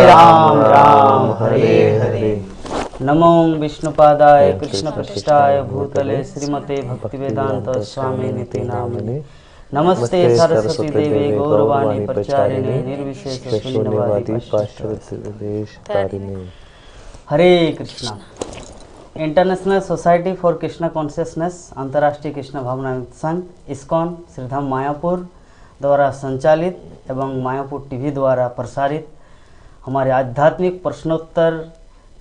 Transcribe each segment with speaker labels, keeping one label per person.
Speaker 1: राम राम हरे हरे। नमो विष्णुपादाय कृष्णपृष्ठाय भूतले श्रीमते भक्तिवेदांत स्वामी निति नामिने। नमस्ते सरस्वती देवे गौरवाणी प्रचारिणे निर्विशेष शून्यवादी पाश्चात्य। Hare Krishna. International Society for Krishna Consciousness अंतर्राष्ट्रीय कृष्ण भावना संघ इस्कॉन श्रीधाम मायापुर द्वारा संचालित एवं मायापुर टीवी द्वारा प्रसारित हमारे आध्यात्मिक प्रश्नोत्तर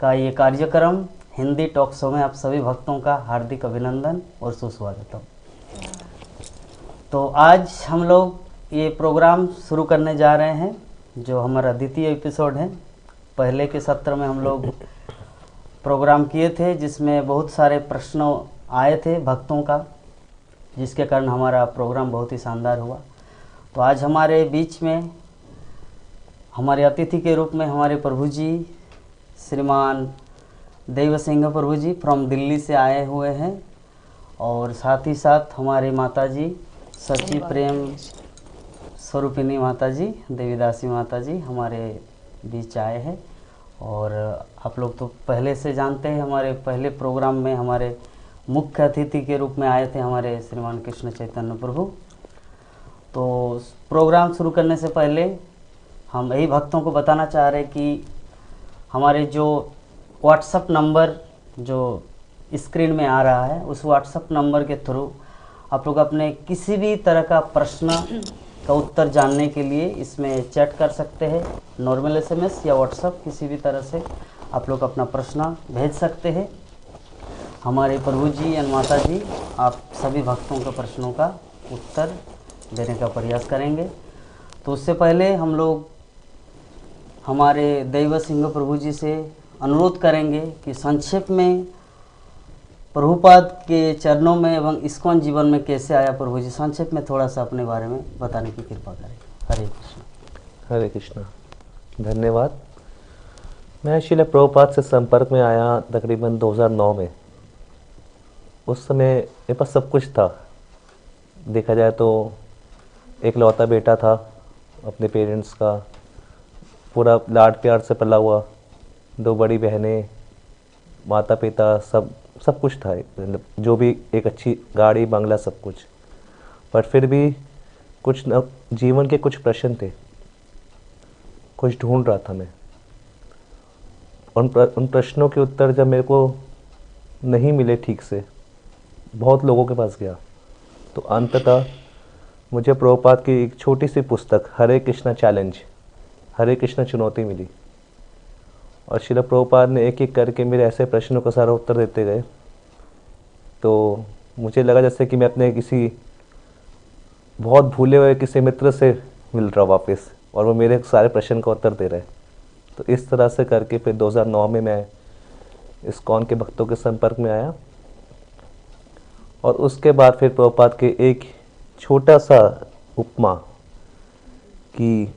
Speaker 1: का ये कार्यक्रम हिंदी टॉक शो में आप सभी भक्तों का हार्दिक अभिनंदन और सुस्वागतम। तो आज हम लोग ये प्रोग्राम शुरू करने जा रहे हैं जो हमारा द्वितीय एपिसोड है। पहले के सत्र में हम लोग प्रोग्राम किए थे जिसमें बहुत सारे प्रश्न आए थे भक्तों का, जिसके कारण हमारा प्रोग्राम बहुत ही शानदार हुआ। तो आज हमारे बीच में हमारे अतिथि के रूप में हमारे प्रभु जी श्रीमान देव सिंह प्रभु जी फ्रॉम दिल्ली से आए हुए हैं और साथ ही साथ हमारे माता जी सच्ची प्रेम स्वरूपिणी माता जी देवीदासी माता जी हमारे बीच आए हैं। और आप लोग तो पहले से जानते हैं, हमारे पहले प्रोग्राम में हमारे मुख्य अतिथि के रूप में आए थे हमारे श्रीमान कृष्ण चैतन्य प्रभु। तो प्रोग्राम शुरू करने से पहले हम यही भक्तों को बताना चाह रहे कि हमारे जो व्हाट्सएप नंबर जो स्क्रीन में आ रहा है उस व्हाट्सएप नंबर के थ्रू आप लोग अपने किसी भी तरह का प्रश्न का उत्तर जानने के लिए इसमें चैट कर सकते हैं। नॉर्मल एसएमएस या व्हाट्सएप किसी भी तरह से आप लोग अपना प्रश्न भेज सकते हैं। हमारे प्रभु जी एवं माता जी आप सभी भक्तों के प्रश्नों का उत्तर देने का प्रयास करेंगे। तो उससे पहले हम लोग हमारे देव सिंह प्रभु जी से अनुरोध करेंगे कि संक्षेप में प्रभुपाद के चरणों में एवं इस्कॉन जीवन में कैसे आया प्रभु जी, संक्षेप में थोड़ा सा अपने बारे में बताने की कृपा करें। हरे कृष्ण।
Speaker 2: हरे कृष्ण। धन्यवाद। मैं श्रील प्रभुपाद से संपर्क में आया तकरीबन 2009 में। उस समय मेरे पास सब कुछ था, देखा जाए तो एक लौता बेटा था अपने पेरेंट्स का, पूरा लाड प्यार से पला हुआ, 2 बड़ी बहनें, माता पिता, सब कुछ था, मतलब जो भी एक अच्छी गाड़ी बंगला सब कुछ। पर फिर भी कुछ न, जीवन के कुछ प्रश्न थे, कुछ ढूंढ रहा था मैं। उन प्रश्नों के उत्तर जब मेरे को नहीं मिले ठीक से, बहुत लोगों के पास गया, तो अंततः मुझे प्रभुपाद की एक छोटी सी पुस्तक हरे कृष्णा चैलेंज, हरे कृष्णा चुनौती मिली। और श्रील प्रभुपाद ने एक एक करके मेरे ऐसे प्रश्नों का सारा उत्तर देते गए। तो मुझे लगा जैसे कि मैं अपने किसी बहुत भूले हुए किसी मित्र से मिल रहा वापस, और वो मेरे सारे प्रश्न का उत्तर दे रहे। तो इस तरह से करके फिर 2009 में मैं इस्कॉन के भक्तों के संपर्क में आया। और उसके बाद फिर प्रभुपाद के एक छोटा सा उपमा कि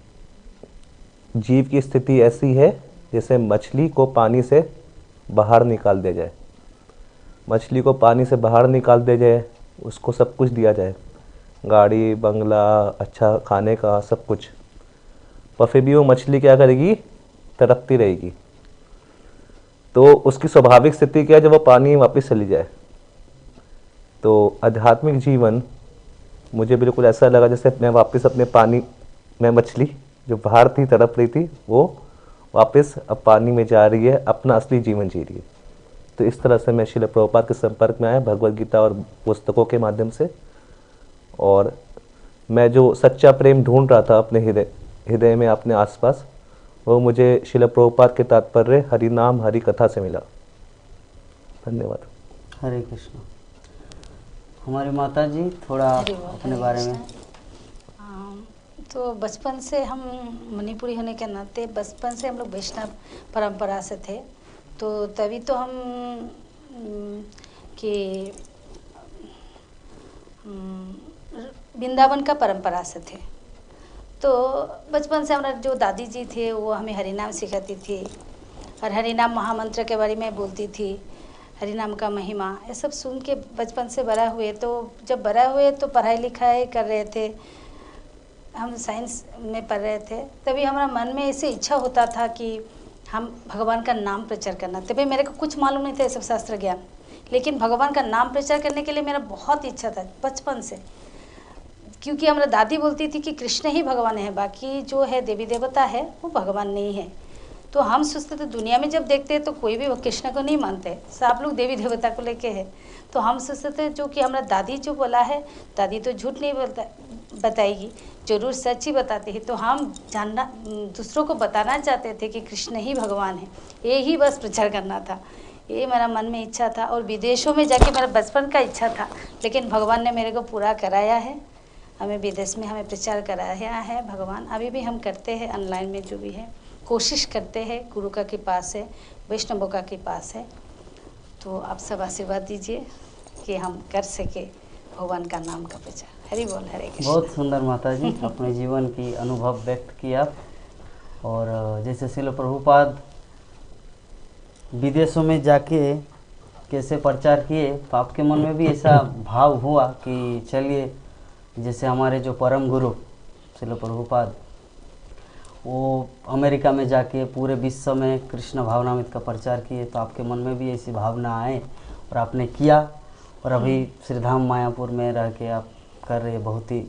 Speaker 2: जीव की स्थिति ऐसी है जैसे मछली को पानी से बाहर निकाल दिया जाए। मछली को पानी से बाहर निकाल दिया जाए, उसको सब कुछ दिया जाए, गाड़ी बंगला अच्छा खाने का सब कुछ, पर फिर भी वो मछली क्या करेगी, तड़पती रहेगी। तो उसकी स्वाभाविक स्थिति क्या है, जब वो पानी वापस चली जाए। तो आध्यात्मिक जीवन मुझे बिल्कुल ऐसा लगा जैसे मैं वापस अपने पानी में, मछली जो बाहर थी तड़प रही थी, वो वापस अब पानी में जा रही है, अपना असली जीवन जी रही है। तो इस तरह से मैं श्रील प्रभुपाद के संपर्क में आया भगवद गीता और पुस्तकों के माध्यम से। और मैं जो सच्चा प्रेम ढूंढ रहा था अपने हृदय में, अपने आसपास, वो मुझे श्रील प्रभुपाद के तात्पर्य हरि नाम हरि कथा से मिला। धन्यवाद।
Speaker 1: हरे कृष्ण। हमारी माता जी थोड़ा अपने बारे में।
Speaker 3: तो बचपन से हम मणिपुरी होने के नाते बचपन से हम लोग वैष्णव परंपरा से थे। तो तभी तो हम कि वृंदावन का परंपरा से थे। तो बचपन से हमारा जो दादी जी थे वो हमें हरिनाम सिखाती थी और हरिनाम महामंत्र के बारे में बोलती थी, हरिनाम का महिमा, ये सब सुन के बचपन से बड़ा हुए। तो जब बड़ा हुए तो पढ़ाई लिखाई कर रहे थे, हम साइंस में पढ़ रहे थे, तभी हमारा मन में ऐसे इच्छा होता था कि हम भगवान का नाम प्रचार करना। तभी मेरे को कुछ मालूम नहीं था ये सब शास्त्र ज्ञान, लेकिन भगवान का नाम प्रचार करने के लिए मेरा बहुत इच्छा था बचपन से, क्योंकि हमारा दादी बोलती थी कि कृष्ण ही भगवान है, बाकी जो है देवी देवता है वो भगवान नहीं है। तो हम सोचते थे दुनिया में जब देखते हैं तो कोई भी कृष्ण को नहीं मानते, सब लोग देवी देवता को लेके है। तो हम सोचते थे जो कि हमारा दादी जो बोला है, दादी तो झूठ नहीं बताएगी, जरूर सच ही बताती है। तो हम जानना, दूसरों को बताना चाहते थे कि कृष्ण ही भगवान है, ये ही बस प्रचार करना था। ये मेरा मन में इच्छा था, और विदेशों में जाके मेरा बचपन का इच्छा था, लेकिन भगवान ने मेरे को पूरा कराया है। हमें विदेश में हमें प्रचार कराया है भगवान। अभी भी हम करते हैं ऑनलाइन में, जो भी है कोशिश करते हैं, गुरु का कृपा से, वैष्णवों का कृपा से। तो आप सब आशीर्वाद दीजिए कि हम कर सके भगवान का नाम का प्रचार। हरि बोल, हरे कृष्ण।
Speaker 1: बहुत सुंदर माता जी, अपने जीवन की अनुभव व्यक्त किया। और जैसे श्रील प्रभुपाद विदेशों में जाके कैसे प्रचार किए, तो आपके मन में भी ऐसा भाव हुआ कि चलिए, जैसे हमारे जो परम गुरु श्रील प्रभुपाद, वो अमेरिका में जाके पूरे विश्व में कृष्ण भावनामृत का प्रचार किए, तो आपके मन में भी ऐसी भावना आए और आपने किया, और अभी श्रीधाम मायापुर में रह के आप कर रहे हैं। बहुत ही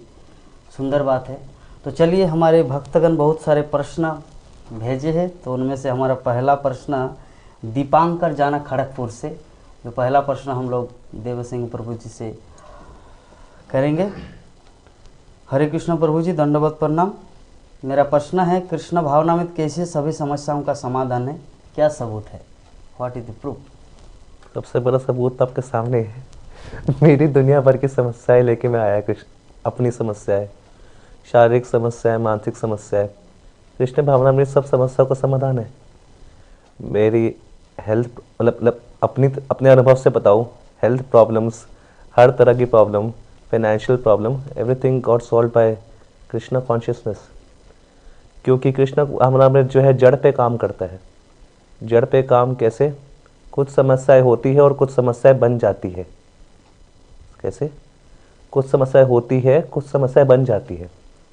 Speaker 1: सुंदर बात है। तो चलिए, हमारे भक्तगण बहुत सारे प्रश्न भेजे हैं, तो उनमें से हमारा पहला प्रश्न दीपांकर जाना खड़गपुर से, जो पहला प्रश्न हम लोग देव सिंह प्रभु जी से करेंगे। हरे कृष्ण प्रभु जी, दंडवत प्रणाम। मेरा प्रश्न है, कृष्ण भावनामृत कैसे सभी समस्याओं का समाधान है, क्या सबूत है? What is the proof?
Speaker 2: सबसे बड़ा सबूत तो आपके सामने है। मेरी दुनिया भर की समस्याएं लेके मैं आया कृष्ण, अपनी समस्याएं, शारीरिक समस्याएं, मानसिक समस्याएं। कृष्ण भावनामृत सब समस्याओं का समाधान है। मेरी हेल्थ मतलब अपने अनुभव से बताऊं, हेल्थ प्रॉब्लम्स, हर तरह की problem, financial problem, everything got solve by Krishna consciousness. क्योंकि कृष्ण भावनामृत जो है जड़ पे काम करता है। जड़ पे काम कैसे? कुछ समस्याएं होती है और कुछ समस्याएं बन जाती है। कैसे? कुछ समस्याएं होती है, कुछ समस्याएं बन जाती है।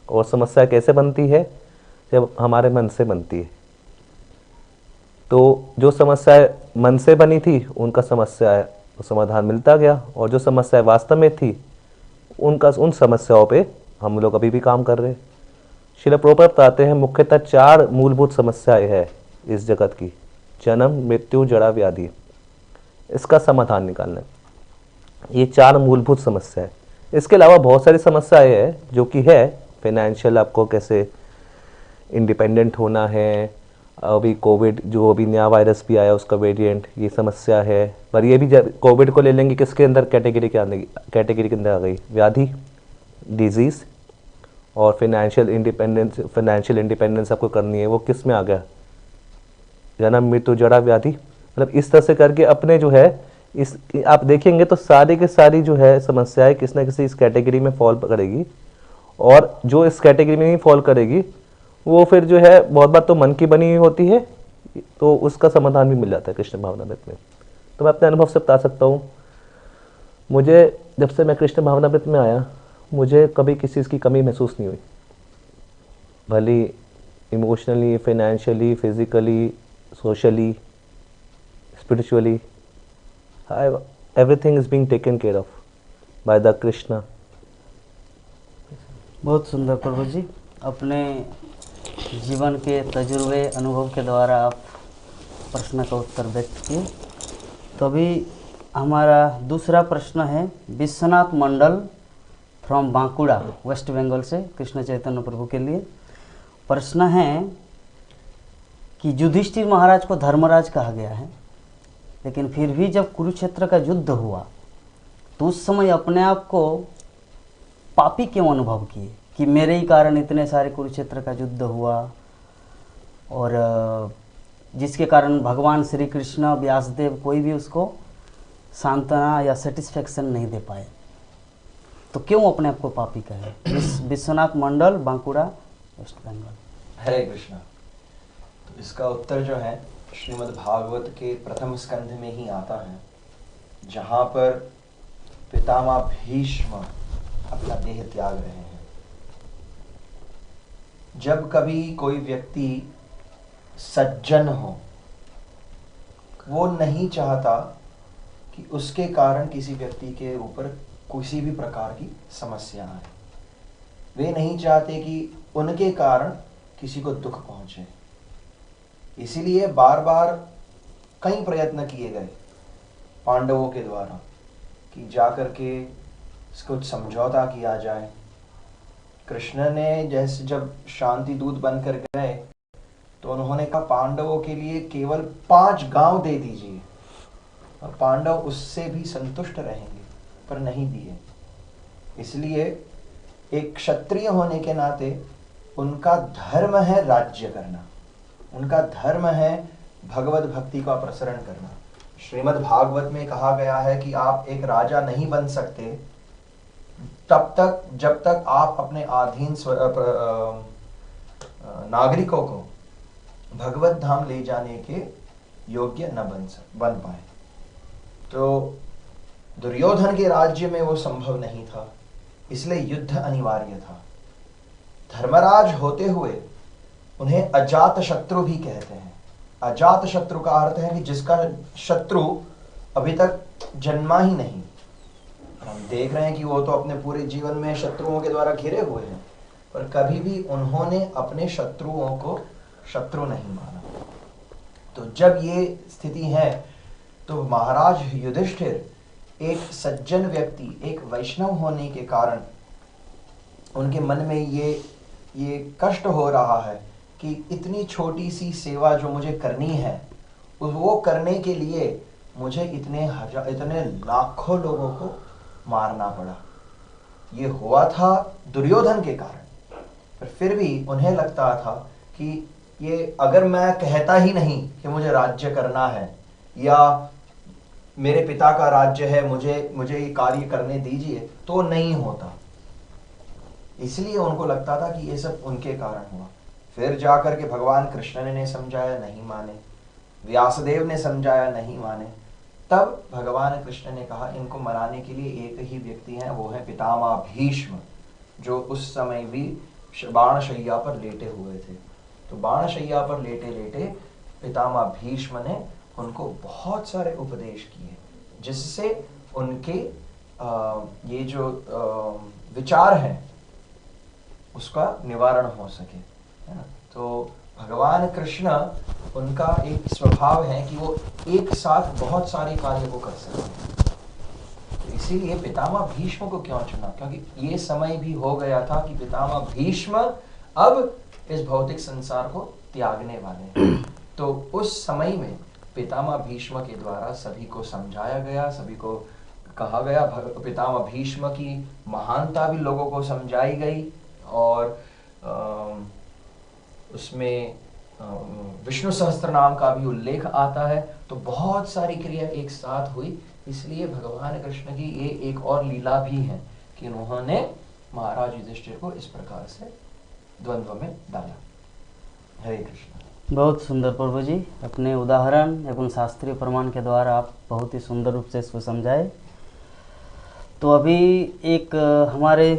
Speaker 2: और समस्या कैसे बनती है? जब हमारे मन से बनती है। तो जो समस्याएं मन से बनी थी उनका समस्या समाधान मिलता गया, और जो समस्याएं वास्तव में थी उन समस्याओं पे हम लोग अभी भी काम कर रहे हैं। श्रील प्रभुपाद बताते हैं मुख्यतः 4 मूलभूत समस्याएं हैं इस जगत की: जन्म, मृत्यु, जड़ा, व्याधि। इसका समाधान निकालना है। ये 4 मूलभूत समस्या है। इसके अलावा बहुत सारी समस्याएं हैं जो कि है फाइनेंशियल, आपको कैसे इंडिपेंडेंट होना है, अभी कोविड जो अभी नया वायरस भी आया उसका वेरिएंट, ये समस्या है। पर ये भी कोविड को ले लेंगे किसके अंदर, कैटेगरी के अंदर आ गई, व्याधि, डिजीज़। और फाइनेंशियल इंडिपेंडेंस आपको करनी है, वो किस में आ गया, जन्म, मृत्यु, जड़ा, व्याधि। मतलब इस तरह से करके अपने जो है इस आप देखेंगे तो सारी की सारी जो है समस्याएं किसी न किसी इस कैटेगरी में फॉल करेगी। और जो इस कैटेगरी में नहीं फॉल करेगी वो फिर जो है बहुत बार तो मन की बनी हुई होती है, तो उसका समाधान भी मिल जाता है कृष्ण भावनामृत में। तो मैं अपने अनुभव से बता सकता हूँ, मुझे जब से मैं कृष्ण भावनामृत में आया, मुझे कभी किसी चीज़ की कमी महसूस नहीं हुई। भले emotionally, financially, physically, socially, spiritually, everything is being taken care of by the Krishna।
Speaker 1: बहुत सुंदर प्रभु जी, अपने जीवन के तजुर्बे, अनुभव के द्वारा आप प्रश्न का उत्तर व्यक्त किए। तो अभी हमारा दूसरा प्रश्न है विश्वनाथ मंडल फ्रॉम बांकुड़ा, वेस्ट बंगाल से, कृष्ण चैतन्य प्रभु के लिए। प्रश्न है कि युधिष्ठिर महाराज को धर्मराज कहा गया है, लेकिन फिर भी जब कुरुक्षेत्र का युद्ध हुआ तो उस समय अपने आप को पापी क्यों अनुभव किए कि मेरे ही कारण इतने सारे कुरुक्षेत्र का युद्ध हुआ, और जिसके कारण भगवान श्री कृष्ण, व्यासदेव, कोई भी उसको सांत्वना या सेटिस्फेक्शन नहीं दे पाए, तो क्यों अपने आप को पापी कहे? विश्वनाथ मंडल, बांकुड़ा, वेस्ट बंगाल।
Speaker 4: हरे कृष्णा। तो इसका उत्तर जो है श्रीमद् भागवत के प्रथम स्कंध में ही आता है, जहाँ पर पितामह भीष्म अपना देह त्याग रहे हैं। जब कभी कोई व्यक्ति सज्जन हो, वो नहीं चाहता कि उसके कारण किसी व्यक्ति के ऊपर किसी भी प्रकार की समस्या आए। वे नहीं चाहते कि उनके कारण किसी को दुख पहुंचे। इसीलिए बार बार कई प्रयत्न किए गए पांडवों के द्वारा कि जाकर के कुछ समझौता किया जाए। कृष्ण ने जैसे जब शांति दूत बनकर गए तो उन्होंने कहा पांडवों के लिए केवल 5 गांव दे दीजिए, और पांडव उससे भी संतुष्ट रहेंगे, पर नहीं दिए। इसलिए एक क्षत्रिय होने के नाते उनका धर्म है राज्य करना, उनका धर्म है भगवत भक्ति का प्रसरण करना। श्रीमद् भागवत में कहा गया है कि आप एक राजा नहीं बन सकते तब तक जब तक आप अपने अधीन नागरिकों को भगवत धाम ले जाने के योग्य न बन पाए। तो दुर्योधन के राज्य में वो संभव नहीं था, इसलिए युद्ध अनिवार्य था। धर्मराज होते हुए उन्हें अजात शत्रु भी कहते हैं। अजात शत्रु का अर्थ है कि जिसका शत्रु अभी तक जन्मा ही नहीं। हम देख रहे हैं कि वो तो अपने पूरे जीवन में शत्रुओं के द्वारा घिरे हुए हैं, पर कभी भी उन्होंने अपने शत्रुओं को शत्रु नहीं माना। तो जब ये स्थिति है तो महाराज युधिष्ठिर एक सज्जन व्यक्ति, एक वैष्णव होने के कारण उनके मन में ये कष्ट हो रहा है कि इतनी छोटी सी सेवा जो मुझे करनी है वो करने के लिए मुझे इतने लाखों लोगों को मारना पड़ा। ये हुआ था दुर्योधन के कारण, पर फिर भी उन्हें लगता था कि ये अगर मैं कहता ही नहीं कि मुझे राज्य करना है या मेरे पिता का राज्य है, मुझे ये कार्य करने दीजिए, तो नहीं होता। इसलिए उनको लगता था कि ये सब उनके कारण हुआ। फिर जाकर के भगवान कृष्ण ने समझाया, नहीं माने। व्यासदेव ने समझाया, नहीं माने। तब भगवान कृष्ण ने कहा इनको मनाने के लिए एक ही व्यक्ति है, वो है पितामह भीष्म, जो उस समय भी बाणशैया पर लेटे हुए थे। तो बाणशैया पर लेटे लेटे पितामह भीष्म ने उनको बहुत सारे उपदेश किए, जिससे उनके ये जो विचार है उसका निवारण हो सके, है ना। तो भगवान कृष्ण, उनका एक स्वभाव है कि वो एक साथ बहुत सारे कार्य को कर सकते हैं। तो इसीलिए पितामह भीष्म को क्यों चुना? क्योंकि ये समय भी हो गया था कि पितामह भीष्म अब इस भौतिक संसार को त्यागने वाले हैं। तो उस समय में पितामह भीष्म के द्वारा सभी को समझाया गया, सभी को कहा गया, पितामह भीष्म की महानता भी लोगों को समझाई गई। और उसमें विष्णु सहस्त्र नाम का भी उल्लेख आता है। तो बहुत सारी क्रिया एक साथ हुई। इसलिए भगवान कृष्ण की ये एक और लीला भी है कि उन्होंने महाराज युधिष्ठिर को इस प्रकार से द्वंद्व में डाला। हरे कृष्ण।
Speaker 1: बहुत सुंदर प्रभु जी, अपने उदाहरण एवं शास्त्रीय प्रमाण के द्वारा आप बहुत ही सुंदर रूप से इसको समझाए। तो अभी एक हमारे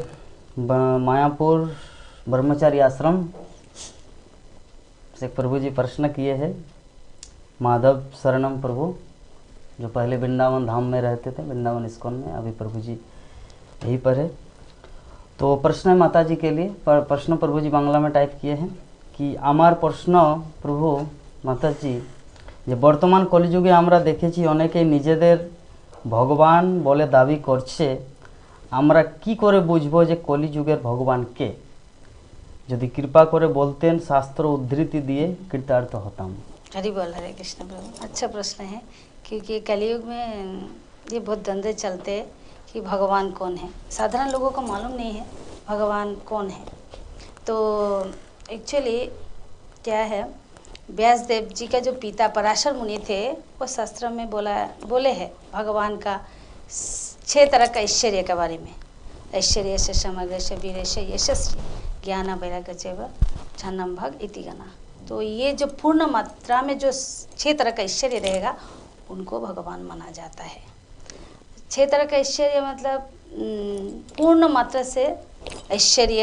Speaker 1: मायापुर ब्रह्मचारी आश्रम से प्रभु जी प्रश्न किए हैं। माधव शरणम प्रभु, जो पहले वृंदावन धाम में रहते थे, वृंदावन इस्कॉन में, अभी प्रभु जी यहीं पर है। तो प्रश्न है माता जी के लिए, प्रश्न प्रभु जी बांग्ला में टाइप किए हैं कि आमार प्रश्न प्रभु माता जी, যে বর্তমান কলিযুগে আমরা দেখেছি অনেকেই নিজেদের ভগবান বলে দাবি করছে, আমরা কি করে বুঝবো যে কলিযুগের ভগবান কে? যদি কৃপা করে বলতেন শাস্ত্র উদ্ধৃতি দিয়ে কৃতার্থ হতাম।
Speaker 3: हरि बोल, हरे कृष्ण प्रभु। अच्छा प्रश्न है, क्योंकि कलयुग में ये बहुत द्वंद्व चलते हैं कि भगवान कौन है। साधारण लोगों को मालूम नहीं है भगवान कौन है। तो एक्चुअली क्या है, व्यासदेव जी का जो पिता पराशर मुनि थे, वो शास्त्र में बोले हैं भगवान का 6 तरह का ऐश्वर्य के बारे में। ऐश्वर्य से समग्र से वीर से यशस्वी ज्ञान वैराग्य चैव छन्नम भाग इति गणा। तो ये जो पूर्ण मात्रा में जो 6 तरह का ऐश्वर्य रहेगा, उनको भगवान माना जाता है। 6 तरह का ऐश्वर्य मतलब पूर्ण मात्रा से ऐश्वर्य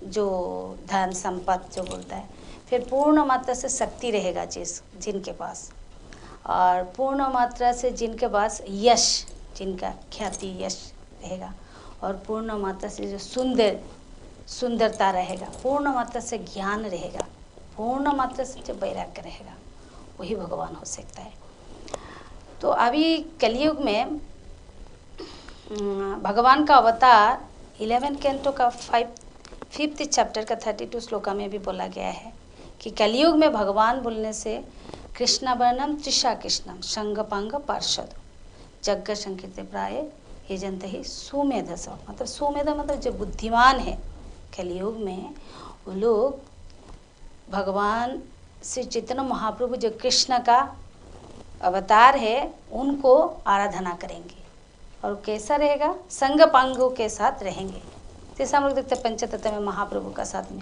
Speaker 3: जो धन संपत्ति जो बोलता है, फिर पूर्ण मात्रा से शक्ति रहेगा जिनके पास, और पूर्ण मात्रा से जिनके पास यश, जिनका ख्याति यश रहेगा, और पूर्ण मात्रा से जो सुंदरता रहेगा, पूर्ण मात्रा से ज्ञान रहेगा, पूर्ण मात्रा से जो वैराग्य रहेगा, वही भगवान हो सकता है। तो अभी कलयुग में भगवान का अवतार 11 कैंटो का 5th चैप्टर का 32 श्लोका में भी बोला गया है कि कलयुग में भगवान बोलने से कृष्ण वर्णम त्रिषा कृष्णम संगपांग पार्षद जग्ग संकीर्ति प्राय ये जनते ही सुमेधस, मतलब सुमेध मतलब जो बुद्धिमान है कलयुग में, वो लोग भगवान श्री चैतन्य महाप्रभु जो कृष्ण का अवतार है उनको आराधना करेंगे, और कैसा रहेगा, संग पांगों के साथ रहेंगे। जैसे हम लोग देखते हैं पंचतत्व में महाप्रभु का साथ में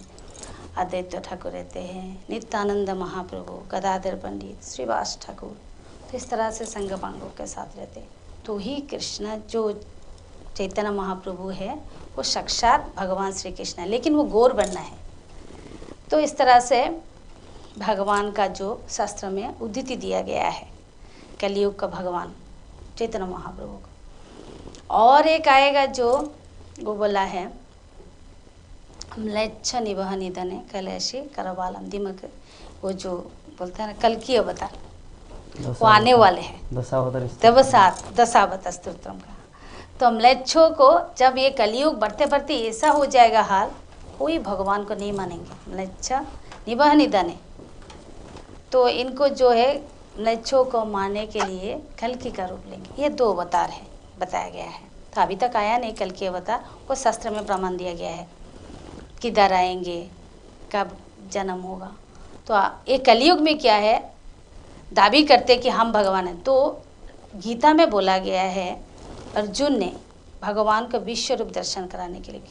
Speaker 3: अद्वैत ठाकुर रहते हैं, नित्यानंद महाप्रभु, गदाधर पंडित, श्रीवास ठाकुर, तो इस तरह से संग पांगों के साथ रहते हैं। तो ही कृष्ण जो चैतन्य महाप्रभु है वो साक्षात भगवान श्री कृष्ण है, लेकिन वो गौर बनना है। तो इस तरह से भगवान का जो शास्त्र में उद्धति दिया गया है कलयुग का भगवान चैतन्य महाप्रभु को। और एक आएगा जो वो बोला है म्लेच्छ निवह निधने कलैशी करवालम दिमक, वो जो बोलते हैं ना कल की अवतार, वो आने वाले हैं दशावतार स्तोत्रम का। तो म्लेच्छों को जब ये कलयुग बढ़ते बढ़ते ऐसा हो जाएगा हाल, कोई भगवान को नहीं मानेंगे। म्लेच्छ निवह निधने, तो इनको जो है म्लेच्छों को मारने के लिए कल्कि का रूप लेंगे। ये 2 अवतार है बताया गया है। तो अभी तक आया नहीं कल्कि अवतार, वो शास्त्र में प्रमाण दिया गया है किधर आएंगे, कब जन्म होगा। तो ये कलयुग में क्या है, दावी करते कि हम भगवान हैं। तो गीता में बोला गया है अर्जुन ने भगवान का विश्व रूप दर्शन कराने के लिए।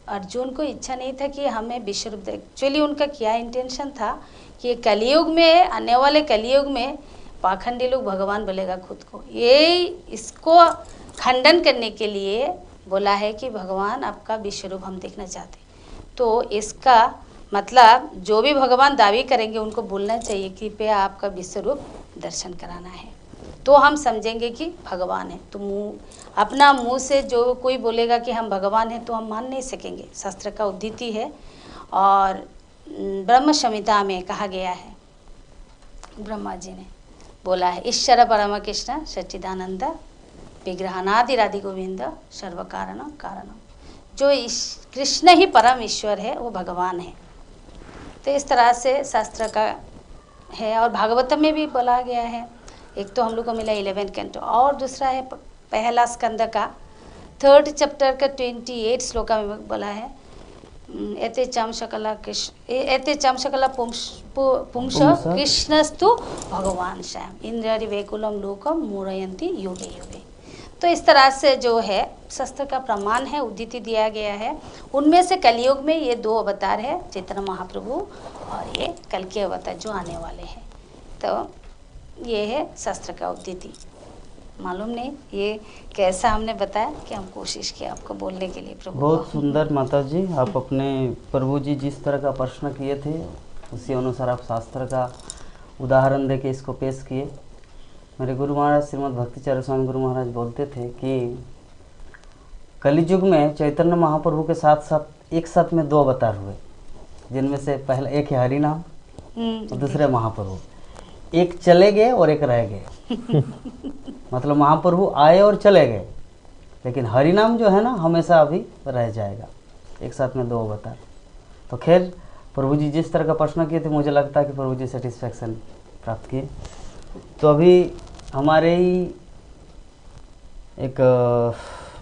Speaker 3: अर्जुन को इच्छा नहीं था कि हमें विश्व रूप, एक्चुअली उनका क्या इंटेंशन था कि कलयुग में, आने वाले कलयुग में पाखंडी लोग भगवान बोलेगा खुद को, ये इसको खंडन करने के लिए बोला है कि भगवान आपका विश्व रूप हम देखना चाहते। तो इसका मतलब जो भी भगवान दावी करेंगे उनको बोलना चाहिए कि पे आपका विश्व रूप दर्शन कराना है, तो हम समझेंगे कि भगवान है। तो अपना मुंह से जो कोई बोलेगा कि हम भगवान हैं तो हम मान नहीं सकेंगे। शास्त्र का उद्धति है, और ब्रह्म संहिता में कहा गया है, ब्रह्मा जी ने बोला है ईश्वर परम कृष्ण सच्चिदानंद विग्रहनादि राधि गोविंद सर्व कारण कारणम, जो कृष्ण ही परम ईश्वर है वो भगवान है। तो इस तरह से शास्त्र का है, और भागवतम में भी बोला गया है। एक तो हम लोग को मिला 11 कैंटो, और दूसरा है पहला स्कंद का 3rd चैप्टर का 28 श्लोका में बोला है एते चम शकला पुंस कृष्णस्तु भगवान श्याम इंद्रिय वेकुलम लोकम मूरयंती योगे योगे। तो इस तरह से जो है शास्त्र का प्रमाण है, उद्धति दिया गया है। उनमें से कलयुग में ये 2 अवतार है, चैतन्य महाप्रभु और ये कल के अवतार जो आने वाले हैं। तो ये है शास्त्र का उद्धति। मालूम नहीं ये कैसा हमने बताया कि हम कोशिश किया आपको बोलने के लिए। प्रभु
Speaker 1: बहुत सुंदर माता जी, आप अपने प्रभु जी जिस तरह का प्रश्न किए थे उसी अनुसार आप शास्त्र का उदाहरण देके इसको पेश किए। मेरे गुरु महाराज श्रीमद् भक्तिचार्य स्वामी गुरु महाराज बोलते थे कि कलियुग में चैतन्य महाप्रभु के साथ साथ एक साथ में 2 अवतार हुए, जिनमें से पहला एक है हरि नाम और दूसरे महाप्रभु। एक चले गए और एक रह गए मतलब महाप्रभु आए और चले गए, लेकिन हरि नाम जो है ना हमेशा अभी रह जाएगा। एक साथ में 2 अवतार। तो खैर प्रभु जी जिस तरह का प्रश्न किए थे मुझे लगता है कि प्रभु जी सेटिस्फैक्शन प्राप्त किए। तो अभी हमारे ही एक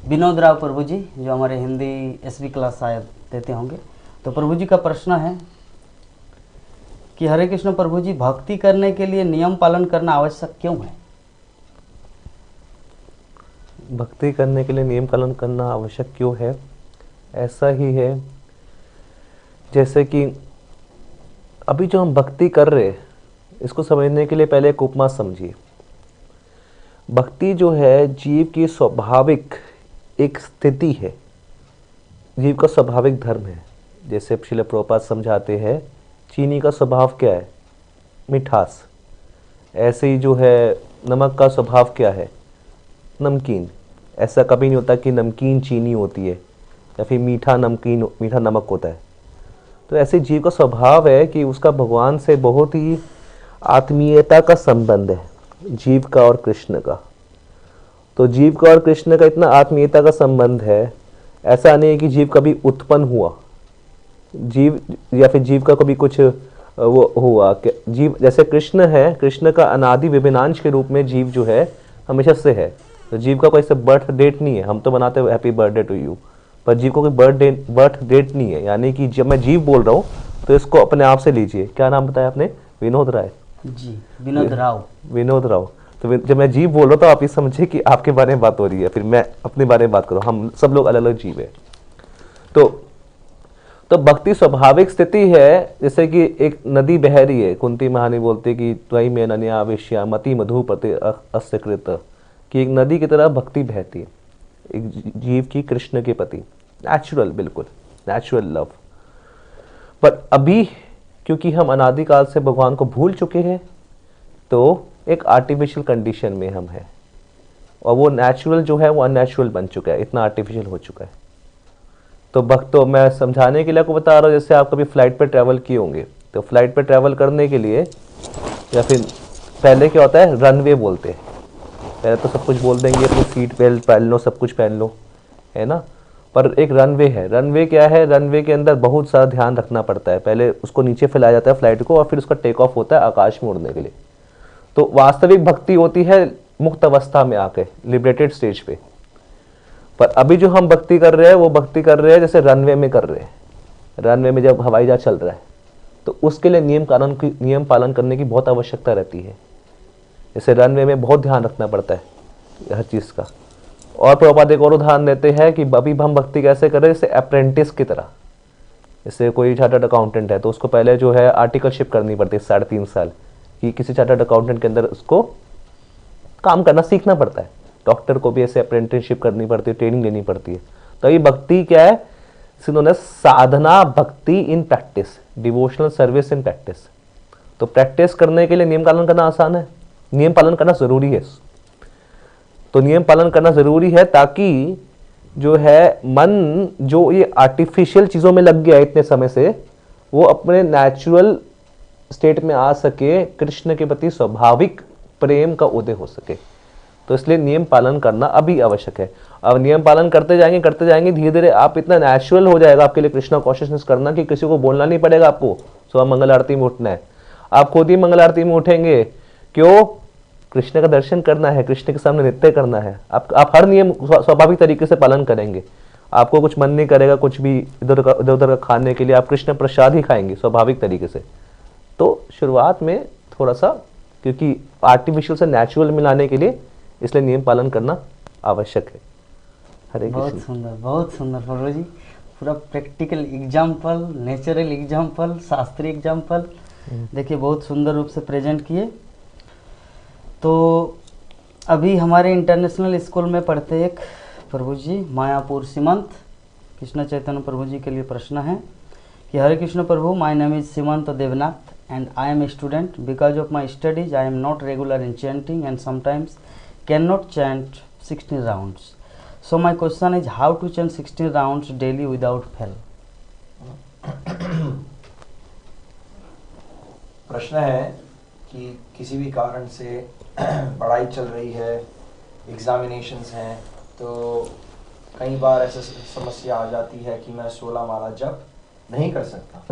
Speaker 1: विनोद राव प्रभु जी जो हमारे हिंदी एसबी क्लास शायद देते होंगे, तो प्रभु जी का प्रश्न है कि हरे कृष्ण प्रभु जी, भक्ति करने के लिए नियम पालन करना आवश्यक क्यों है?
Speaker 2: भक्ति करने के लिए नियम पालन करना आवश्यक क्यों है? ऐसा ही है जैसे कि अभी जो हम भक्ति कर रहे हैं इसको समझने के लिए पहले एक उपमा समझिए। भक्ति जो है जीव की स्वाभाविक एक स्थिति है, जीव का स्वाभाविक धर्म है। जैसे श्रील प्रभुपाद समझाते हैं चीनी का स्वभाव क्या है, मिठास। ऐसे ही जो है नमक का स्वभाव क्या है, नमकीन। ऐसा कभी नहीं होता कि नमकीन चीनी होती है या फिर मीठा नमक होता है। तो ऐसे जीव का स्वभाव है कि उसका भगवान से बहुत ही आत्मीयता का संबंध है, जीव का और कृष्ण का। तो जीव का और कृष्ण का इतना आत्मीयता का संबंध है, ऐसा नहीं है कि जीव कभी उत्पन्न हुआ, जीव या फिर जीव का कभी कुछ वो हुआ कि जीव, जैसे कृष्ण है, कृष्ण का अनादि विभिन्नांश के रूप में जीव जो है हमेशा से है। तो जीव का कोई ऐसा बर्थ डेट नहीं है। हम तो बनाते हैं हैप्पी बर्थडे टू यू, पर जीव को कोई बर्थ डेट नहीं है। यानी कि जब मैं जीव बोल रहा हूँ तो इसको अपने आप से लीजिए। क्या नाम बताया आपने? विनोद राय
Speaker 1: जी, विनोद राव।
Speaker 2: विनोद राव। तो जब मैं जीव बोल रहा हूँ तो आप ये समझिए कि आपके बारे में बात हो रही है, फिर मैं अपने बारे में बात करूँ। हम सब लोग अलग अलग जीव है। तो भक्ति स्वाभाविक स्थिति है, जैसे कि एक नदी बह रही है। कुंती महानी बोलती है कि त्वयि में अनन्या आवेश्या मति मधु प्रति अस्य कृत, कि एक नदी की तरह भक्ति बहती है एक जीव की कृष्ण के प्रति, नेचुरल, बिल्कुल नेचुरल लव। पर अभी क्योंकि हम अनादिकाल से भगवान को भूल चुके हैं, तो एक आर्टिफिशियल कंडीशन में हम हैं, और वो नेचुरल जो है वो अननेचुरल बन चुका है, इतना आर्टिफिशियल हो चुका है। तो भक्तों, मैं समझाने के लिए आपको बता रहा हूँ, जैसे आप कभी फ्लाइट पे ट्रैवल किए होंगे, तो फ्लाइट पे ट्रैवल करने के लिए या फिर पहले क्या होता है, रनवे बोलते हैं। पहले तो सब कुछ बोल देंगे, अपनी सीट बेल्ट पहन लो, सब कुछ पहन लो, है ना। पर एक रनवे है। रनवे क्या है? रनवे के अंदर बहुत सारा ध्यान रखना पड़ता है। पहले उसको नीचे फैलाया जाता है फ्लाइट को, और फिर उसका टेक ऑफ होता है आकाश में उड़ने के लिए। तो वास्तविक भक्ति होती है मुक्त अवस्था में आके, लिबरेटेड स्टेज पे। पर अभी जो हम भक्ति कर रहे हैं, वो भक्ति कर रहे हैं जैसे रनवे में कर रहे हैं। रनवे में जब हवाई जहाज चल रहा है, तो उसके लिए नियम पालन करने की बहुत आवश्यकता रहती है। जैसे रनवे में बहुत ध्यान रखना पड़ता है हर चीज़ का। और प्रभुपाद एक और उदाहरण देते हैं कि अभी हम भक्ति कैसे कर रहे हैं, जैसे अप्रेंटिस की तरह। जैसे कोई चार्टर्ड अकाउंटेंट है, तो उसको पहले जो है आर्टिकलशिप करनी पड़ती है 3.5 साल कि किसी चार्टर्ड अकाउंटेंट के अंदर उसको काम करना सीखना पड़ता है। डॉक्टर को भी ऐसे अप्रेंटिसशिप करनी पड़ती है, ट्रेनिंग लेनी पड़ती है। तो ये भक्ति क्या है? इन्होंने साधना भक्ति in practice, devotional service in practice. तो प्रैक्टिस करने के लिए नियम पालन करना आसान है, नियम पालन करना जरूरी है। तो नियम पालन करना जरूरी है ताकि जो है मन जो ये आर्टिफिशियल चीजों में लग गया इतने समय से, वो अपने नेचुरल स्टेट में आ सके, कृष्ण के प्रति स्वाभाविक प्रेम का उदय हो सके। तो इसलिए नियम पालन करना अभी आवश्यक है। अब नियम पालन करते जाएंगे धीरे धीरे आप इतना नेचुरल हो जाएगा आपके लिए कृष्णा कॉन्शियसनेस करना कि किसी को बोलना नहीं पड़ेगा। आपको सुबह मंगल आरती में उठना है, आप खुद ही मंगल आरती में उठेंगे। क्यों? कृष्ण का दर्शन करना है, कृष्ण के सामने नृत्य करना है। आप हर नियम स्वाभाविक तरीके से पालन करेंगे। आपको कुछ मन नहीं करेगा कुछ भी इधर उधर का खाने के लिए, आप कृष्ण प्रसाद ही खाएंगे स्वाभाविक तरीके से। तो शुरुआत में थोड़ा सा, क्योंकि आर्टिफिशियल से नेचुरल मिलाने के लिए, इसलिए नियम पालन करना आवश्यक है। हरे कृष्ण।
Speaker 1: बहुत सुंदर प्रभु जी, पूरा प्रैक्टिकल एग्जाम्पल, नेचुरल एग्जाम्पल, शास्त्रीय एग्जाम्पल देखिए बहुत सुंदर रूप से प्रेजेंट किए। तो अभी हमारे इंटरनेशनल स्कूल में पढ़ते एक प्रभु जी मायापुर सीमंत कृष्ण चैतन्य प्रभु जी के लिए प्रश्न है कि Hare Krishna Prabhu, my name is Simanta Debnath and I am a student. Because of my studies I am not regular in chanting and sometimes cannot chant 16 rounds. So my question is how to chant 16 rounds daily without fail.
Speaker 4: प्रश्न है कि किसी भी कारण से पढ़ाई चल रही है, एग्जामिनेशंस हैं, तो कई बार ऐसा समस्या आ जाती है कि मैं 16 माला जप नहीं कर सकता।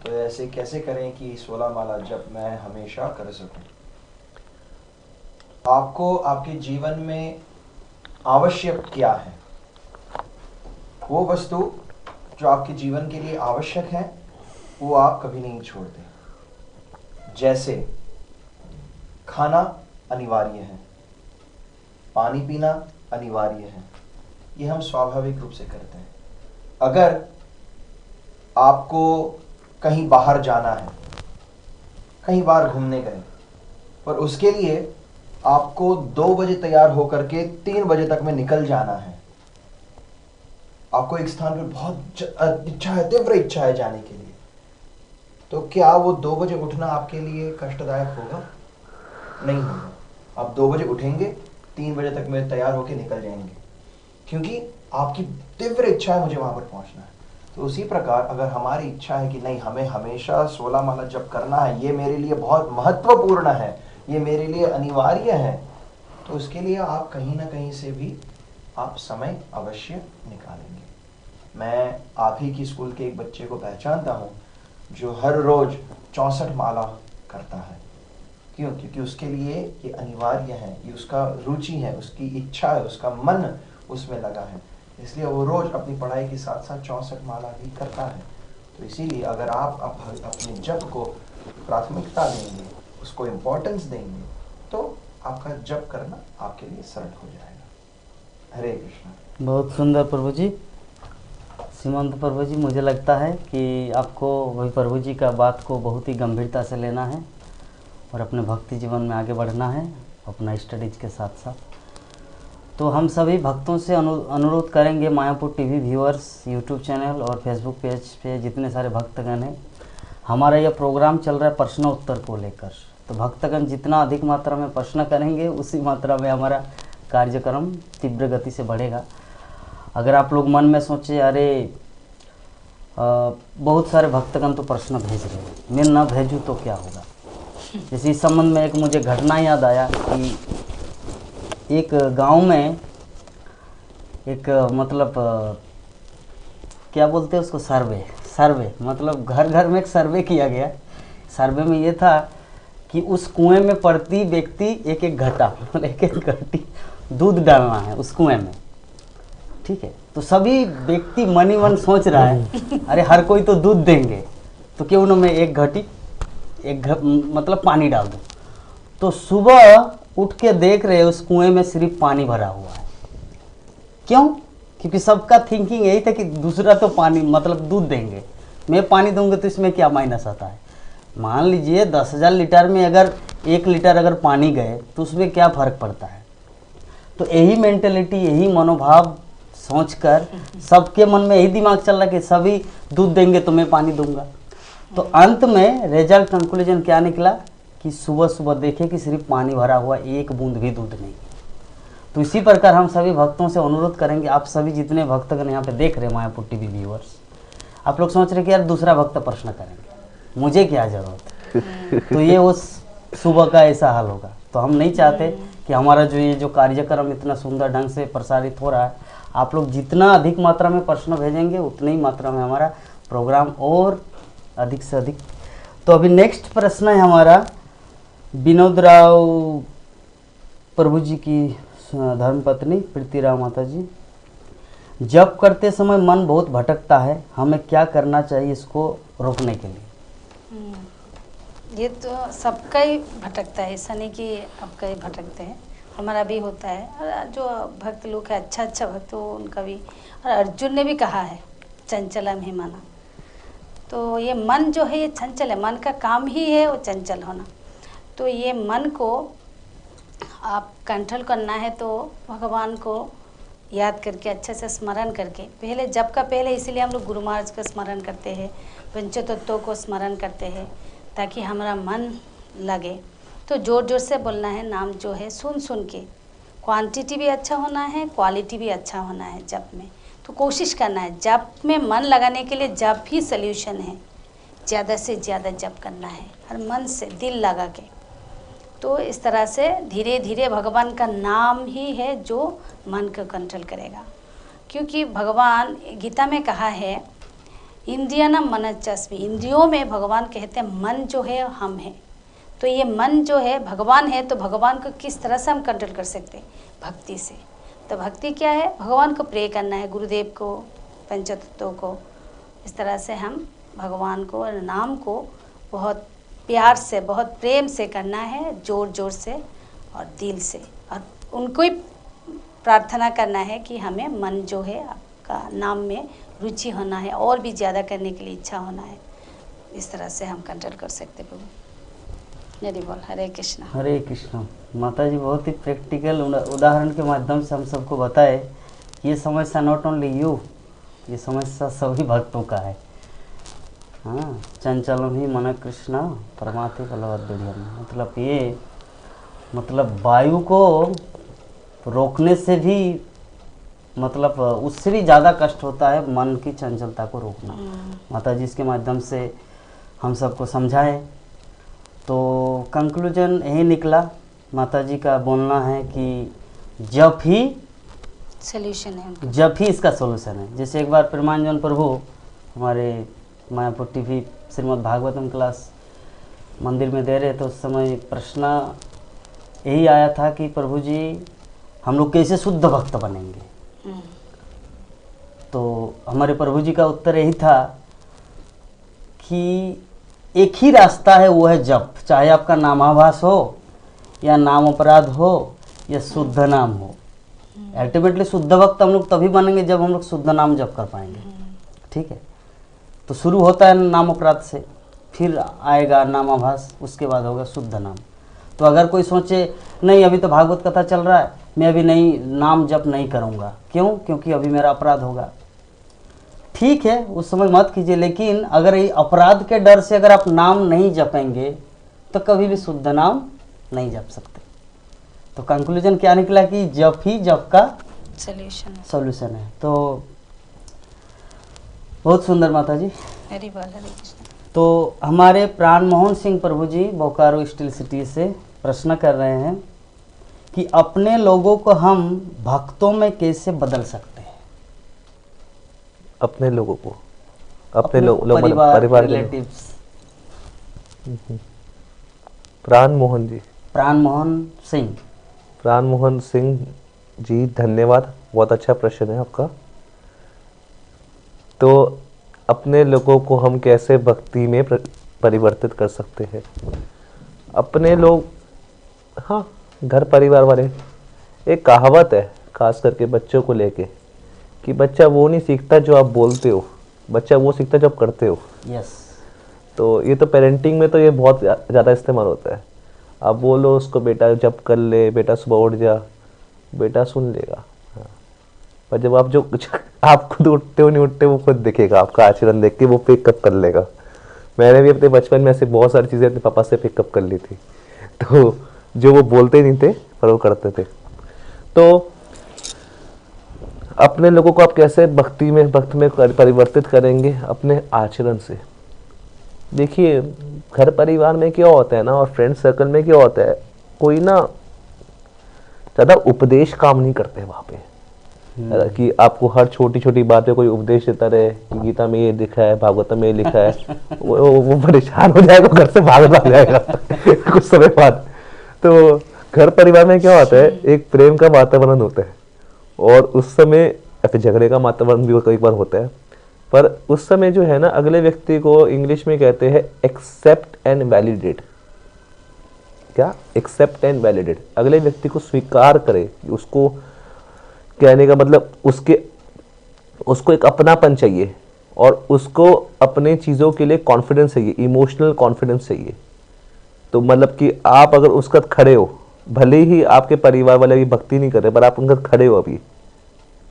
Speaker 4: तो ऐसे कैसे करें कि 16 माला जप मैं हमेशा कर सकूं? आपको आपके जीवन में आवश्यक क्या है, वो वस्तु जो आपके जीवन के लिए आवश्यक है वो आप कभी नहीं छोड़ते। जैसे खाना अनिवार्य है, पानी पीना अनिवार्य है, ये हम स्वाभाविक रूप से करते हैं। अगर आपको कहीं बाहर जाना है, कहीं बाहर घूमने गए, पर उसके लिए आपको 2 बजे तैयार होकर के 3 बजे तक में निकल जाना है, आपको एक स्थान पर बहुत इच्छा है, तीव्र इच्छा है जाने के लिए, तो क्या वो 2 बजे उठना आपके लिए कष्टदायक होगा? नहीं होगा। आप 2 बजे उठेंगे, 3 बजे तक में तैयार होके निकल जाएंगे, क्योंकि आपकी तीव्र इच्छा है मुझे वहां पर पहुंचना है। तो उसी प्रकार अगर हमारी इच्छा है कि नहीं, हमें हमेशा 16 माला जप करना है, ये मेरे लिए बहुत महत्वपूर्ण है, ये मेरे लिए अनिवार्य है, तो उसके लिए आप कहीं ना कहीं से भी आप समय अवश्य निकालेंगे। मैं आप ही की स्कूल के एक बच्चे को पहचानता हूँ जो हर रोज 64 माला करता है। क्यों? क्योंकि उसके लिए ये अनिवार्य है, ये उसका रुचि है, उसकी इच्छा है, उसका मन उसमें लगा है, इसलिए वो रोज अपनी पढ़ाई के साथ साथ 64 माला भी करता है। तो इसीलिए अगर आप अपने जप को प्राथमिकता देंगे, उसको इम्पोर्टेंस देंगे, तो आपका जप करना आपके लिए सरल हो जाएगा। हरे कृष्णा।
Speaker 1: बहुत सुंदर प्रभु जी। सीमंत प्रभु जी, मुझे लगता है कि आपको वही प्रभु जी का बात को बहुत ही गंभीरता से लेना है और अपने भक्ति जीवन में आगे बढ़ना है अपना स्टडीज के साथ साथ। तो हम सभी भक्तों से अनुरोध करेंगे, Mayapur TV viewers, YouTube channel और फेसबुक पेज पे जितने सारे भक्तगण हैं, हमारा यह प्रोग्राम चल रहा है प्रश्न उत्तर को लेकर। तो भक्तगण जितना अधिक मात्रा में प्रश्न करेंगे, उसी मात्रा में हमारा कार्यक्रम तीव्र गति से बढ़ेगा। अगर आप लोग मन में सोचे अरे बहुत सारे भक्तगण तो प्रश्न भेज रहे हैं, मैं ना भेजूँ तो क्या होगा। जैसे इस संबंध में एक मुझे घटना याद आया कि एक गांव में एक मतलब क्या बोलते हैं उसको, सर्वे मतलब घर घर में एक सर्वे किया गया। सर्वे में ये था कि उस कुएं में प्रति व्यक्ति एक एक घटा मतलब एक एक घटी दूध डालना है उस कुएं में, ठीक है। तो सभी व्यक्ति मन ही मन सोच रहा है अरे हर कोई तो दूध देंगे, तो क्यों ना मैं एक घटी मतलब पानी डाल दूँ। तो सुबह उठ के देख रहे उस कुएं में सिर्फ पानी भरा हुआ है। क्यों? क्योंकि सबका थिंकिंग यही था कि दूसरा तो पानी मतलब दूध देंगे, मैं पानी दूंगा तो इसमें क्या माइनस आता है। मान लीजिए 10,000 लीटर में अगर 1 लीटर अगर पानी गए तो उसमें क्या फ़र्क पड़ता है। तो यही मेंटेलिटी, यही मनोभाव सोचकर सबके मन में यही दिमाग चल रहा है कि सभी दूध देंगे तो मैं पानी दूंगा। तो अंत में रिजल्ट कंक्लूजन क्या निकला कि सुबह सुबह देखे कि सिर्फ पानी भरा हुआ, एक बूंद भी दूध नहीं। तो इसी प्रकार हम सभी भक्तों से अनुरोध करेंगे, आप सभी जितने भक्तगण यहाँ पे देख रहे हैं मायापुर टीवी व्यूअर्स, आप लोग सोच रहे कि यार दूसरा भक्त प्रश्न करेंगे, मुझे क्या जरूरत है। तो ये उस सुबह का ऐसा हाल होगा। तो हम नहीं चाहते कि हमारा जो कार्यक्रम इतना सुंदर ढंग से प्रसारित हो रहा है, आप लोग जितना अधिक मात्रा में प्रश्न भेजेंगे उतनी ही मात्रा में हमारा प्रोग्राम और अधिक से अधिक। तो अभी नेक्स्ट प्रश्न है हमारा विनोद राव प्रभु जी की धर्मपत्नी प्रीति राव माता जी। जप करते समय मन बहुत भटकता है, हमें क्या करना चाहिए इसको रोकने के लिए?
Speaker 3: ये तो सबका ही भटकता है, ऐसा नहीं कि आपका ही भटकते हैं, हमारा भी होता है। और जो भक्त लोग हैं अच्छा भक्त हो उनका भी। और अर्जुन ने भी कहा है चंचलम ही माना। तो ये मन जो है ये चंचल है, मन का काम ही है वो चंचल होना। तो ये मन को आप कंट्रोल करना है तो भगवान को याद करके अच्छे से स्मरण करके, पहले जप का पहले इसीलिए हम लोग गुरु महाराज का स्मरण करते हैं, पंचतत्वों को स्मरण करते हैं ताकि हमारा मन लगे। तो जोर जोर से बोलना है नाम जो है, सुन सुन के। क्वांटिटी भी अच्छा होना है, क्वालिटी भी अच्छा होना है जप में। तो कोशिश करना है जप में मन लगाने के लिए, जप ही सल्यूशन है। ज़्यादा से ज़्यादा जप करना है और मन से दिल लगा के। तो इस तरह से धीरे धीरे भगवान का नाम ही है जो मन को कंट्रोल करेगा। क्योंकि भगवान गीता में कहा है इंद्रियाणां मनश्चास्मि, इंद्रियों में भगवान कहते हैं मन जो है हम हैं। तो ये मन जो है भगवान है, तो भगवान को किस तरह से हम कंट्रोल कर सकते हैं? भक्ति से। तो भक्ति क्या है? भगवान को प्रे करना है, गुरुदेव को, पंचतत्वों को। इस तरह से हम भगवान को और नाम को बहुत प्यार से, बहुत प्रेम से करना है, जोर जोर से और दिल से। और उनको ही प्रार्थना करना है कि हमें मन जो है आपका नाम में रुचि होना है और भी ज़्यादा करने के लिए इच्छा होना है। इस तरह से हम कंट्रोल कर सकते प्रभु। हरि बोल। हरे कृष्णा।
Speaker 1: हरे कृष्णा। माता जी बहुत ही प्रैक्टिकल उदाहरण के माध्यम से हम सबको बताए कि ये समस्या नॉट ओनली यू, ये समस्या सभी भक्तों का है। हाँ, चंचलम ही मन कृष्णा परमात्म बलवद्दुर्यम, मतलब ये मतलब वायु को रोकने से भी मतलब उससे भी ज़्यादा कष्ट होता है मन की चंचलता को रोकना। माता जी इसके माध्यम से हम सबको समझाए। तो कंक्लूजन यही निकला, माता जी का बोलना है कि जब ही
Speaker 3: सोल्यूशन है उनका।
Speaker 1: जब ही इसका सोल्यूशन है। जैसे एक बार प्रेमांजन प्रभु हमारे मायापुर टीवी श्रीमद् भागवतम क्लास मंदिर में दे रहे थे, उस समय प्रश्न यही आया था कि प्रभु जी हम लोग कैसे शुद्ध भक्त बनेंगे। तो हमारे प्रभु जी का उत्तर यही था कि एक ही रास्ता है, वो है जप। चाहे आपका नामाभास हो या नाम अपराध हो या शुद्ध नाम हो, अल्टीमेटली शुद्ध भक्त हम लोग तभी बनेंगे जब हम लोग शुद्ध नाम जप कर पाएंगे। ठीक है, तो शुरू होता है नाम अपराध से, फिर आएगा नामाभास, उसके बाद होगा शुद्ध नाम। तो अगर कोई सोचे नहीं अभी तो भागवत कथा चल रहा है, मैं अभी नहीं नाम जप नहीं करूँगा, क्यों? क्योंकि अभी मेरा अपराध होगा। ठीक है, उस समय मत कीजिए, लेकिन अगर ये अपराध के डर से अगर आप नाम नहीं जपेंगे तो कभी भी शुद्ध नाम नहीं जप सकते। तो कंक्लूजन क्या निकला कि जप ही जप का सॉल्यूशन है। तो बहुत सुंदर माता जी।
Speaker 3: हरि बोल, हरे कृष्ण।
Speaker 1: तो हमारे प्राण मोहन सिंह प्रभु जी बोकारो स्टील सिटी से प्रश्न कर रहे हैं कि अपने लोगों को हम भक्तों में कैसे बदल सकते हैं?
Speaker 2: अपने लोगों को, अपने
Speaker 1: परिवार
Speaker 2: के लोग।
Speaker 1: रिलेटिव्स।
Speaker 2: प्राण मोहन जी,
Speaker 1: प्राण मोहन सिंह।
Speaker 2: प्राण मोहन सिंह जी, धन्यवाद, बहुत अच्छा प्रश्न है आपका। तो अपने लोगों को हम कैसे भक्ति में परिवर्तित कर सकते हैं? अपने लोग, हाँ, घर परिवार वाले। एक कहावत है खास करके बच्चों को लेके कि बच्चा वो नहीं सीखता जो आप बोलते हो, बच्चा वो सीखता जो आप करते हो।
Speaker 1: यस। तो
Speaker 2: ये तो पेरेंटिंग में तो ये बहुत ज़्यादा इस्तेमाल होता है। आप बोलो उसको बेटा जब कर ले, बेटा सुबह उठ जा, बेटा सुन लेगा। हाँ। पर जब आप जो आप खुद उठते हो नहीं उठते, वो खुद दिखेगा, आपका आचरण देख के वो पिकअप कर लेगा। मैंने भी अपने बचपन में ऐसे बहुत सारी चीज़ें अपने पापा से पिकअप कर ली थी, तो जो वो बोलते नहीं थे पर वो करते थे। तो अपने लोगों को आप कैसे भक्त में परिवर्तित करेंगे? अपने आचरण से। देखिए, घर परिवार में क्या होता है ना, और फ्रेंड सर्कल में क्या होता है, कोई ना ज़्यादा उपदेश काम नहीं करते वहाँ पे कि आपको हर छोटी छोटी बात पे कोई उपदेश देता रहे कि गीता में ये लिखा है, भागवत में ये लिखा है। वो परेशान हो जाएगा, घर से भाग जाएगा कुछ समय बाद। तो घर परिवार में क्या होता है, एक प्रेम का वातावरण होता है, और उस समय फिर झगड़े का वातावरण भी कई बार होता है। पर उस समय जो है ना, अगले व्यक्ति को इंग्लिश में कहते हैं एक्सेप्ट एंड वैलिडेट। क्या? Accept and validate. अगले व्यक्ति को स्वीकार करे। उसको कहने का मतलब उसको एक अपनापन चाहिए, और उसको अपने चीज़ों के लिए कॉन्फिडेंस चाहिए, इमोशनल कॉन्फिडेंस चाहिए। तो मतलब कि आप अगर उसका खड़े हो, भले ही आपके परिवार वाले भी भक्ति नहीं कर रहे, पर आप उनका खड़े हो, अभी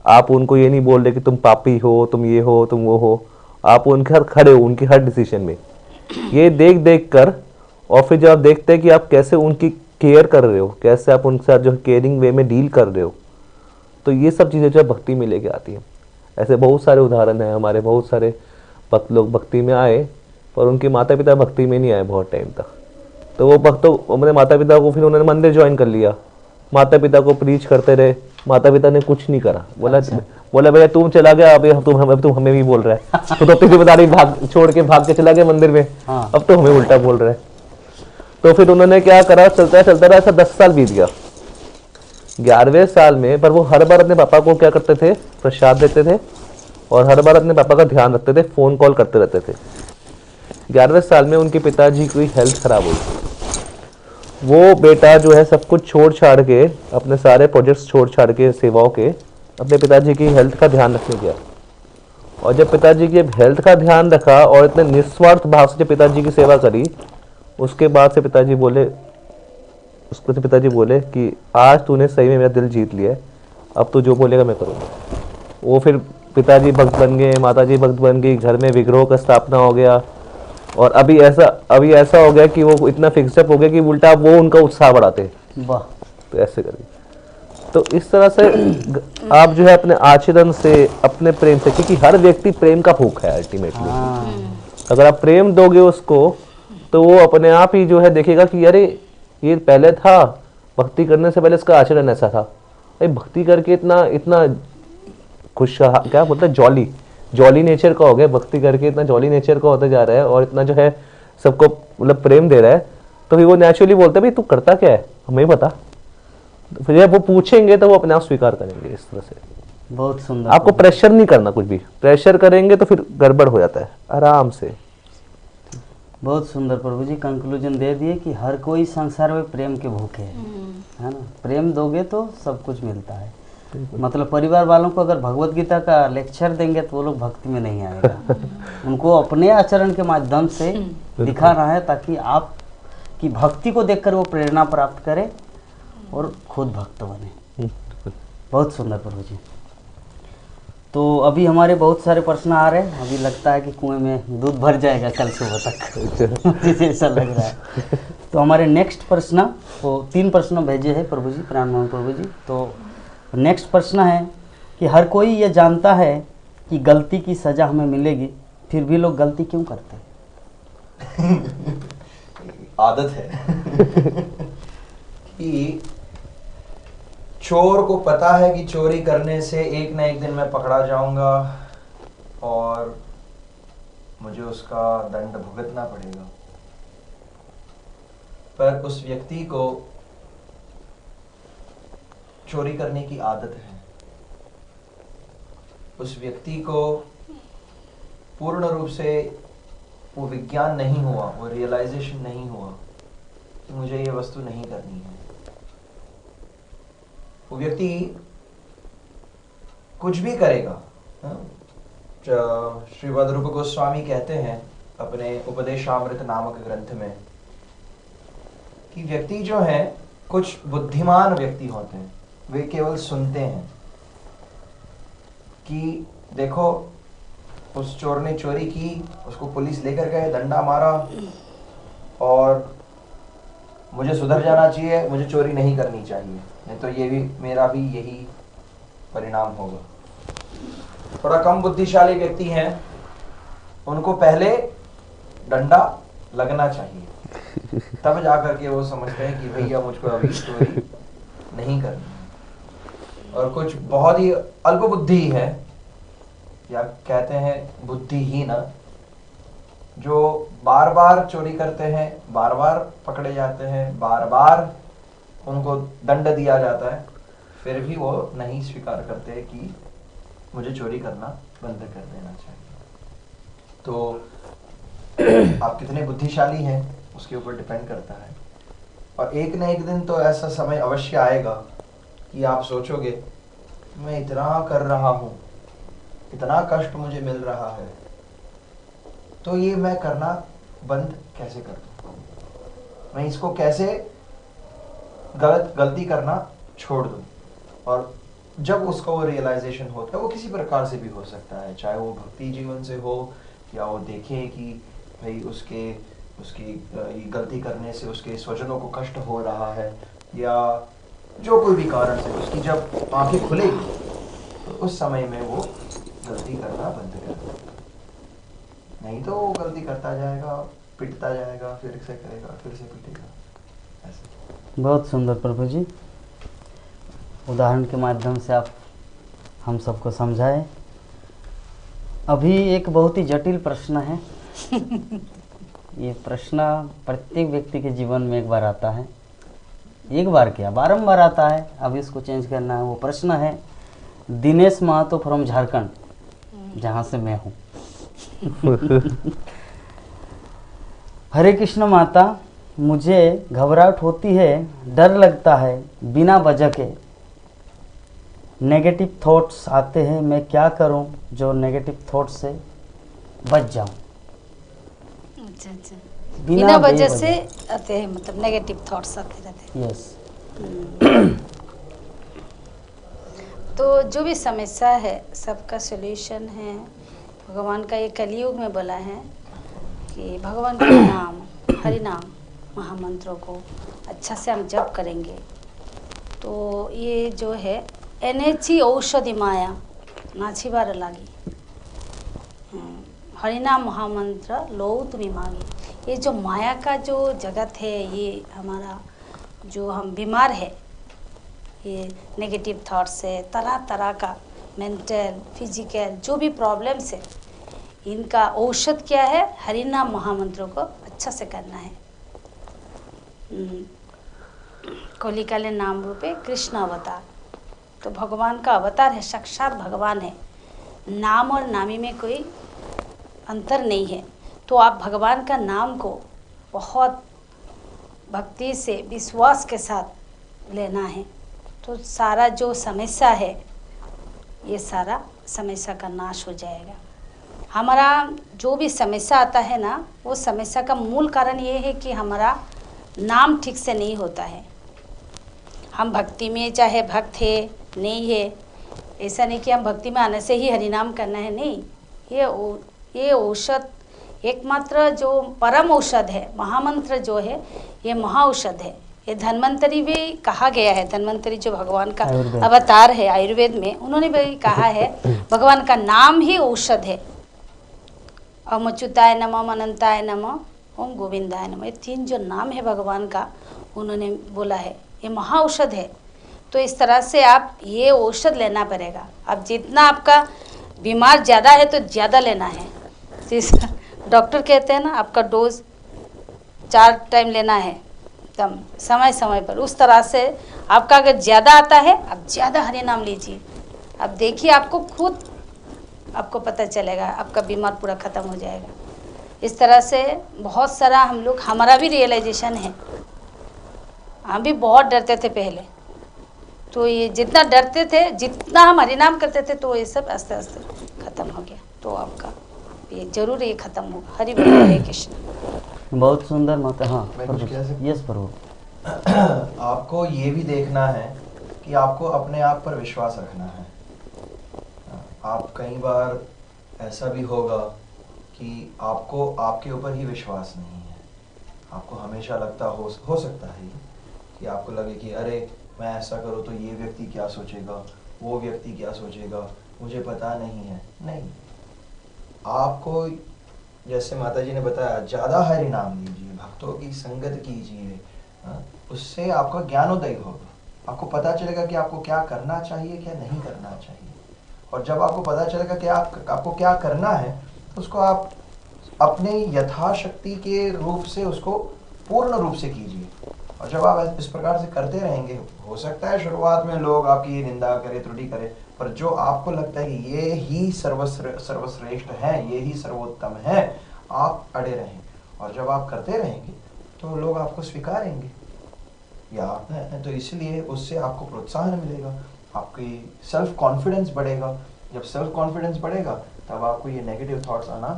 Speaker 2: आप उनको ये नहीं बोल रहे कि तुम पापी हो, तुम ये हो, तुम वो हो, आप उनके हर खड़े हो, उनके हर डिसीजन में। ये देख देख कर, और फिर जब आप देखते हैं कि आप कैसे उनकी केयर कर रहे हो, कैसे आप उनके साथ जो केयरिंग वे में डील कर रहे हो, तो ये सब चीज़ें जो भक्ति में लेके आती हैं। ऐसे बहुत सारे उदाहरण हैं, हमारे बहुत सारे भक्त लोग भक्ति में आए, पर उनके माता पिता भक्ति में नहीं आए बहुत टाइम तक। तो वो भक्तों, अपने माता पिता को फिर उन्होंने मंदिर ज्वाइन कर लिया, माता पिता को प्रीच करते रहे, माता पिता ने कुछ नहीं करा। बोला भैया तुम चला गया, अब तुम हमें भी बोल रहा है। तो अपनी जिम्मेदारी छोड़ के भाग के चला गया मंदिर में।
Speaker 1: हाँ।
Speaker 2: अब तो हमें उल्टा बोल रहा है। तो फिर उन्होंने क्या करा, चलता रहा, ऐसा 10 साल बीत गया। 11वें साल में, पर वो हर बार अपने पापा को क्या करते थे, प्रसाद देते थे, और हर बार अपने पापा का ध्यान रखते थे, फोन कॉल करते रहते थे। 11वें साल में उनके पिताजी की हेल्थ खराब हुई। वो बेटा जो है सब कुछ छोड़ छाड़ के, अपने सारे प्रोजेक्ट्स छोड़ छाड़ के, सेवाओं के, अपने पिताजी की हेल्थ का ध्यान रखने गया। और जब पिताजी की हेल्थ का ध्यान रखा और इतने निस्वार्थ भाव से जब पिताजी की सेवा करी, उसके बाद से पिताजी बोले कि आज तूने सही में मेरा दिल जीत लिया है, अब तू जो बोलेगा मैं करूँगा। वो फिर पिताजी भक्त बन गए, माताजी भक्त बन गई, घर में विग्रह का स्थापना हो गया, और अभी ऐसा हो गया कि वो इतना फिक्सअप हो गया कि उल्टा वो उनका उत्साह बढ़ाते,
Speaker 1: वाह।
Speaker 2: तो ऐसे करके। तो इस तरह से आप जो है अपने आचरण से, अपने प्रेम से, क्योंकि हर व्यक्ति प्रेम का भूख है अल्टीमेटली। अगर आप प्रेम दोगे उसको तो वो अपने आप ही जो है देखेगा कि अरे ये पहले था, भक्ति करने से पहले इसका आचरण ऐसा था, अरे भक्ति करके इतना इतना खुश, क्या बोलते हैं, जॉली नेचर का हो गया, भक्ति करके इतना जॉली नेचर का होता जा रहा है और इतना जो है सबको मतलब प्रेम दे रहा है, तो फिर वो नेचुरली बोलते हैं भाई तू करता क्या है, हमें पता। तो फिर जब वो पूछेंगे तो वो अपने आप स्वीकार करेंगे। इस तरह से
Speaker 1: बहुत सुंदर।
Speaker 2: आपको प्रेशर नहीं करना, कुछ भी प्रेशर करेंगे तो फिर गड़बड़ हो जाता है, आराम से।
Speaker 1: बहुत सुंदर प्रभु जी कंक्लूजन दे दिए कि हर कोई संसार में प्रेम के भूखे है ना। प्रेम दोगे तो सब कुछ मिलता है। मतलब परिवार वालों को अगर भगवत गीता का लेक्चर देंगे तो वो लोग भक्ति में नहीं आएगा। उनको अपने आचरण के माध्यम से दिखाना है ताकि आप की भक्ति को देखकर वो प्रेरणा प्राप्त करे और खुद भक्त बने। बहुत सुंदर प्रभु जी। तो अभी हमारे बहुत सारे प्रश्न आ रहे हैं, अभी लगता है कि कुएं में दूध भर जाएगा कल सुबह तक। मुझे ऐसा लग रहा है। तो हमारे नेक्स्ट प्रश्न, वो 3 प्रश्न भेजे हैं प्रभु जी, प्राण प्रभु जी। तो नेक्स्ट प्रश्न है कि हर कोई ये जानता है कि गलती की सज़ा हमें मिलेगी, फिर भी लोग गलती क्यों करते हैं?
Speaker 4: आदत है कि चोर को पता है कि चोरी करने से एक ना एक दिन मैं पकड़ा जाऊंगा और मुझे उसका दंड भुगतना पड़ेगा, पर उस व्यक्ति को चोरी करने की आदत है। उस व्यक्ति को पूर्ण रूप से वो विज्ञान नहीं हुआ, वो रियलाइजेशन नहीं हुआ कि मुझे ये वस्तु नहीं करनी है। वो व्यक्ति कुछ भी करेगा। श्रीमद् रूप गोस्वामी कहते हैं अपने उपदेशामृत नामक ग्रंथ में कि व्यक्ति जो है, कुछ बुद्धिमान व्यक्ति होते हैं, वे केवल सुनते हैं कि देखो उस चोर ने चोरी की, उसको पुलिस लेकर गए, डंडा मारा और मुझे सुधर जाना चाहिए, मुझे चोरी नहीं करनी चाहिए, नहीं तो ये भी मेरा भी यही परिणाम होगा। थोड़ा कम बुद्धिशाली व्यक्ति हैं, उनको पहले डंडा लगना चाहिए, तब जाकर के वो समझते हैं कि भैया मुझको अभी चोरी नहीं करनी है। और कुछ बहुत ही अल्प बुद्धि है, या कहते हैं बुद्धिहीन, जो बार बार चोरी करते हैं, बार बार पकड़े जाते हैं, बार बार उनको दंड दिया जाता है, फिर भी वो नहीं स्वीकार करते कि मुझे चोरी करना बंद कर देना चाहिए। तो आप कितने बुद्धिशाली हैं उसके ऊपर डिपेंड करता है। और एक न एक दिन तो ऐसा समय अवश्य आएगा कि आप सोचोगे मैं इतना कर रहा हूँ, इतना कष्ट मुझे मिल रहा है, तो ये मैं करना बंद कैसे कर दूं, मैं इसको कैसे गलती करना छोड़ दूं। और जब उसको वो रियलाइजेशन होता है, वो किसी प्रकार से भी हो सकता है, चाहे वो भक्ति जीवन से हो, या वो देखे कि भाई उसकी गलती करने से उसके स्वजनों को कष्ट हो रहा है, या जो कोई भी कारण से उसकी जब आंखें खुलेगी तो उस समय में वो गलती करना बंद कर देगा। नहीं तो वो गलती करता जाएगा, पिटता जाएगा, फिर से करेगा, फिर से पिटेगा, ऐसे।
Speaker 1: बहुत सुंदर प्रभु जी, उदाहरण के माध्यम से आप हम सबको समझाए। अभी एक बहुत ही जटिल प्रश्न है। ये प्रश्न प्रत्येक व्यक्ति के जीवन में एक बार आता है, एक बार क्या बारंबार आता है, अब इसको चेंज करना है। वो प्रश्न है दिनेश महतो फ्रॉम झारखंड, जहाँ से मैं हूँ। हरे कृष्ण माता, मुझे घबराहट होती है, डर लगता है, बिना वजह के नेगेटिव थॉट्स आते हैं, मैं क्या करूं जो नेगेटिव थॉट्स से बच जाऊं?
Speaker 3: अच्छा अच्छा, बिना वजह से आते हैं, मतलब नेगेटिव थॉट्स आते रहते हैं।
Speaker 1: यस।
Speaker 3: तो जो भी समस्या है सबका सॉल्यूशन है। भगवान का ये कलयुग में बोला है कि भगवान का नाम, हरि नाम महामंत्रों को अच्छा से हम जप करेंगे तो ये जो है एनएची औषधि माया नाची बार लागी, हरिनाम महामंत्र लो तुम्हें मांगी। ये जो माया का जो जगत है, ये हमारा जो हम बीमार है, ये नेगेटिव थॉट्स है, तरह तरह का मेंटल फिजिकल जो भी प्रॉब्लम्स है, इनका औषध क्या है? हरिनाम महामंत्रों को अच्छा से करना है। कलिकाले नाम रूपे कृष्ण अवतार, तो भगवान का अवतार है, साक्षात भगवान है। नाम और नामी में कोई अंतर नहीं है। तो आप भगवान का नाम को बहुत भक्ति से विश्वास के साथ लेना है, तो सारा जो समस्या है ये सारा समस्या का नाश हो जाएगा। हमारा जो भी समस्या आता है ना, वो समस्या का मूल कारण ये है कि हमारा नाम ठीक से नहीं होता है। हम भक्ति में चाहे भक्त है नहीं है, ऐसा नहीं कि हम भक्ति में आने से ही हरिनाम करना है, नहीं। ये औषध एकमात्र जो परम औषध है, महामंत्र जो है, ये महाऔषध है। ये धन्वंतरी भी कहा गया है, धन्वंतरी जो भगवान का अवतार है आयुर्वेद में, उन्होंने भी कहा है भगवान का नाम ही औषध है। ओम अच्युताय नमः, अनंताय नमः, ओम गोविंदाय नमः, ये 3 जो नाम है भगवान का, उन्होंने बोला है ये महाऔषध है। तो इस तरह से आप ये औषध लेना पड़ेगा। अब जितना आपका बीमार ज़्यादा है तो ज़्यादा लेना है। डॉक्टर कहते हैं ना, आपका डोज 4 टाइम लेना है एकदम समय समय पर। उस तरह से आपका अगर ज़्यादा आता है, आप ज़्यादा हरि नाम लीजिए। अब देखिए, आपको खुद आपको पता चलेगा, आपका बीमार पूरा ख़त्म हो जाएगा। इस तरह से बहुत सारा हम लोग, हमारा भी रियलाइजेशन है, हम भी बहुत डरते थे पहले। तो ये जितना डरते थे, जितना हम हरिनाम करते थे, तो ये सब आस्ते आस्ते ख़त्म हो गया। तो आपका ये जरूर ये ख़त्म होगा। हरि बोल, हरे कृष्ण।
Speaker 1: बहुत सुंदर माता। हाँ
Speaker 4: मैं कुछ कह सकता हूँ?
Speaker 1: यस प्रभु।
Speaker 4: आपको ये भी देखना है कि आपको अपने आप पर विश्वास रखना है। आप कई बार ऐसा भी होगा कि आपको आपके ऊपर ही विश्वास नहीं है। आपको हमेशा लगता हो सकता है कि आपको लगे कि अरे मैं ऐसा करूँ तो ये व्यक्ति क्या सोचेगा, वो व्यक्ति क्या सोचेगा, मुझे पता नहीं है। नहीं, आपको जैसे माता जी ने बताया, ज़्यादा हरि नाम लीजिए, भक्तों की संगत कीजिए, उससे आपका ज्ञानोदय होगा। आपको पता चलेगा कि आपको क्या करना चाहिए, क्या नहीं करना चाहिए। और जब आपको पता चलेगा कि आपको क्या करना है, तो उसको आप अपने यथाशक्ति के रूप से उसको पूर्ण रूप से कीजिए। और जब आप इस प्रकार से करते रहेंगे, हो सकता है शुरुआत में लोग आपकी निंदा करें, त्रुटि करें, पर जो आपको लगता है कि ये ही सर्वश्रेष्ठ है, ये ही सर्वोत्तम है, आप अड़े रहें। और जब आप करते रहेंगे तो लोग आपको स्वीकारेंगे, या तो इसलिए उससे आपको प्रोत्साहन मिलेगा, आपकी सेल्फ कॉन्फिडेंस बढ़ेगा। जब सेल्फ कॉन्फिडेंस बढ़ेगा, तब आपको ये नेगेटिव थॉट्स आना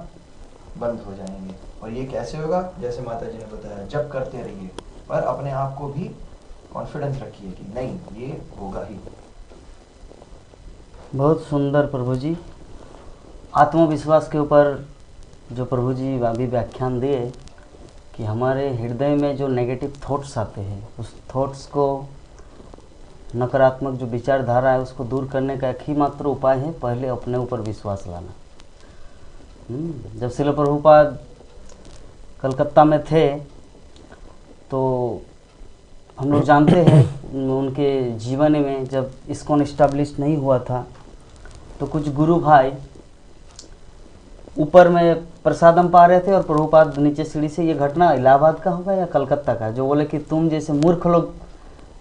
Speaker 4: बंद हो जाएंगे। और ये कैसे होगा? जैसे माता जी ने बताया, जब करते रहिए, पर अपने आप को भी कॉन्फिडेंस रखिए कि नहीं, ये होगा ही।
Speaker 1: बहुत सुंदर प्रभु जी। आत्मविश्वास के ऊपर जो प्रभु जी अभी व्याख्यान दिए कि हमारे हृदय में जो नेगेटिव थॉट्स आते हैं, उस थॉट्स को, नकारात्मक जो विचारधारा है, उसको दूर करने का एक ही मात्र उपाय है, पहले अपने ऊपर विश्वास लाना। जब श्रील प्रभुपाद कलकत्ता में थे, तो हम लोग जानते हैं उनके जीवन में जब इस्कॉन इस्टेब्लिश नहीं हुआ था, तो कुछ गुरु भाई ऊपर में प्रसादम पा रहे थे और प्रभुपाद नीचे सीढ़ी से, ये घटना इलाहाबाद का होगा या कलकत्ता का, जो बोले कि तुम जैसे मूर्ख लोग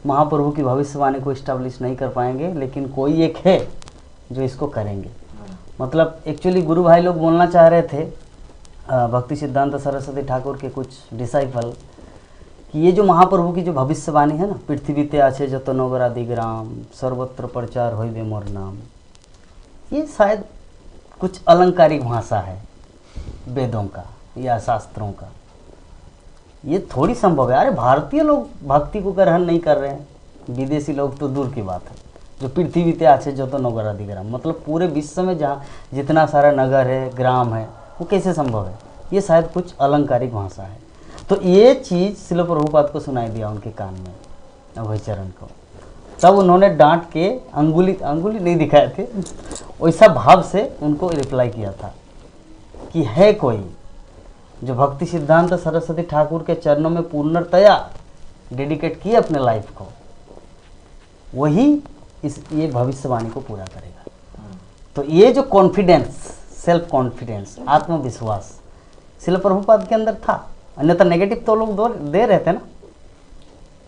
Speaker 1: महाप्रभु की भविष्यवाणी को इस्टेब्लिश नहीं कर पाएंगे, लेकिन कोई एक है जो इसको करेंगे। मतलब एक्चुअली गुरु भाई लोग बोलना चाह रहे थे, भक्ति सिद्धांत सरस्वती ठाकुर के कुछ डिसाइपल, कि ये जो महाप्रभु की जो भविष्यवाणी है ना, पृथ्वीते आछे जतो नगर आदि ग्राम, सर्वत्र प्रचार होइबे मोर नाम, ये शायद कुछ अलंकारिक भाषा है वेदों का या शास्त्रों का। ये थोड़ी संभव है। अरे भारतीय लोग भक्ति को ग्रहण नहीं कर रहे हैं, विदेशी लोग तो दूर की बात है। जो पृथ्वीते आछे जो तो नगर अधिग्राम, मतलब पूरे विश्व में जहाँ जितना सारा नगर है, ग्राम है, वो कैसे संभव है? ये शायद कुछ अलंकारिक भाषा है। तो ये चीज़ श्रील प्रभुपाद को सुनाई दिया उनके कान में, अभयचरण को। तब उन्होंने डांट के अंगुली नहीं दिखाए थे, वैसा भाव से उनको रिप्लाई किया था कि है कोई जो भक्ति सिद्धांत सरस्वती ठाकुर के चरणों में पूर्णतया डेडिकेट किए अपने लाइफ को, वही ये भविष्यवाणी को पूरा करेगा। तो ये जो कॉन्फिडेंस, सेल्फ कॉन्फिडेंस, आत्मविश्वास श्रील प्रभुपाद के अंदर था, अन्यथा नेगेटिव तो लोग दे रहे थे ना,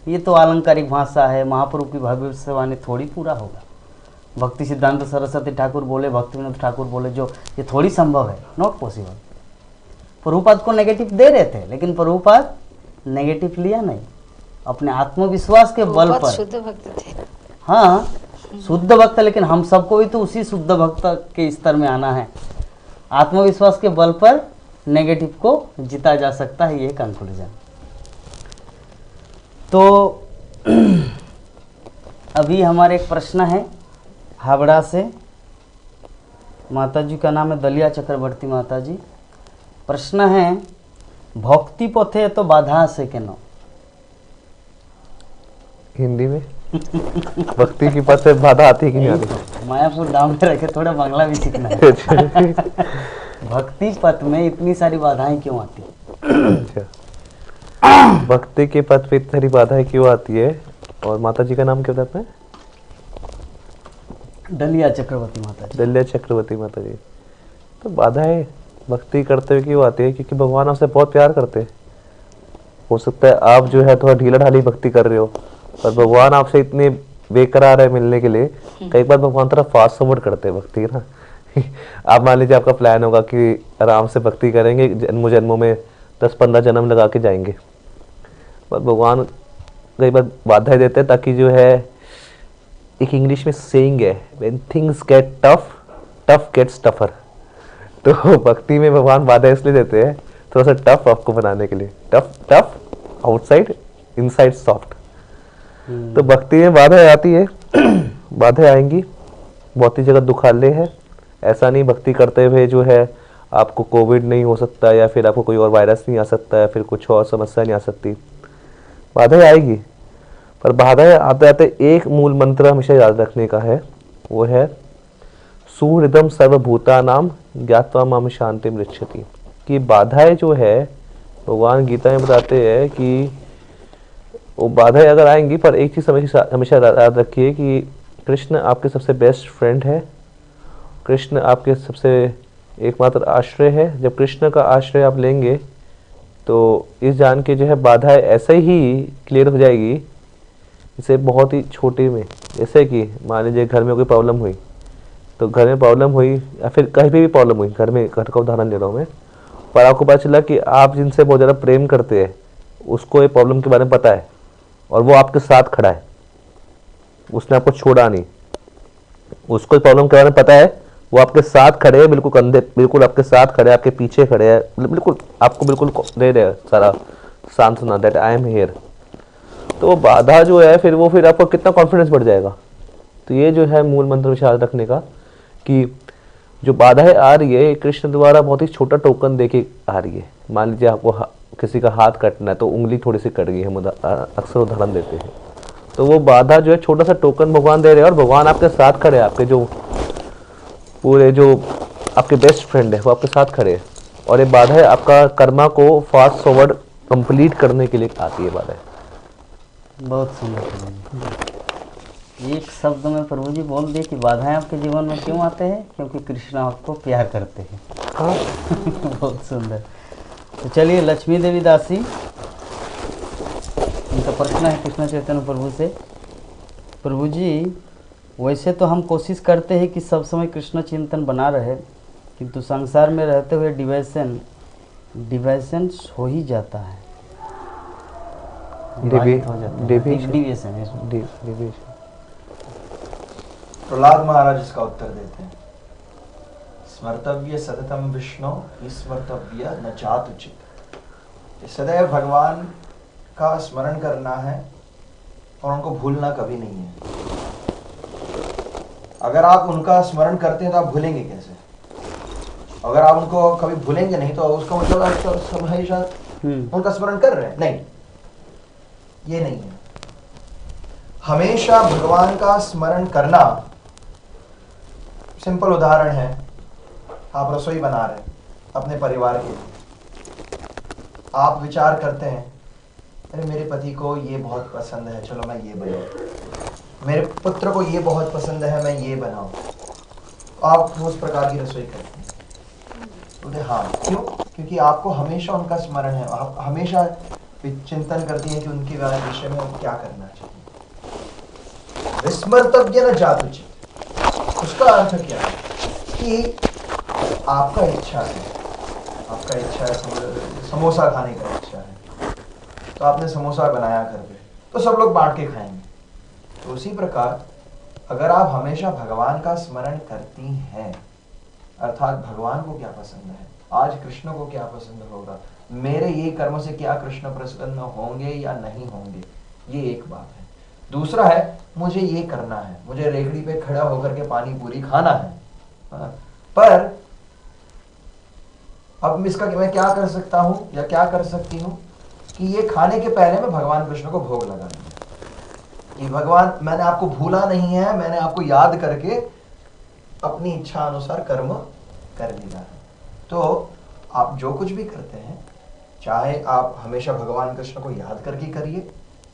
Speaker 1: ये तो अलंकारिक भाषा है, महाप्रभु की भविष्यवाणी थोड़ी पूरा होगा। भक्ति सिद्धांत सरस्वती ठाकुर बोले, भक्ति विनोद ठाकुर बोले, जो ये थोड़ी संभव है, नॉट पॉसिबल। प्रभुपाद को नेगेटिव दे रहे थे, लेकिन प्रभुपाद नेगेटिव लिया नहीं, अपने आत्मविश्वास के बल पर।
Speaker 3: शुद्ध भक्त थे।
Speaker 1: हाँ, शुद्ध भक्त, लेकिन हम सबको भी तो उसी शुद्ध भक्त के स्तर में आना है। आत्मविश्वास के बल पर नेगेटिव को जीता जा सकता है, ये कंक्लूजन। तो अभी हमारे एक प्रश्न है हावड़ा से, माता जी का नाम है दलिया चक्रवर्ती माता जी। प्रश्न है, भक्ति पथे तो बाधा से के नो?
Speaker 2: हिंदी में भक्ति की पथ से बाधा आती है कि नहीं आती?
Speaker 1: मायापुर गांव में रखे, थोड़ा बांग्ला भी सीखना है। भक्ति पथ में इतनी सारी बाधाएं क्यों आती है?
Speaker 2: अच्छा, भक्ति के पथ पे इतनी सारी बाधाएं क्यों आती है? और माता जी का नाम क्या बताते हैं?
Speaker 1: दलिया चक्रवर्ती माता जी।
Speaker 2: दलिया चक्रवर्ती माता जी। तो बाधाएं भक्ति करते हुए क्यों आती है? क्योंकि भगवान आपसे बहुत प्यार करते हैं। हो सकता है आप जो है थोड़ा ढीला ढाली भक्ति कर रहे हो, पर भगवान आपसे इतने बेकरार है मिलने के लिए, कई बार भगवान थोड़ा फास्ट फॉरवर्ड करते हैं भक्ति ना। आप मान लीजिए आपका प्लान होगा कि आराम से भक्ति करेंगे, जन्मों जन्मों में 10-15 जन्म लगा के जाएंगे, पर भगवान कई बार बाधाएं देते हैं ताकि जो है, एक इंग्लिश में सेइंग है, when things get tough, tough gets tougher. तो भक्ति में भगवान बाधा इसलिए देते हैं थोड़ा सा टफ आपको बनाने के लिए, टफ आउटसाइड, इनसाइड सॉफ्ट। तो भक्ति में बाधाएं आती है, बाधाएं आएंगी, बहुत ही जगह दुखाले है। ऐसा नहीं भक्ति करते हुए जो है आपको कोविड नहीं हो सकता, या फिर आपको कोई और वायरस नहीं आ सकता, या फिर कुछ और समस्या नहीं आ सकती। बाधाएं आएगी, पर बाधाएं आते आते एक मूल मंत्र हमेशा याद रखने का है, वो है सुहृदम सर्वभूतानाम ज्ञात्वा माम शांति मृच्छति। कि बाधाएं जो है, भगवान गीता में बताते हैं कि वो बाधाएं अगर आएंगी, पर एक चीज़ हमेशा याद रखिए कि कृष्ण आपके सबसे बेस्ट फ्रेंड है, कृष्ण आपके सबसे एकमात्र आश्रय है। जब कृष्ण का आश्रय आप लेंगे तो इस जान के जो है बाधाएं ऐसे ही क्लियर हो जाएगी, इसे बहुत ही छोटे में। जैसे कि मान लीजिए घर में कोई प्रॉब्लम हुई, तो घर में प्रॉब्लम हुई या फिर कहीं भी प्रॉब्लम हुई, घर का उदाहरण ले रहा हूँ मैं, पर आपको पता चला कि आप जिनसे बहुत ज़्यादा प्रेम करते हैं उसको ये प्रॉब्लम के बारे में पता है और वो आपके साथ खड़ा है, उसने आपको छोड़ा नहीं, उसको प्रॉब्लम के बारे में पता है, वो आपके साथ खड़े हैं, बिल्कुल कंधे, बिल्कुल आपके साथ खड़े हैं, आपके पीछे खड़े हैं, बिल्कुल आपको बिल्कुल दे रहे हैं सारा सांत्वना, दैट आई एम हियर। तो वो बाधा जो है फिर आपको कितना कॉन्फिडेंस बढ़ जाएगा। तो ये जो है मूल मंत्र याद रखने का, कि जो बाधाएं आ रही है कृष्ण द्वारा बहुत ही छोटा टोकन देके आ रही है। मान लीजिए आपको किसी का हाथ कटना है तो उंगली थोड़ी सी कट गई, हम अक्सर उदाहरण देते हैं, तो वो बाधा जो है छोटा सा टोकन भगवान दे रहे हैं, और भगवान आपके साथ खड़े हैं, आपके जो पूरे जो आपके बेस्ट फ्रेंड है वो आपके साथ खड़े हैं। और ये बाधाएं आपका कर्मा को फास्ट फॉरवर्ड कंप्लीट करने के लिए आती है बाधाएं।
Speaker 1: बहुत सुंदर प्रभु जी। एक शब्द में प्रभु जी बोल दिए कि बाधाएं आपके जीवन में क्यों आते हैं, क्योंकि कृष्ण आपको प्यार करते हैं।
Speaker 2: हाँ।
Speaker 1: बहुत सुंदर। तो चलिए लक्ष्मी देवी दासी, उनका प्रश्न है कृष्ण चैतन्य प्रभु से। प्रभु जी, वैसे तो हम कोशिश करते हैं कि सब समय कृष्ण चिंतन बना रहे, किंतु संसार में रहते हुए डिविएशन हो ही जाता है। डिविएशन।
Speaker 4: प्रहलाद महाराज इसका उत्तर देते हैं, स्मर्तव्य सततम विष्णु विस्मर्तव्य न चातुचित। सदैव भगवान का स्मरण करना है और उनको भूलना कभी नहीं है। अगर आप उनका स्मरण करते हैं तो आप भूलेंगे कैसे? अगर आप उनको कभी भूलेंगे नहीं तो उसका मतलब आप हमेशा उनका स्मरण कर रहे हैं, नहीं, ये नहीं है। हमेशा भगवान का स्मरण करना, सिंपल उदाहरण है, आप रसोई बना रहे हैं अपने परिवार के लिए, आप विचार करते हैं अरे मेरे पति को ये बहुत पसंद है, चलो मैं ये बनाऊं, मेरे पुत्र को ये बहुत पसंद है, मैं ये बनाऊं, आप उस प्रकार की रसोई करते हैं। बोले हाँ, क्यों? क्योंकि आपको हमेशा उनका स्मरण है, आप हमेशा चिंतन करती हैं कि उनके विषय में क्या करना चाहिए। विस्मर्तव्य न जातुचित, उसका अर्थ क्या है कि आपका इच्छा है, आपका इच्छा है समोसा खाने का इच्छा है, तो आपने समोसा बनाया घर पे, तो सब लोग बांट के खाएंगे। तो उसी प्रकार अगर आप हमेशा भगवान का स्मरण करती हैं, अर्थात भगवान को क्या पसंद है, आज कृष्ण को क्या पसंद होगा, मेरे ये कर्म से क्या कृष्ण प्रसन्न होंगे या नहीं होंगे, ये एक बात है। दूसरा है मुझे ये करना है, मुझे रेखड़ी पे खड़ा होकर के पानी पूरी खाना है, पर अब इसका मैं क्या कर सकता हूं या क्या कर सकती हूं कि ये खाने के पहले मैं भगवान कृष्ण को भोग लगा दूं कि भगवान मैंने आपको भूला नहीं है, मैंने आपको याद करके अपनी इच्छा अनुसार कर्म कर लिया है। तो आप जो कुछ भी करते हैं, चाहे आप हमेशा भगवान कृष्ण को याद करके करिए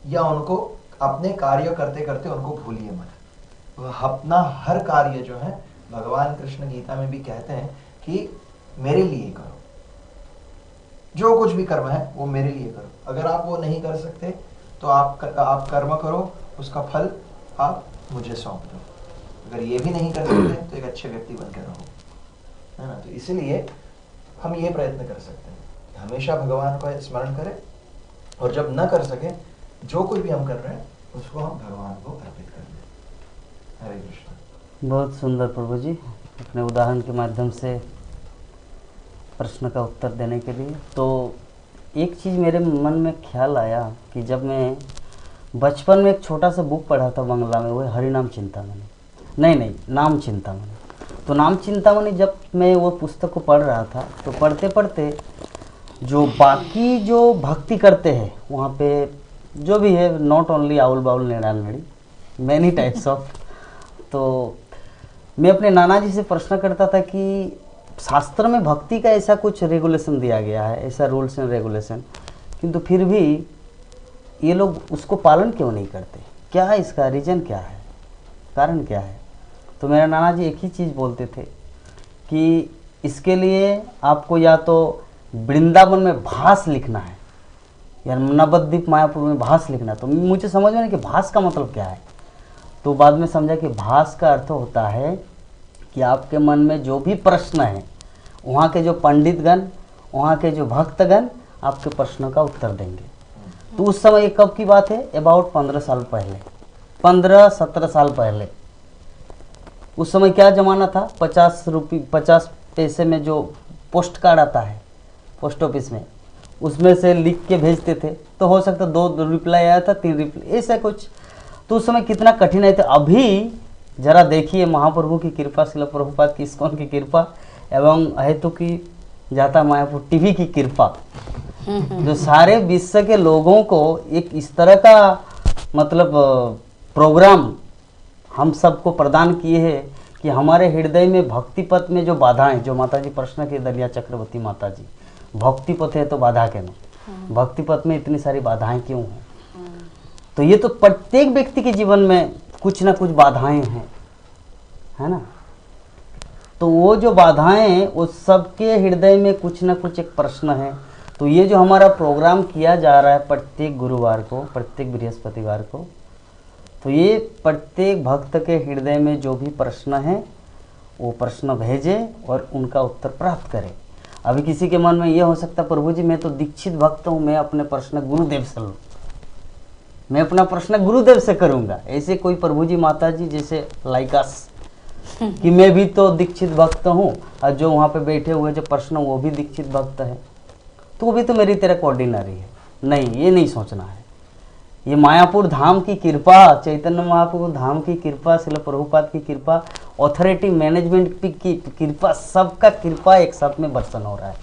Speaker 4: या उनको अपने कार्य करते करते उनको भूलिए मत। अपना हर कार्य जो है, भगवान कृष्ण गीता में भी कहते हैं कि मेरे लिए करो, जो कुछ भी कर्म है वो मेरे लिए करो। अगर आप वो नहीं कर सकते तो आप कर्म करो, उसका फल आप मुझे सौंप दो। अगर ये भी नहीं कर सकते तो एक अच्छे व्यक्ति बनकर रहो, है ना। तो इसलिए हम ये प्रयत्न कर सकते हैं कि हमेशा भगवान का स्मरण करें, और जब न कर सके जो कुछ भी हम कर रहे हैं उसको हम भगवान को अर्पित कर दें। हरे कृष्ण।
Speaker 1: बहुत सुंदर प्रभु जी, अपने उदाहरण के माध्यम से प्रश्न का उत्तर देने के लिए। तो एक चीज़ मेरे मन में ख्याल आया कि जब मैं बचपन में एक छोटा सा बुक पढ़ा था बंगला में, वो हरिनाम चिंतामणि, नहीं नाम चिंतामणि। तो नाम चिंतामणि जब मैं वो पुस्तक को पढ़ रहा था तो पढ़ते पढ़ते जो बाकी जो भक्ति करते हैं वहाँ पे जो भी है, नॉट ओनली आउल बाउल नेड़ाल नड़ी, मैनी टाइप्स ऑफ, तो मैं अपने नाना जी से प्रश्न करता था कि शास्त्र में भक्ति का ऐसा कुछ रेगुलेशन दिया गया है, ऐसा रूल्स एंड रेगुलेशन, किंतु फिर भी ये लोग उसको पालन क्यों नहीं करते, क्या इसका रीज़न क्या है, कारण क्या है? तो मेरा नाना जी एक ही चीज़ बोलते थे कि इसके लिए आपको या तो वृंदावन में भास लिखना है या नवद्वीप मायापुर में भास लिखना। तो मुझे समझ में नहीं कि भास का मतलब क्या है। तो बाद में समझा कि भास का अर्थ होता है कि आपके मन में जो भी प्रश्न है, वहाँ के जो पंडितगण, वहाँ के जो भक्तगण आपके प्रश्नों का उत्तर देंगे। तो उस समय कब की बात है? अबाउट 15 साल पहले, 15-17 साल पहले। उस समय क्या ज़माना था, 50 पैसे में जो पोस्ट कार्ड आता है पोस्ट ऑफिस में, उसमें से लिख के भेजते थे। तो हो सकता 2 रिप्लाई आया था, 3 रिप्लाई, ऐसा कुछ। तो उस समय कितना कठिन है। तो अभी जरा देखिए महाप्रभु की कृपा, शिल प्रभुपाद की इस्कॉन की कृपा एवं हेतु की जाता मायापुर टीवी की कृपा, जो सारे विश्व के लोगों को एक इस तरह का मतलब प्रोग्राम हम सबको प्रदान किए हैं कि हमारे हृदय में भक्ति पथ में जो बाधाएं, जो माता जी प्रश्न की दलिया चक्रवर्ती माता जी, भक्ति पथ है तो बाधा के न, भक्ति पथ में इतनी सारी बाधाएं क्यों हैं? तो ये तो प्रत्येक व्यक्ति के जीवन में कुछ ना कुछ बाधाएं हैं, है ना। तो वो जो बाधाएं हैं वो सबके हृदय में कुछ ना कुछ एक प्रश्न है। तो ये जो हमारा प्रोग्राम किया जा रहा है प्रत्येक गुरुवार को, प्रत्येक बृहस्पतिवार को, तो ये प्रत्येक भक्त के हृदय में जो भी प्रश्न है वो प्रश्न भेजे और उनका उत्तर प्राप्त करें। अभी किसी के मन में ये हो सकता है, प्रभु जी मैं तो दीक्षित भक्त हूँ, मैं अपने प्रश्न गुरुदेव से लूँ, मैं अपना प्रश्न गुरुदेव से करूँगा। ऐसे कोई प्रभु जी माता जी जैसे लाइकास कि मैं भी तो दीक्षित भक्त हूँ और जो वहाँ पे बैठे हुए जो प्रश्न वो भी दीक्षित भक्त है, तो वो भी तो मेरी तरह ऑर्डिनरी है। नहीं, ये नहीं सोचना है। ये मायापुर धाम की कृपा, चैतन्य महाप्रभु धाम की कृपा, श्रील प्रभुपाद की कृपा, ऑथोरिटी मैनेजमेंट की कृपा, सबका कृपा एक साथ में बर्सन हो रहा है।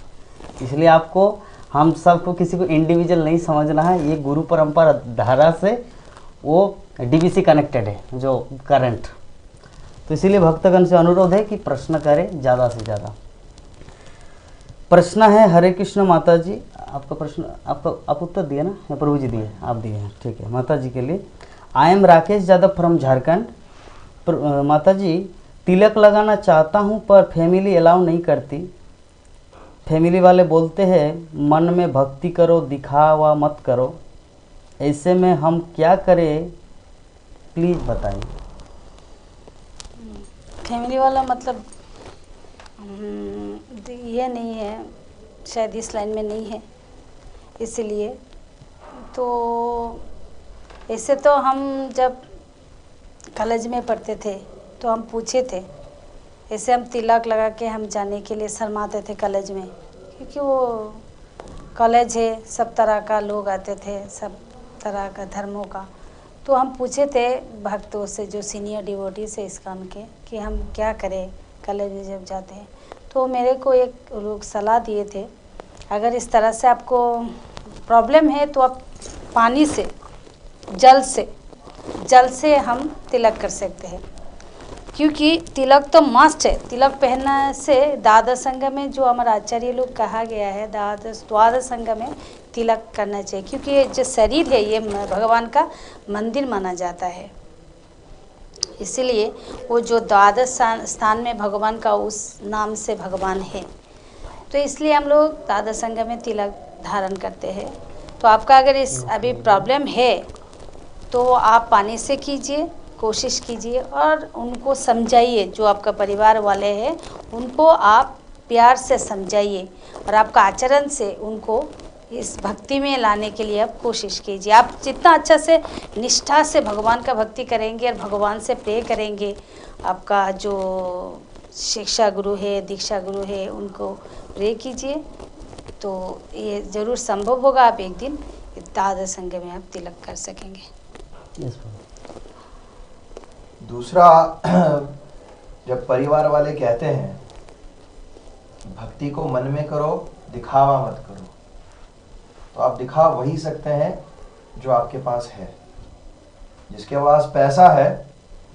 Speaker 1: इसलिए आपको, हम सबको किसी को इंडिविजुअल नहीं समझना है। ये गुरु परंपरा धारा से वो डीवीसी कनेक्टेड है जो करंट। तो इसीलिए भक्तगण से अनुरोध है कि प्रश्न करें ज़्यादा से ज़्यादा। प्रश्न है हरे कृष्ण माता जी, आपका प्रश्न आप उत्तर दिए ना, या प्रभु जी दिए? आप दिए हैं, ठीक है। माता जी के लिए, I am Rakesh Yadav from Jharkhand. माता जी, तिलक लगाना चाहता हूँ पर फैमिली अलाउ नहीं करती। फैमिली वाले बोलते हैं मन में भक्ति करो, दिखावा मत करो। ऐसे में हम क्या करें, प्लीज़ बताइए।
Speaker 3: फैमिली वाला मतलब ये नहीं है, शायद इस लाइन में नहीं है, इसलिए तो ऐसे तो हम जब कॉलेज में पढ़ते थे तो हम पूछे थे, ऐसे हम तिलक लगा के हम जाने के लिए शर्माते थे कॉलेज में, क्योंकि वो कॉलेज है, सब तरह का लोग आते थे, सब तरह का धर्मों का। तो हम पूछे थे भक्तों से, जो सीनियर डिवोटीज है इस्कॉन के, कि हम क्या करें कॉलेज में जब जाते हैं। तो मेरे को एक लोग सलाह दिए थे, अगर इस तरह से आपको प्रॉब्लम है तो आप पानी से, जल से हम तिलक कर सकते हैं, क्योंकि तिलक तो मस्ट है। तिलक पहनने से द्वादश संग में, जो हमारा आचार्य लोग कहा गया है, द्वादश संग में तिलक करना चाहिए, क्योंकि ये जो शरीर है ये भगवान का मंदिर माना जाता है। इसीलिए वो जो द्वादश स्थान में भगवान का, उस नाम से भगवान है, तो इसलिए हम लोग द्वादश संग में तिलक धारण करते हैं। तो आपका अगर इस अभी प्रॉब्लम है तो आप पानी से कीजिए, कोशिश कीजिए, और उनको समझाइए, जो आपका परिवार वाले हैं उनको आप प्यार से समझाइए, और आपका आचरण से उनको इस भक्ति में लाने के लिए आप कोशिश कीजिए। आप जितना अच्छा से निष्ठा से भगवान का भक्ति करेंगे और भगवान से प्रे करेंगे, आपका जो शिक्षा गुरु है, दीक्षा गुरु है, उनको प्रे कीजिए, तो ये ज़रूर संभव होगा। आप एक दिन द्वादश संग में आप तिलक कर सकेंगे।
Speaker 1: यस।
Speaker 4: दूसरा, जब परिवार वाले कहते हैं भक्ति को मन में करो, दिखावा मत करो, तो आप दिखा वही सकते हैं जो आपके पास है। जिसके पास पैसा है,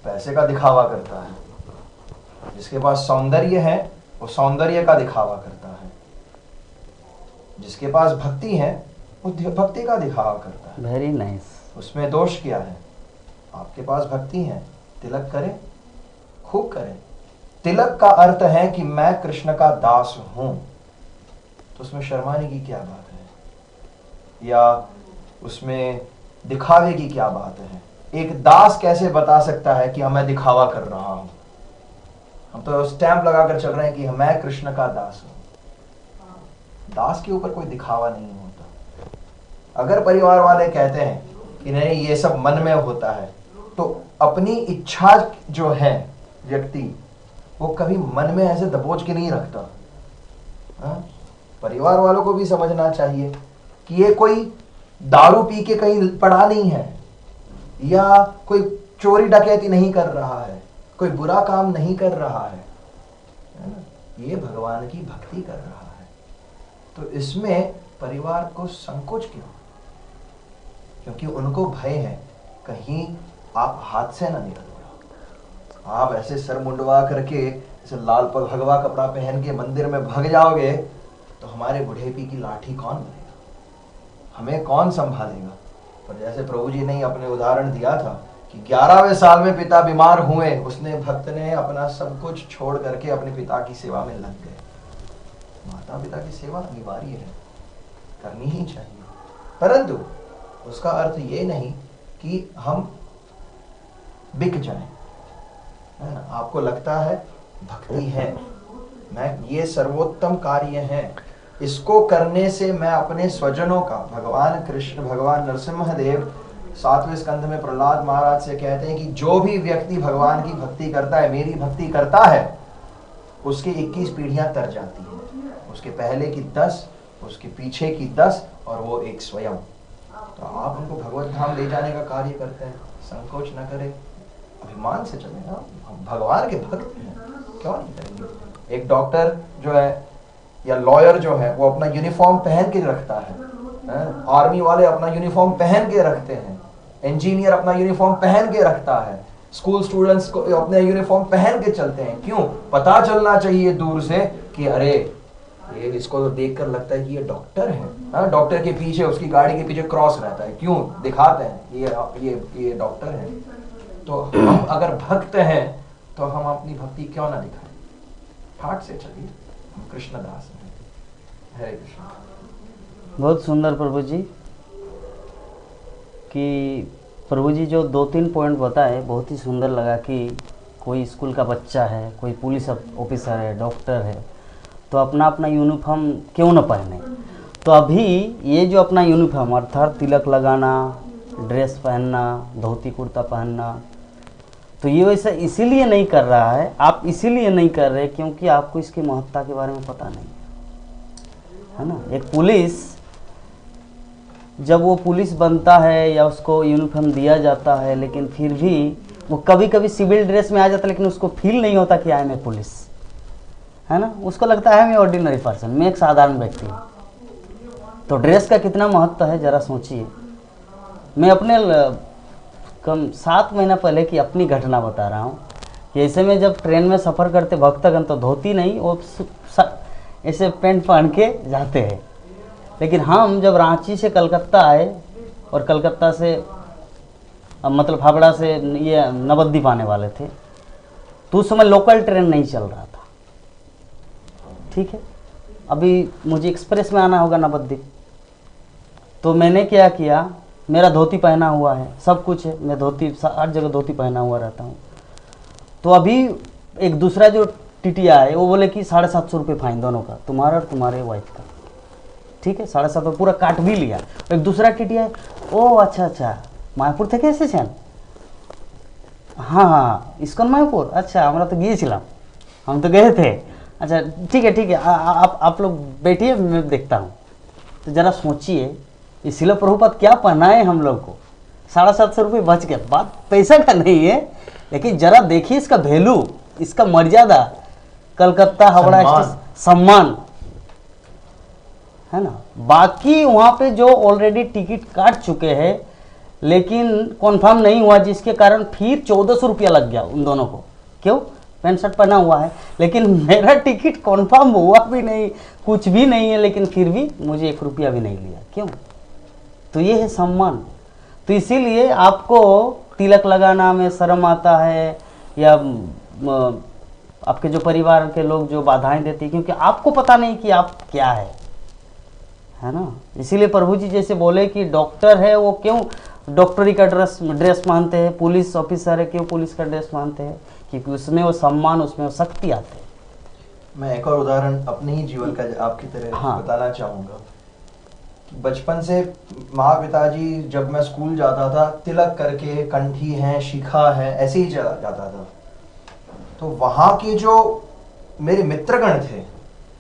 Speaker 4: पैसे का दिखावा करता है। जिसके पास सौंदर्य है, वो सौंदर्य का दिखावा करता है। जिसके पास भक्ति है, वो भक्ति का दिखावा करता है।
Speaker 1: Very nice.
Speaker 4: उसमें दोष क्या है? आपके पास भक्ति है, तिलक करें, खूब करें। तिलक का अर्थ है कि मैं कृष्ण का दास हूं, तो उसमें शर्माने की क्या बात है, या उसमें दिखावे की क्या बात है? एक दास कैसे बता सकता है कि मैं दिखावा कर रहा हूं? हम तो स्टैंप लगाकर चल रहे हैं कि मैं कृष्ण का दास हूं। दास के ऊपर कोई दिखावा नहीं होता। अगर परिवार वाले कहते हैं कि नहीं ये सब मन में होता है, तो अपनी इच्छा जो है व्यक्ति, वो कभी मन में ऐसे दबोच के नहीं रखता। परिवार वालों को भी समझना चाहिए कि ये कोई दारू पी के कहीं पड़ा नहीं है, या कोई चोरी डकैती नहीं कर रहा है, कोई बुरा काम नहीं कर रहा है ना? ये भगवान की भक्ति कर रहा है। तो इसमें परिवार को संकोच क्यों? क्योंकि उनको भय है कहीं आप हाथ से ना निकल जाओ। आप ऐसे सर मुंडवा करके, ऐसे लाल भगवा कपड़ा पहन के मंदिर में भाग जाओगे, तो हमारे बुढ़ेपी की लाठी कौन बनेगा? हमें कौन संभालेगा? पर जैसे प्रभु जी ने अपने उदाहरण दिया था कि 11वें साल में पिता बीमार हुए, उसने भक्त ने अपना सब कुछ छोड़ करके अपने पिता की सेवा में लग गए। माता पिता की सेवा अनिवार्य है, करनी ही चाहिए, परंतु उसका अर्थ ये नहीं कि हम बिक जाएं, है ना? आपको लगता है भक्ति है, मैं ये सर्वोत्तम कार्य है, इसको करने से मैं अपने स्वजनों का, भगवान कृष्ण, भगवान नरसिम्हदेव 7वें स्कंध में प्रहलाद महाराज से कहते हैं कि जो भी व्यक्ति भगवान की भक्ति करता है, मेरी भक्ति करता है, उसकी 21 पीढ़ियां तर जाती है। उसके पहले की 10, उसके पीछे की 10, और वो एक स्वयं। तो आप उनको भगवत धाम ले जाने का कार्य करते हैं, संकोच न करें, अभिमान से चले ना, हम भगवान के भक्त हैं, क्यों नहीं करेंगे। एक डॉक्टर जो है या लॉयर जो है वो अपना यूनिफॉर्म पहन के रखता है, आर्मी वाले अपना यूनिफॉर्म पहन के रखते हैं, इंजीनियर अपना यूनिफॉर्म पहन के रखता है, स्कूल स्टूडेंट्स को अपने यूनिफॉर्म पहन के चलते हैं। क्यों? पता चलना चाहिए दूर से कि अरे ये इसको देखकर लगता है कि ये डॉक्टर है। डॉक्टर के पीछे, उसकी गाड़ी के पीछे क्रॉस रहता है, क्यों? दिखाते हैं ये डॉक्टर है। तो हम अगर भक्त हैं तो हम अपनी भक्ति क्यों ना दिखाएं, ठाट से चलिए, हम कृष्णदास हैं। हरे कृष्ण।
Speaker 1: बहुत सुंदर प्रभु जी, कि प्रभु जी जो 2-3 पॉइंट बताए बहुत ही सुंदर लगा कि कोई स्कूल का बच्चा है, कोई पुलिस ऑफिसर है, डॉक्टर है, तो अपना अपना यूनिफॉर्म क्यों न पहने। तो अभी ये जो अपना यूनिफॉर्म अर्थात तिलक लगाना, ड्रेस पहनना, धोती कुर्ता पहनना, तो ये वैसा इसीलिए नहीं कर रहा है, आप इसीलिए नहीं कर रहे क्योंकि आपको इसकी महत्ता के बारे में पता नहीं है ना। एक पुलिस जब वो पुलिस बनता है या उसको यूनिफॉर्म दिया जाता है, लेकिन फिर भी वो कभी कभी सिविल ड्रेस में आ जाता है, लेकिन उसको फील नहीं होता कि आई एम ए पुलिस, है ना। उसको लगता है मैं ऑर्डिनरी पर्सन, मैं एक साधारण व्यक्ति हूँ। तो ड्रेस का कितना महत्व है जरा सोचिए। मैं अपने कम 7 महीना पहले की अपनी घटना बता रहा हूँ कि ऐसे में जब ट्रेन में सफ़र करते भक्तगण तो धोती नहीं, वो ऐसे पैंट पहन के जाते हैं। लेकिन हम जब रांची से कलकत्ता आए और कलकत्ता से मतलब हावड़ा से ये नवद्वीप आने वाले थे, तो उस समय लोकल ट्रेन नहीं चल रहा था, ठीक है। अभी मुझे एक्सप्रेस में आना होगा नवद्वीप, तो मैंने क्या किया, मेरा धोती पहना हुआ है, सब कुछ है, मैं धोती हर जगह धोती पहना हुआ रहता हूँ। तो अभी एक दूसरा जो टीटीआ है वो बोले कि 750 रुपये फाइन दोनों का, तुम्हारा और तुम्हारे वाइफ का, ठीक है। 750 पूरा काट भी लिया। एक दूसरा टीटीआ है, ओ अच्छा मायापुर थे कैसे छन, हाँ इसको मायापुर, अच्छा हमारा तो गए, हम तो गए थे, अच्छा ठीक है आप लोग बैठिए, मैं देखता हूँ। तो ज़रा सोचिए, इसीलिए प्रभुपाद क्या पहनाए हम लोग को, 750 रुपये बच गया। बात पैसा का नहीं है, लेकिन जरा देखिए इसका वैल्यू, इसका मर्यादा, कलकत्ता हावड़ा सम्मान, है ना। बाकी वहाँ पे जो ऑलरेडी टिकट काट चुके हैं लेकिन कॉन्फर्म नहीं हुआ, जिसके कारण फिर 1400 रुपया लग गया उन दोनों को। क्यों? पैंट शर्ट पहना हुआ है, लेकिन मेरा टिकट कॉन्फर्म हुआ भी नहीं, कुछ भी नहीं है, लेकिन फिर भी मुझे 1 रुपया भी नहीं लिया। क्यों? तो ये है सम्मान। तो इसीलिए आपको तिलक लगाना में शर्म आता है, या आपके जो परिवार के लोग जो बाधाएं देते हैं, क्योंकि आपको पता नहीं कि आप क्या है ना। इसीलिए प्रभु जी जैसे बोले कि डॉक्टर है वो क्यों डॉक्टरी का ड्रेस पहनते हैं, पुलिस ऑफिसर है क्यों पुलिस का ड्रेस पहनते हैं, क्योंकि उसमें वो सम्मान, उसमें वो शक्ति आते हैं।
Speaker 4: मैं एक और उदाहरण अपने ही जीवन का आपकी तरह बताना चाहूँगा। बचपन से माँ पिताजी, जब मैं स्कूल जाता था, तिलक करके, कंठी है, शिखा है, ऐसे ही चला जाता था। तो वहाँ के जो मेरे मित्रगण थे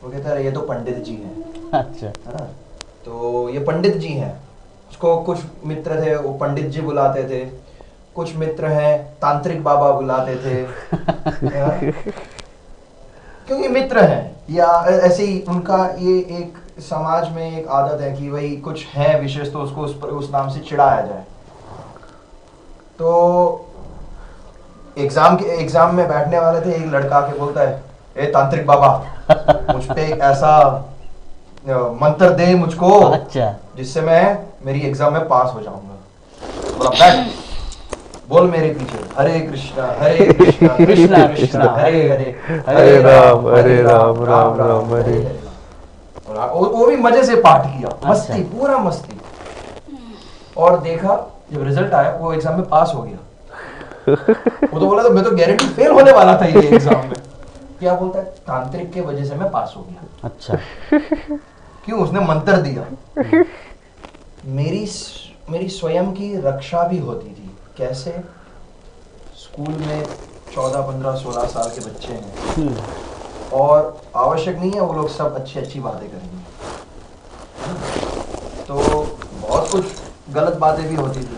Speaker 4: वो कहते हैं ये तो पंडित जी हैं।
Speaker 1: अच्छा,
Speaker 4: है ना, तो ये पंडित जी हैं। उसको कुछ मित्र थे वो पंडित जी बुलाते थे, कुछ मित्र हैं तांत्रिक बाबा बुलाते थे क्योंकि मित्र हैं, या ऐसे ही उनका ये एक समाज में एक आदत है कि भाई कुछ है विशेष तो उसको उस नाम से चिढ़ाया जाए। तो एग्जाम में बैठने वाले थे, एक लड़का के बोलता है, ए तांत्रिक बाबा मुझ पे एक ऐसा मंत्र दे मुझको,
Speaker 1: अच्छा,
Speaker 4: जिससे मैं मेरी एग्जाम में पास हो जाऊंगा। बोला बैठ, बोल मेरे पीछे, हरे कृष्णा कृष्णा कृष्णा हरे हरे,
Speaker 2: हरे राम राम राम हरे।
Speaker 4: वो भी मजे से पाठ किया, मस्ती, पूरा मस्ती। और देखा जब रिजल्ट आया वो एग्जाम में पास हो गया। वो तो बोला तो मैं तो गारंटी फेल होने वाला था ये एग्जाम में। क्या बोलता है, तांत्रिक के वजह से मैं पास हो गया।
Speaker 1: अच्छा,
Speaker 4: क्यों? उसने मंत्र दिया। मेरी स्वयं की रक्षा भी होती थी। कैसे? स्कूल में 14, 15, 16 साल के बच्चे हैं और आवश्यक नहीं है वो लोग सब अच्छी अच्छी बातें करेंगे। तो बहुत कुछ गलत बातें भी होती थी।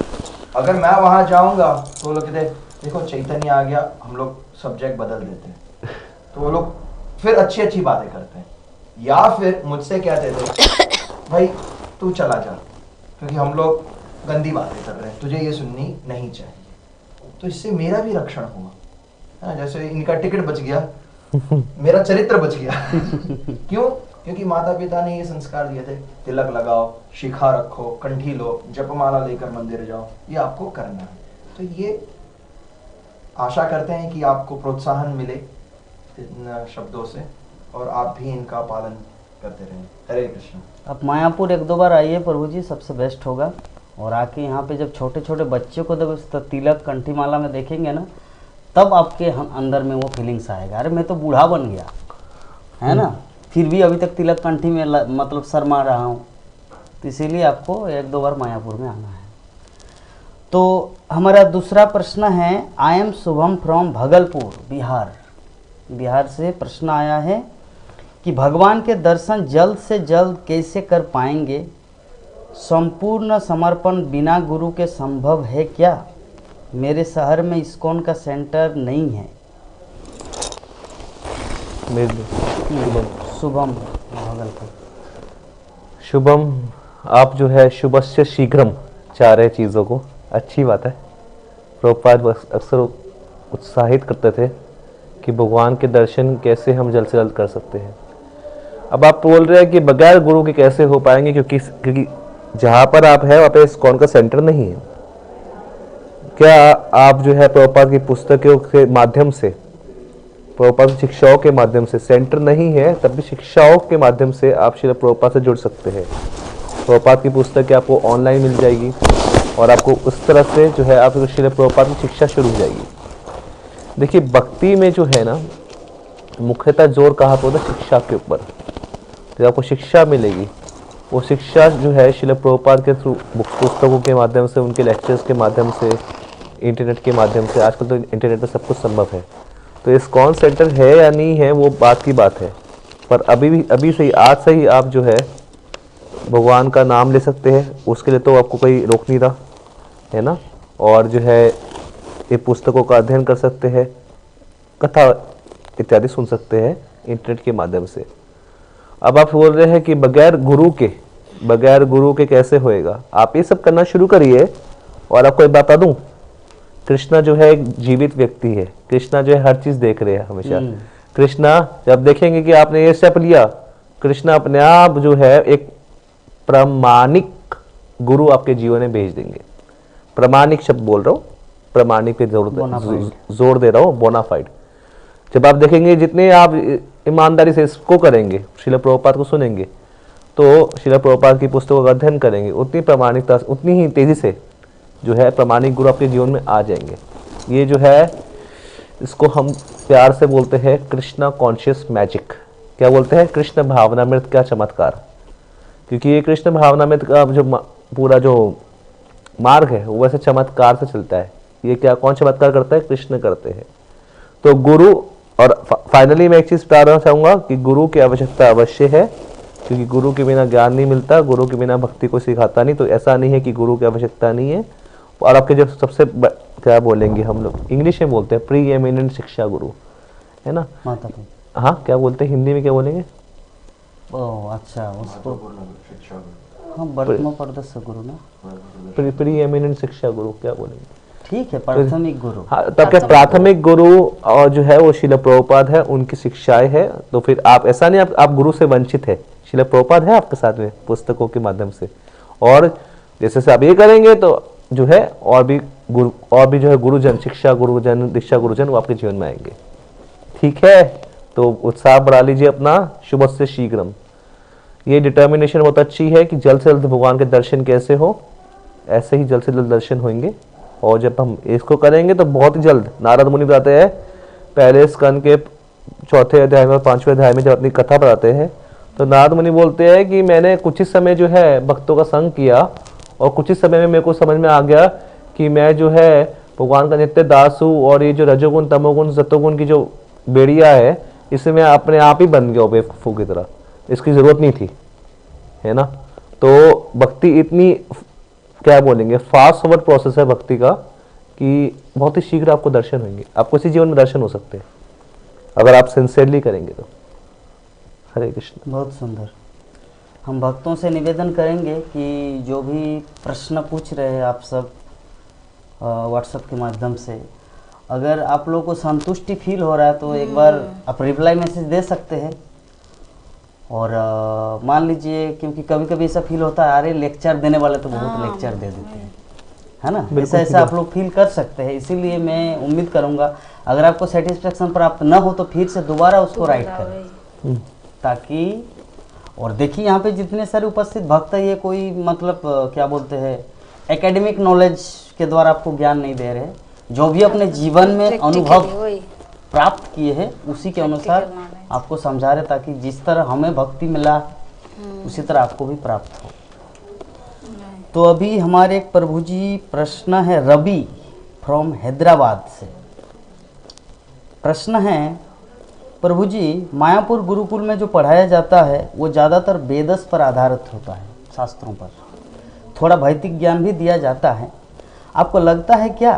Speaker 4: अगर मैं वहाँ जाऊँगा तो वो लोग कहते देखो चैतन्य आ गया, हम लोग सब्जेक्ट बदल देते हैं, तो वो लोग फिर अच्छी अच्छी बातें करते हैं, या फिर मुझसे कहते थे भाई तू चला जा क्योंकि हम लोग गंदी बातें कर रहे हैं, तुझे ये सुननी नहीं चाहिए। तो इससे मेरा भी रक्षण हुआ, हाँ, जैसे इनका टिकट बच गया मेरा चरित्र बच गया क्यों? क्योंकि माता पिता ने ये संस्कार दिए थे, तिलक लगाओ, शिखा रखो, कंठी लो, जपमाला लेकर मंदिर जाओ, ये आपको करना है। तो ये आशा करते हैं कि आपको प्रोत्साहन मिले इन शब्दों से और आप भी इनका पालन करते रहें। हरे कृष्ण।
Speaker 1: आप मायापुर 1-2 बार आइए प्रभु जी, सबसे बेस्ट होगा। और आके यहाँ पे जब छोटे छोटे बच्चों को जब तिलक कंठी माला में देखेंगे ना, तब आपके अंदर में वो फीलिंग्स आएगा, अरे मैं तो बूढ़ा बन गया है ना, फिर भी अभी तक तिलक कंठी में मतलब शर्मा रहा हूँ। तो इसीलिए आपको 1-2 बार मायापुर में आना है। तो हमारा दूसरा प्रश्न है, I am Shubham from Bhagalpur, Bihar से प्रश्न आया है कि भगवान के दर्शन जल्द से जल्द कैसे कर पाएंगे? संपूर्ण समर्पण बिना गुरु के संभव है क्या? मेरे शहर में इस्कॉन का सेंटर नहीं है। शुभम भागलपुर।
Speaker 2: शुभम, आप जो है शुभस्य शीघ्रम चाह रहे चीज़ों को, अच्छी बात है। प्रभुपाद अक्सर उत्साहित करते थे कि भगवान के दर्शन कैसे हम जल्द से जल्द कर सकते हैं। अब आप बोल रहे हैं कि बगैर गुरु के कैसे हो पाएंगे, क्योंकि जहाँ पर आप हैं वहाँ पे इस्कॉन का सेंटर नहीं है। क्या आप जो है प्रभुपाद की पुस्तकों के माध्यम से, प्रभुपाद की शिक्षाओं के माध्यम से, सेंटर नहीं है तब भी शिक्षाओं के माध्यम से आप श्रील प्रभुपाद से जुड़ सकते हैं। प्रभुपाद की पुस्तकें आपको ऑनलाइन मिल जाएगी और आपको उस तरह से जो है आप श्रील प्रभुपाद की शिक्षा शुरू हो जाएगी। देखिए, भक्ति में जो है ना, मुख्यतः जोर कहाँ पर होता है? शिक्षा के ऊपर। तो आपको शिक्षा मिलेगी, वो शिक्षा जो है श्रील प्रभुपाद के थ्रू पुस्तकों के माध्यम से, उनके लेक्चर्स के माध्यम से, इंटरनेट के माध्यम से। आजकल तो इंटरनेट पर सब कुछ संभव है। तो इस्कॉन सेंटर है या नहीं है वो बात की बात है, पर अभी से ही, आज से ही आप जो है भगवान का नाम ले सकते हैं। उसके लिए तो आपको कोई रोक नहीं रहा है ना। और जो है ये पुस्तकों का अध्ययन कर सकते हैं, कथा इत्यादि सुन सकते हैं इंटरनेट के माध्यम से। अब आप बोल रहे हैं कि बगैर गुरु के कैसे होएगा? आप ये सब करना शुरू करिए। और आपको एक बता दूं, कृष्णा जो है एक जीवित व्यक्ति है। कृष्णा जो है हर चीज देख रहे हैं हमेशा। कृष्णा जब देखेंगे कि आपने ये स्टेप लिया, कृष्णा अपने आप जो है एक प्रामाणिक गुरु आपके जीवन में भेज देंगे। प्रामाणिक शब्द बोल रहा हूँ, प्रामाणिक पे जोर दे रहा हूँ, बोनाफाइड। जब आप देखेंगे जितने आप ईमानदारी से इसको करेंगे, श्रील प्रभुपाद को सुनेंगे, तो श्रील प्रभुपाद की पुस्तकों का अध्ययन करेंगे, उतनी प्रामाणिकता, उतनी ही तेजी से जो है प्रामाणिक गुरु आपके जीवन में आ जाएंगे। ये जो है इसको हम प्यार से बोलते हैं कृष्णा कॉन्शियस मैजिक। क्या बोलते हैं? कृष्ण भावनामृत का चमत्कार। क्योंकि ये कृष्ण भावनामृत का जो पूरा जो मार्ग है वो वैसे चमत्कार से चलता है। ये क्या, कौन चमत्कार करता है? कृष्ण करते हैं। तो गुरु, और फाइनली मैं एक चीज बताना चाहूंगा कि गुरु की आवश्यकता अवश्य है, क्योंकि गुरु के बिना ज्ञान नहीं मिलता, गुरु के बिना भक्ति को सिखाता नहीं। तो ऐसा नहीं है कि गुरु की आवश्यकता नहीं है। और आपके जो सबसे क्या बोलेंगे, हम लोग इंग्लिश में बोलते हैं प्री एमिनेंट शिक्षा गुरु, है ना। हाँ, क्या बोलते हैं हिंदी में, क्या बोलेंगे?
Speaker 1: ओह अच्छा, उसको हाँ वर्तमान गुरु ना,
Speaker 2: प्री एमिनेंट शिक्षा गुरु क्या बोलेंगे?
Speaker 1: ठीक है, प्राथमिक गुरु।
Speaker 2: हाँ, तब क्या प्राथमिक गुरु और जो है वो श्रील प्रभुपाद है, उनकी शिक्षाएं है। तो फिर आप ऐसा नहीं आप गुरु से वंचित है, श्रील प्रभुपाद है आपके साथ में पुस्तकों के माध्यम से। और जैसे से आप ये करेंगे तो जो है और भी जो है गुरुजन, शिक्षा गुरुजन, दीक्षा गुरुजन वो आपके जीवन में आएंगे। ठीक है, तो उत्साह बढ़ा लीजिए अपना, शुभ से शीघ्रम। ये डिटर्मिनेशन बहुत अच्छी है कि जल्द से जल्द भगवान के दर्शन कैसे हो, ऐसे ही जल्द से जल्द दर्शन होंगे। और जब हम इसको करेंगे तो बहुत ही जल्द, नारद मुनि बताते हैं पहले स्कंद के 4वें अध्याय में और 5वें अध्याय में जब अपनी कथा बताते हैं, तो नारद मुनि बोलते हैं कि मैंने कुछ ही समय जो है भक्तों का संग किया और कुछ ही समय में मेरे को समझ में आ गया कि मैं जो है भगवान का नित्य दास हूँ, और ये जो रजोगुण, तमोगुण, सतोगुण की जो बेड़िया है, इससे मैं अपने आप ही बन गया बेवकूफ़ों की तरह, इसकी ज़रूरत नहीं थी, है ना। तो भक्ति इतनी क्या बोलेंगे, फास्ट फॉरवर्ड प्रोसेस है भक्ति का, कि बहुत ही शीघ्र आपको दर्शन होंगे, आपको इसी जीवन में दर्शन हो सकते हैं अगर आप सिंसियरली करेंगे तो। हरे कृष्ण।
Speaker 1: बहुत सुंदर। हम भक्तों से निवेदन करेंगे कि जो भी प्रश्न पूछ रहे हैं आप सब व्हाट्सएप के माध्यम से, अगर आप लोगों को संतुष्टि फील हो रहा है तो एक बार आप रिप्लाई मैसेज दे सकते हैं। और मान लीजिए, क्योंकि कभी कभी ऐसा फील होता है अरे लेक्चर देने वाले तो बहुत लेक्चर दे देते हैं, है ना, ऐसा ऐसा आप लोग फील कर सकते हैं। इसीलिए मैं उम्मीद करूंगा अगर आपको सेटिस्फेक्शन प्राप्त न हो तो फिर से दोबारा उसको राइट करें, ताकि। और देखिए यहाँ पे जितने सारे उपस्थित भक्त है, ये कोई मतलब क्या बोलते हैं एकेडमिक नॉलेज के द्वारा आपको ज्ञान नहीं दे रहे, जो भी अपने जीवन में अनुभव प्राप्त किए हैं उसी के अनुसार आपको समझा रहे, ताकि जिस तरह हमें भक्ति मिला उसी तरह आपको भी प्राप्त हो। तो अभी हमारे एक प्रभु जी प्रश्न है रवि फ्रॉम हैदराबाद से। प्रश्न है, प्रभु जी मायापुर गुरुकुल में जो पढ़ाया जाता है वो ज़्यादातर वेदस पर आधारित होता है, शास्त्रों पर, थोड़ा भौतिक ज्ञान भी दिया जाता है। आपको लगता है क्या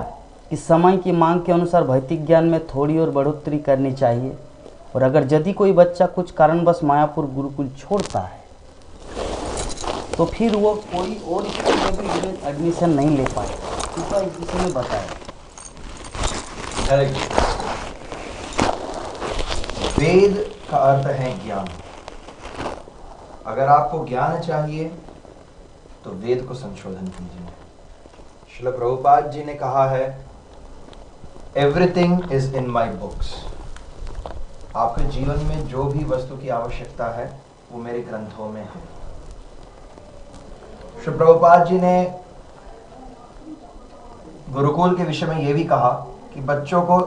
Speaker 1: कि समय की मांग के अनुसार भौतिक ज्ञान में थोड़ी और बढ़ोतरी करनी चाहिए? और अगर यदि कोई बच्चा कुछ कारणवश मायापुर गुरुकुल छोड़ता है तो फिर वो कोई और स्कूल में एडमिशन नहीं ले पाए, कृपया इस विषय में बताएं।
Speaker 4: वेद का अर्थ है ज्ञान। अगर आपको ज्ञान चाहिए तो वेद को संशोधन कीजिए। श्रील प्रभुपाद जी ने कहा है, everything is in my books. आपके जीवन में जो भी वस्तु की आवश्यकता है वो मेरे ग्रंथों में है। श्री प्रभुपाद जी ने गुरुकुल के विषय में यह भी कहा कि बच्चों को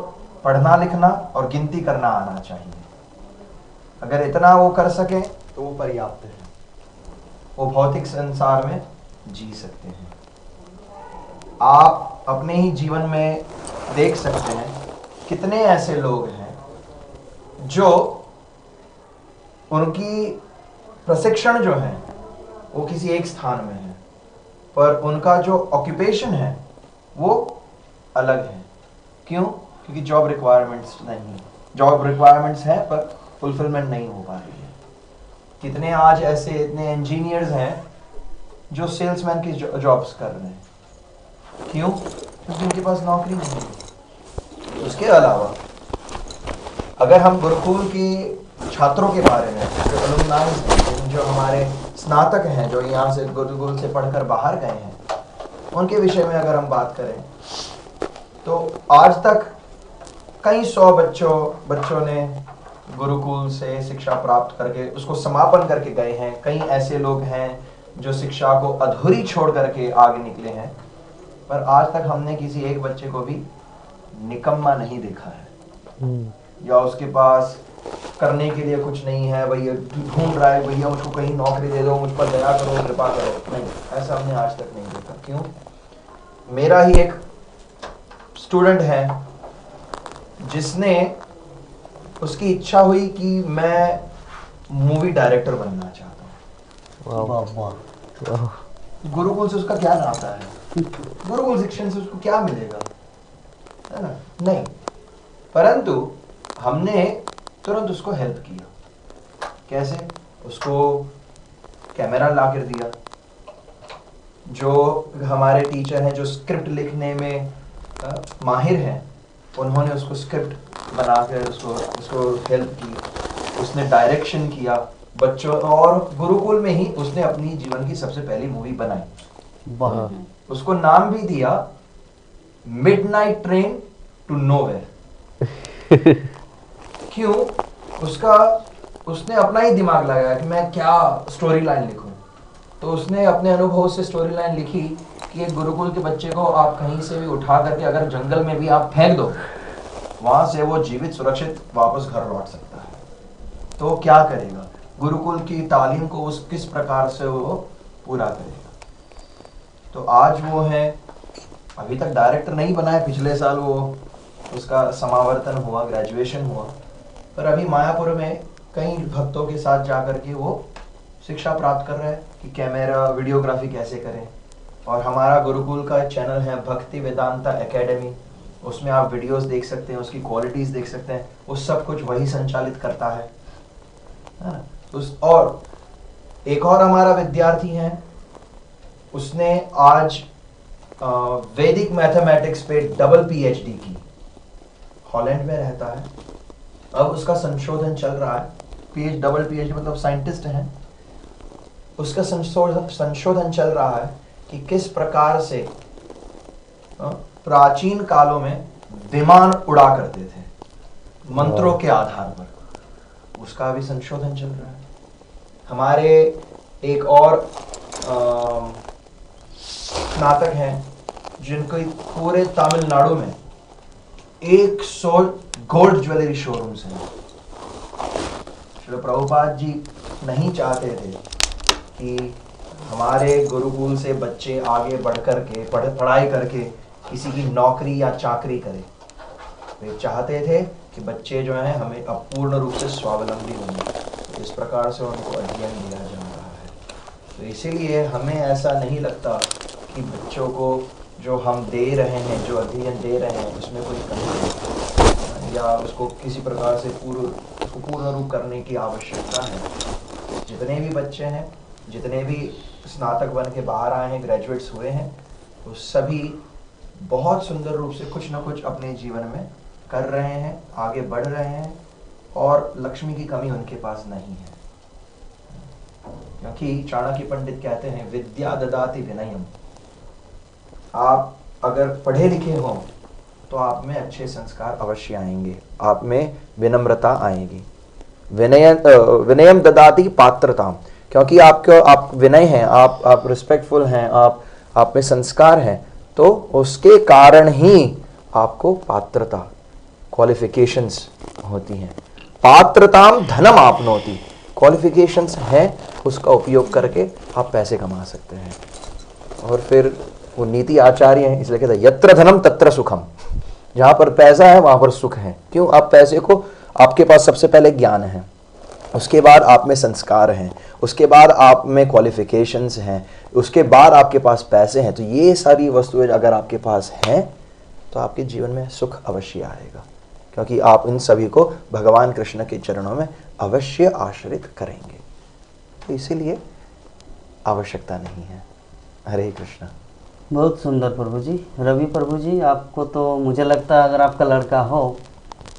Speaker 4: पढ़ना लिखना और गिनती करना आना चाहिए। अगर इतना वो कर सके तो वो पर्याप्त है, वो भौतिक संसार में जी सकते हैं। आप अपने ही जीवन में देख सकते हैं कितने ऐसे लोग हैं जो उनकी प्रशिक्षण जो है वो किसी एक स्थान में है, पर उनका जो ऑक्यूपेशन है वो अलग है। क्यों? क्योंकि जॉब रिक्वायरमेंट्स नहीं, जॉब रिक्वायरमेंट्स है पर फुलफिलमेंट नहीं हो पा रही है। कितने आज ऐसे इतने इंजीनियर्स हैं जो सेल्समैन की जॉब्स कर रहे हैं। क्यों? क्योंकि उनके पास नौकरी नहीं है। उसके अलावा अगर हम गुरुकुल के छात्रों के बारे में, जो अलुमनाइज हैं, जो हमारे स्नातक हैं, जो यहाँ से गुरुकुल से पढ़कर बाहर गए हैं, उनके विषय में अगर हम बात करें तो आज तक कई सौ बच्चों ने गुरुकुल से शिक्षा प्राप्त करके उसको समापन करके गए हैं। कई ऐसे लोग हैं जो शिक्षा को अधूरी छोड़ करके आगे निकले हैं, पर आज तक हमने किसी एक बच्चे को भी निकम्मा नहीं देखा है, या उसके पास करने के लिए कुछ नहीं है, भैया ढूंढ रहा है भैया मुझको कहीं नौकरी दे दो, मुझ पर दया करो, कृपा करो। नहीं, ऐसा हमने आज तक नहीं देखा। क्यों? मेरा ही एक स्टूडेंट है जिसने, उसकी इच्छा हुई कि मैं मूवी डायरेक्टर बनना चाहता हूँ।
Speaker 1: वाह वाह।
Speaker 4: गुरुकुल से उसका क्या नाता है? गुरुकुल शिक्षण से उसको क्या मिलेगा, है ना? नहीं, परंतु हमने तुरंत उसको हेल्प किया। कैसे? उसको कैमरा ला कर दिया। जो हमारे टीचर हैं जो स्क्रिप्ट लिखने में माहिर हैं, उन्होंने उसको स्क्रिप्ट बनाकर उसको हेल्प की। उसने डायरेक्शन किया बच्चों, और गुरुकुल में ही उसने अपनी जीवन की सबसे पहली मूवी बनाई। उसको नाम भी दिया मिडनाइट ट्रेन टू नोवेयर। क्यों? उसने अपना ही दिमाग लगाया कि मैं क्या स्टोरी लाइन लिखूं। तो उसने अपने अनुभव से स्टोरी लाइन लिखी कि एक गुरुकुल के बच्चे को आप कहीं से भी उठा करके अगर जंगल में भी आप फेंक दो, वहां से वो जीवित सुरक्षित वापस घर लौट सकता है। तो क्या करेगा? गुरुकुल की तालीम को उस किस प्रकार से वो पूरा करेगा। तो आज वो है, अभी तक डायरेक्टर नहीं बना है, पिछले साल वो उसका समावर्तन हुआ, ग्रेजुएशन हुआ, पर अभी मायापुर में कई भक्तों के साथ जाकर के वो शिक्षा प्राप्त कर रहे हैं कि कैमरा वीडियोग्राफी कैसे करें। और हमारा गुरुकुल का चैनल है भक्ति वेदांता एकेडमी, उसमें आप वीडियोस देख सकते हैं, उसकी क्वालिटीज देख सकते हैं, उस सब कुछ वही संचालित करता है ना? और एक और हमारा विद्यार्थी है, उसने आज वैदिक मैथमेटिक्स पे डबल पीएचडी की, हॉलैंड में रहता है, अब उसका संशोधन चल रहा है। डबल पीएचडी मतलब साइंटिस्ट है, उसका संशोधन चल रहा है कि किस प्रकार से प्राचीन कालों में विमान उड़ा करते थे मंत्रों के आधार पर, उसका भी संशोधन चल रहा है। हमारे एक और स्नातक हैं जिनको पूरे तमिलनाडु में 100 गोल्ड ज्वेलरी शोरूम्स हैं। श्री प्रभुपाद जी नहीं चाहते थे कि हमारे गुरुकुल से बच्चे आगे बढ़ कर के पढ़ाई करके किसी की नौकरी या चाकरी करें। वे चाहते थे कि बच्चे जो हैं हमें अब पूर्ण रूप से स्वावलंबी होंगे, तो इस प्रकार से उनको अध्ययन दिया जा रहा है। तो इसीलिए हमें ऐसा नहीं लगता कि बच्चों को जो हम दे रहे हैं, जो अध्ययन दे रहे हैं, उसमें कोई कमी है या उसको किसी प्रकार से पूर्ण रूप करने की आवश्यकता है। जितने भी बच्चे हैं, जितने भी स्नातक बन के बाहर आए हैं, ग्रेजुएट्स हुए हैं, वो सभी बहुत सुंदर रूप से कुछ ना कुछ अपने जीवन में कर रहे हैं, आगे बढ़ रहे हैं और लक्ष्मी की कमी उनके पास नहीं है। क्योंकि चाणक्य पंडित कहते हैं विद्या ददाति विनयम। आप अगर पढ़े लिखे हो तो आप में अच्छे संस्कार अवश्य आएंगे, आप में विनम्रता आएगी। विनयम ददाति पात्रताम, क्योंकि आप विनय हैं, आप रिस्पेक्टफुल हैं, आप में संस्कार हैं, तो उसके कारण ही आपको पात्रता, क्वालिफिकेशंस होती हैं। पात्रताम धनम आपनोति, क्वालिफिकेशंस हैं, उसका उपयोग करके आप पैसे कमा सकते हैं। और फिर वो नीति आचार्य हैं, इसलिए कहते हैं यत्र धनम तत्र सुखम, जहाँ पर पैसा है वहाँ पर सुख है। क्यों? आप पैसे को, आपके पास सबसे पहले ज्ञान है, उसके बाद आप में संस्कार हैं, उसके बाद आप में क्वालिफिकेशंस हैं, उसके बाद आपके पास पैसे हैं। तो ये सारी वस्तुएं अगर आपके पास हैं तो आपके जीवन में सुख अवश्य आएगा, क्योंकि आप इन सभी को भगवान कृष्ण के चरणों में अवश्य आश्रित करेंगे। तो इसीलिए आवश्यकता नहीं है। हरे कृष्ण।
Speaker 1: बहुत सुंदर प्रभु जी। रवि प्रभु जी, आपको तो मुझे लगता है अगर आपका लड़का हो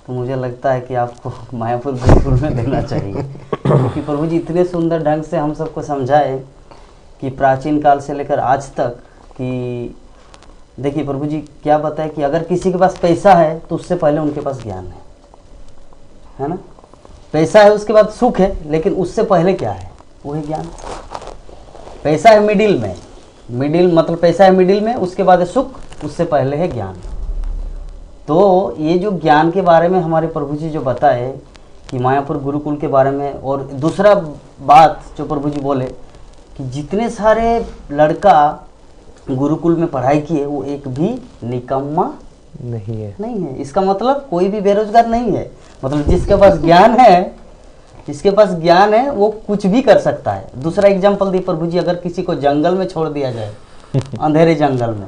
Speaker 1: तो मुझे लगता है कि आपको मायापुर गुरुकुल में देना चाहिए, क्योंकि प्रभु जी इतने सुंदर ढंग से हम सबको समझाए कि प्राचीन काल से लेकर आज तक कि देखिए प्रभु जी क्या बताए कि अगर किसी के पास पैसा है तो उससे पहले उनके पास ज्ञान है ना? पैसा है उसके बाद सुख है, लेकिन उससे पहले क्या है? वो है ज्ञान। पैसा है मिडिल मतलब पैसा है मिडिल में, उसके बाद है सुख, उससे पहले है ज्ञान। तो ये जो ज्ञान के बारे में हमारे प्रभु जी जो बताए कि मायापुर गुरुकुल के बारे में, और दूसरा बात जो प्रभु जी बोले कि जितने सारे लड़का गुरुकुल में पढ़ाई किए वो एक भी निकम्मा
Speaker 2: नहीं है।
Speaker 1: इसका मतलब कोई भी बेरोजगार नहीं है। मतलब जिसके पास ज्ञान है वो कुछ भी कर सकता है। दूसरा एग्जाम्पल दी प्रभु जी, अगर किसी को जंगल में छोड़ दिया जाए अंधेरे जंगल में,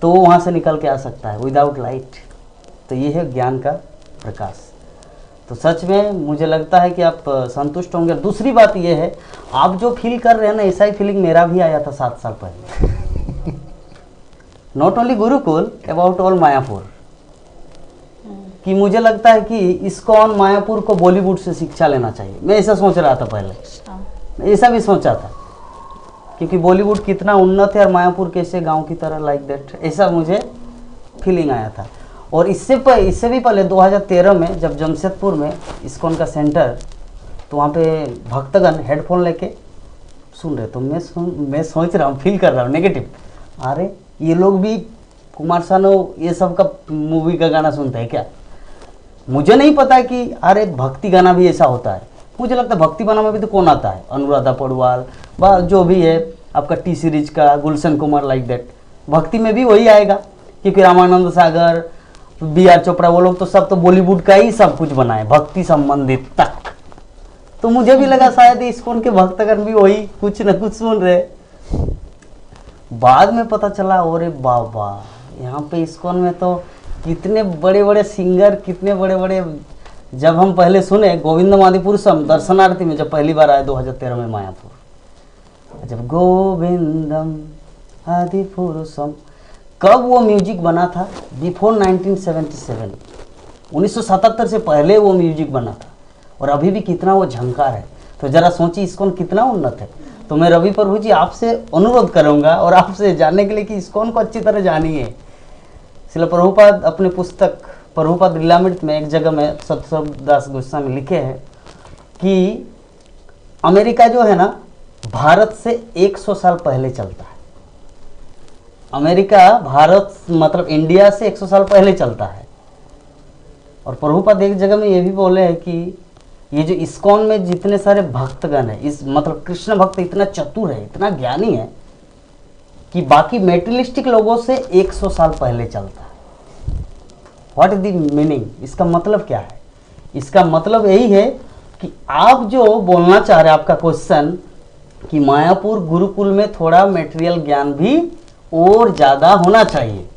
Speaker 1: तो वो वहाँ से निकल के आ सकता है विदाउट लाइट। तो ये है ज्ञान का प्रकाश। तो सच में मुझे लगता है कि आप संतुष्ट होंगे। दूसरी बात ये है, आप जो फील कर रहे हैं ना, ऐसा ही फीलिंग मेरा भी आया था 7 साल पहले। Not only Gurukul, about all Mayapur, कि मुझे लगता है कि इस्कॉन मायापुर को बॉलीवुड से शिक्षा लेना चाहिए। मैं ऐसा सोच रहा था पहले, मैं ऐसा भी सोचा था, क्योंकि बॉलीवुड कितना उन्नत है और मायापुर कैसे गांव की तरह लाइक दैट, ऐसा मुझे फीलिंग आया था। और इससे भी पहले 2013 में जब जमशेदपुर में इस्कॉन का सेंटर, तो वहाँ पे भक्तगण हेडफोन लेके सुन रहे, तो मैं सोच रहा हूँ, फील कर रहा हूँ नेगेटिव, अरे ये लोग भी कुमार सानू ये सब का मूवी का गाना सुनते हैं क्या? मुझे नहीं पता कि अरे भक्ति गाना भी ऐसा होता है। मुझे लगता है भक्ति गाना में भी तो कौन आता है, अनुराधा पौडवाल जो भी है आपका टी सीरीज का गुलशन कुमार, लाइक दैट। भक्ति में भी वही आएगा, क्योंकि रामानंद सागर, BR चोपड़ा, वो लोग तो सब तो बॉलीवुड का ही सब कुछ बनाए भक्ति संबंधित तक। तो मुझे भी लगा शायद इस्कॉन के भक्तगण भी वही कुछ न कुछ सुन रहे। बाद में पता चला अरे बाबा, यहाँ पे इस्कॉन में तो कितने बड़े बड़े सिंगर, कितने बड़े बड़े, जब हम पहले सुने गोविंदम आदिपुरुषम दर्शनार्थी में, जब पहली बार आए 2013 में मायापुर, जब गोविंदम आदिपुरुषम, कब वो म्यूजिक बना था? बिफोर 1977, 1977 से पहले वो म्यूजिक बना था, और अभी भी कितना वो झंकार है। तो जरा सोचिए इस्कॉन कितना उन्नत है। तो मैं रवि प्रभु जी आपसे अनुरोध करूंगा और आपसे जानने के लिए कि इस्कॉन को अच्छी तरह जानिए। श्रील प्रभुपाद अपने पुस्तक प्रभुपाद लीलामृत में एक जगह में सतस्वरूपदास गोस्वामी लिखे हैं कि अमेरिका जो है ना, भारत से 100 साल पहले चलता है। अमेरिका भारत मतलब इंडिया से 100 साल पहले चलता है। और प्रभुपाद एक जगह में ये भी बोले हैं कि ये जो इस्कॉन में जितने सारे भक्तगण है, इस मतलब कृष्ण भक्त इतना चतुर है, इतना ज्ञानी है कि बाकी मेटेरियलिस्टिक लोगों से 100 साल पहले चलता है। What is the meaning? इसका मतलब क्या है? इसका मतलब यही है कि आप जो बोलना चाह रहे हैं, आपका क्वेश्चन कि मायापुर गुरुकुल में थोड़ा मेटेरियल ज्ञान भी और ज़्यादा होना चाहिए।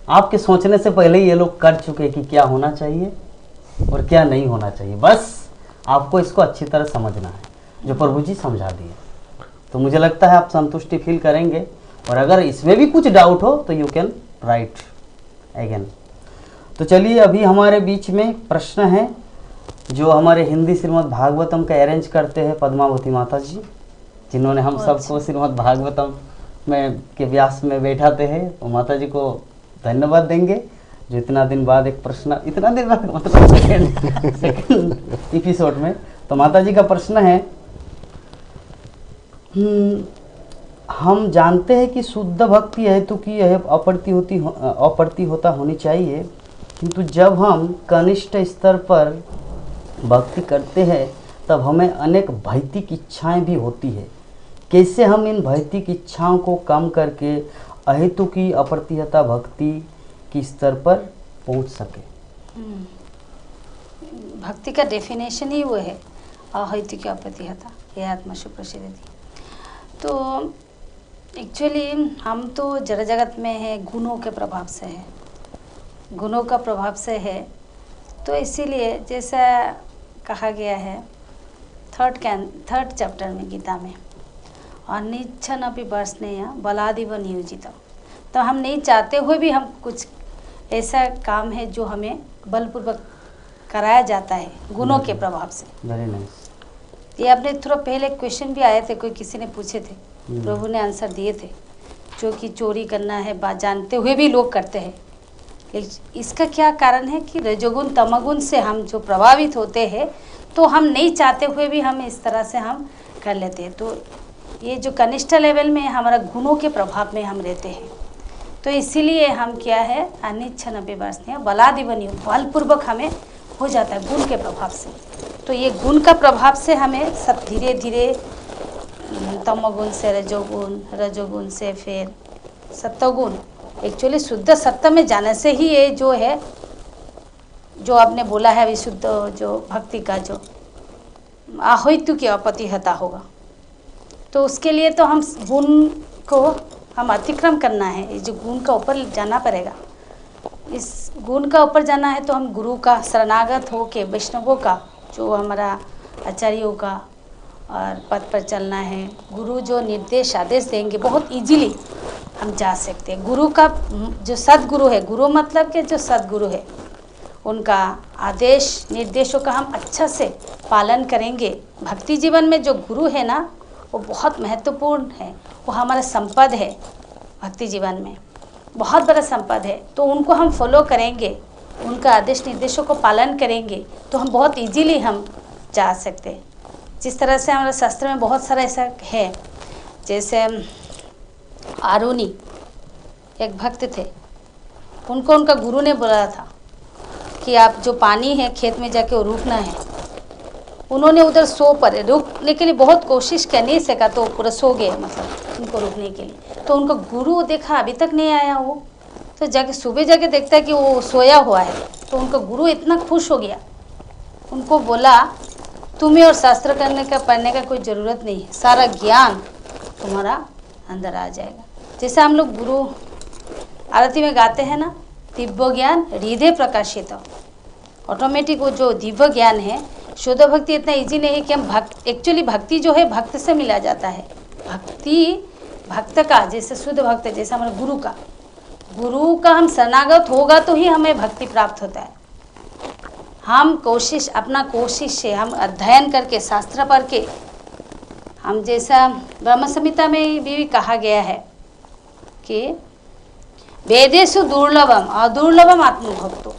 Speaker 1: आपके सोचने से पहले ये लोग कर चुके कि क्या होना चाहिए और क्या नहीं होना चाहिए। बस आपको इसको अच्छी तरह समझना है, जो प्रभु जी समझा दिए। तो मुझे लगता है आप संतुष्टि फील करेंगे, और अगर इसमें भी कुछ डाउट हो तो यू कैन राइट अगेन। तो चलिए, अभी हमारे बीच में प्रश्न है जो हमारे हिंदी श्रीमद् भागवतम का अरेंज करते हैं पद्मावती माता जी, जिन्होंने हम सबको श्रीमद् भागवतम में के व्यास में बैठाते हैं। तो माता जी को धन्यवाद देंगे जो इतना दिन बाद एक प्रश्न, इतना दिन बाद मतलब सेकंड एपिसोड में। तो माता जी का प्रश्न है, हम जानते हैं कि शुद्ध भक्ति है तो कि यह अप्रतिहोता होनी चाहिए, किंतु जब हम कनिष्ठ स्तर पर भक्ति करते हैं तब हमें अनेक भौतिक इच्छाएं भी होती है। कैसे हम इन भौतिक इच्छाओं को कम करके अहेतुकी अप्रतिहता भक्ति की स्तर पर पहुंच सके?
Speaker 3: भक्ति का डेफिनेशन ही वो है अहेतुकी अप्रतिहता, ये आत्मशु प्रसिद्धि। तो एक्चुअली हम तो जड़ जगत में है, गुणों के प्रभाव से है, गुणों का प्रभाव से है। तो इसीलिए जैसा कहा गया है थर्ड चैप्टर में गीता में, अनिच्छन अपि वर्ष्णेय बलादिव नियोजित। तो हम नहीं चाहते हुए भी हम कुछ ऐसा काम है जो हमें बलपूर्वक कराया जाता है गुणों के प्रभाव से।
Speaker 1: Very nice.
Speaker 3: ये आपने थोड़ा पहले क्वेश्चन भी आए थे, कोई किसी ने पूछे थे, प्रभु ने आंसर दिए थे, जो कि चोरी करना है बात जानते हुए भी लोग करते हैं। इसका क्या कारण है कि रजोगुण तमोगुण से हम जो प्रभावित होते हैं, तो हम नहीं चाहते हुए भी हम इस तरह से हम कर लेते हैं। तो ये जो कनिष्ठ लेवल में हमारा गुणों के प्रभाव में हम रहते हैं, तो इसीलिए हम क्या है अनिच्छन अभिवर्षणीय बलादिवनी बलपूर्वक हमें हो जाता है गुण के प्रभाव से। तो ये गुण का प्रभाव से हमें सब धीरे धीरे तमोगुण से रजोगुण, रजोगुण से फिर सत्वगुण, एक्चुअली शुद्ध सत्य में जाने से ही ये जो है, जो आपने बोला है विशुद्ध जो भक्ति का जो अहेतुकी अप्रतिहता होगा। तो उसके लिए तो हम गुण को हम अतिक्रम करना है, ये जो गुण का ऊपर जाना पड़ेगा। इस गुण का ऊपर जाना है तो हम गुरु का शरणागत हो के, वैष्णवों का जो हमारा आचार्यों का और पद पर चलना है। गुरु जो निर्देश आदेश देंगे बहुत इजीली हम जा सकते हैं। गुरु का जो सदगुरु है, गुरु मतलब के जो सदगुरु है, उनका आदेश निर्देशों का हम अच्छा से पालन करेंगे। भक्ति जीवन में जो गुरु है ना, वो बहुत महत्वपूर्ण है, वो हमारा संपद है। भक्ति जीवन में बहुत बड़ा संपद है, तो उनको हम फॉलो करेंगे, उनका आदेश निर्देशों को पालन करेंगे तो हम बहुत इजीली हम जा सकते हैं। जिस तरह से हमारे शास्त्र में बहुत सारा ऐसा है, जैसे आरुणी एक भक्त थे, उनको उनका गुरु ने बोला था कि आप जो पानी है खेत में जाके वो रुकना है। उन्होंने उधर सो पड़े, रुकने के लिए बहुत कोशिश कर नहीं सका, तो पूरा सो गए मतलब उनको रुकने के लिए। तो उनको गुरु देखा अभी तक नहीं आया वो, तो जाके सुबह जाके देखता है कि वो सोया हुआ है। तो उनका गुरु इतना खुश हो गया, उनको बोला तुम्हें और शास्त्र करने का पढ़ने का कोई ज़रूरत नहीं है, सारा ज्ञान तुम्हारा अंदर आ जाएगा। जैसे हम लोग गुरु आरती में गाते हैं ना, दिव्य ज्ञान हृदय प्रकाशित, ऑटोमेटिक वो जो दिव्य ज्ञान है, शुद्ध भक्ति इतना इजी नहीं है कि हम एक्चुअली भक्ति जो है भक्त से मिला जाता है। भक्ति भक्त का, जैसे शुद्ध भक्त, जैसे हमारे गुरु का हम शरणागत होगा तो ही हमें भक्ति प्राप्त होता है। हम अपना कोशिश से, हम अध्ययन करके, शास्त्र पढ़ के, हम जैसा ब्रह्म संहिता में भी कहा गया है कि वेदेषु दुर्लभम अदुर्लभम आत्मभक्तो,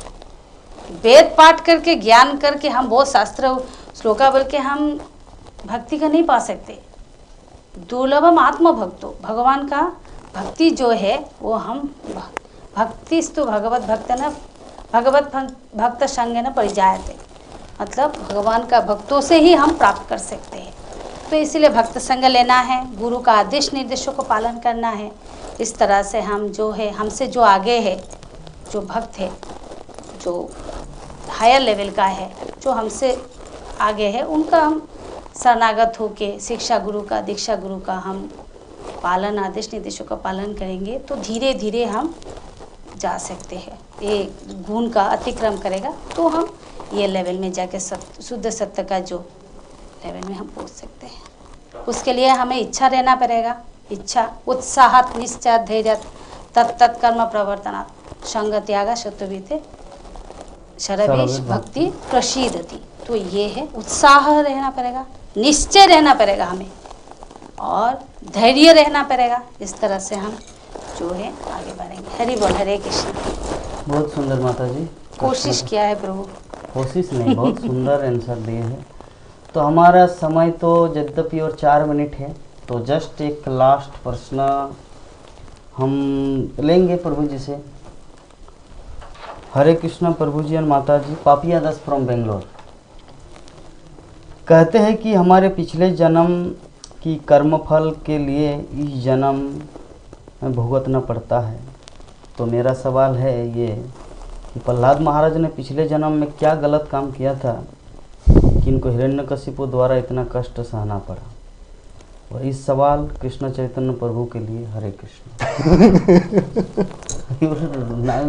Speaker 3: वेद पाठ करके, ज्ञान करके हम बहुत शास्त्र श्लोका बोल के हम भक्ति का नहीं पा सकते। दुर्लभम आत्मभक्तो, भगवान का भक्ति जो है वो हम भक्तिस्तु भगवत भक्त न भगवत भक्त संग न परिजायते, मतलब भगवान का भक्तों से ही हम प्राप्त कर सकते हैं। तो इसीलिए भक्त संग लेना है, गुरु का आदेश निर्देशों को पालन करना है। इस तरह से हम जो है, हमसे जो आगे है, जो भक्त है, जो हायर लेवल का है, जो हमसे आगे है, उनका हम शरणागत होके शिक्षा गुरु का, दीक्षा गुरु का हम पालन, आदेश निर्देशों का पालन करेंगे तो धीरे धीरे हम जा सकते हैं। ये गुण का अतिक्रम करेगा तो हम ये लेवल में जाके शुद्ध सत्य का जो लेवल में हम पहुंच सकते हैं। उसके लिए हमें इच्छा रहना पड़ेगा। इच्छा, उत्साह, निश्चय, धैर्य, तत्त कर्म प्रवर्तनात् संग त्याग शत्रुविते शरवेश भक्ति प्रसीदति। तो ये है, उत्साह रहना पड़ेगा, निश्चय रहना पड़ेगा हमें, और धैर्य रहना पड़ेगा। इस तरह से हम जो है आगे बढ़ेंगे। हरि बोल, हरे कृष्ण।
Speaker 1: बहुत सुंदर माता जी,
Speaker 3: कोशिश किया है प्रभु,
Speaker 1: कोशिश नहीं, बहुत सुंदर आंसर दिए हैं। तो हमारा समय तो यद्यपि और 4 मिनट है, तो जस्ट एक लास्ट प्रश्न हम लेंगे प्रभु जी से। हरे कृष्ण प्रभु जी और माता जी। पापिया दास फ्रॉम बेंगलोर कहते हैं कि हमारे पिछले जन्म की कर्मफल के लिए इस जन्म में भुगतना पड़ता है। तो मेरा सवाल है ये कि प्रहलाद महाराज ने पिछले जन्म में क्या गलत काम किया था कि इनको हिरण्यकशिपु द्वारा इतना कष्ट सहना पड़ा। और इस सवाल कृष्ण चैतन्य प्रभु के लिए। Hare Krishna.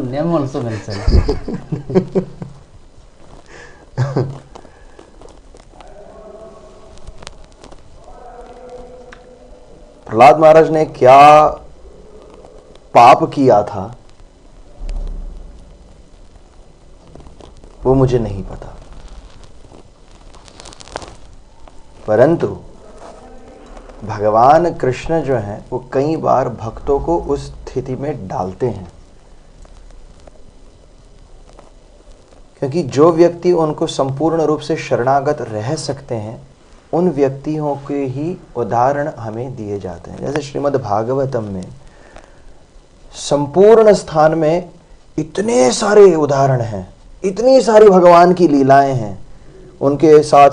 Speaker 1: Name also mention.
Speaker 4: Prahlad Maharaj ने क्या पाप किया था वो मुझे नहीं पता, परंतु भगवान कृष्ण जो हैं वो कई बार भक्तों को उस स्थिति में डालते हैं, क्योंकि जो व्यक्ति उनको संपूर्ण रूप से शरणागत रह सकते हैं उन व्यक्तियों के ही उदाहरण हमें दिए जाते हैं। जैसे श्रीमद् भागवतम में संपूर्ण स्थान में इतने सारे उदाहरण हैं, इतनी सारी भगवान की लीलाएं हैं, उनके साथ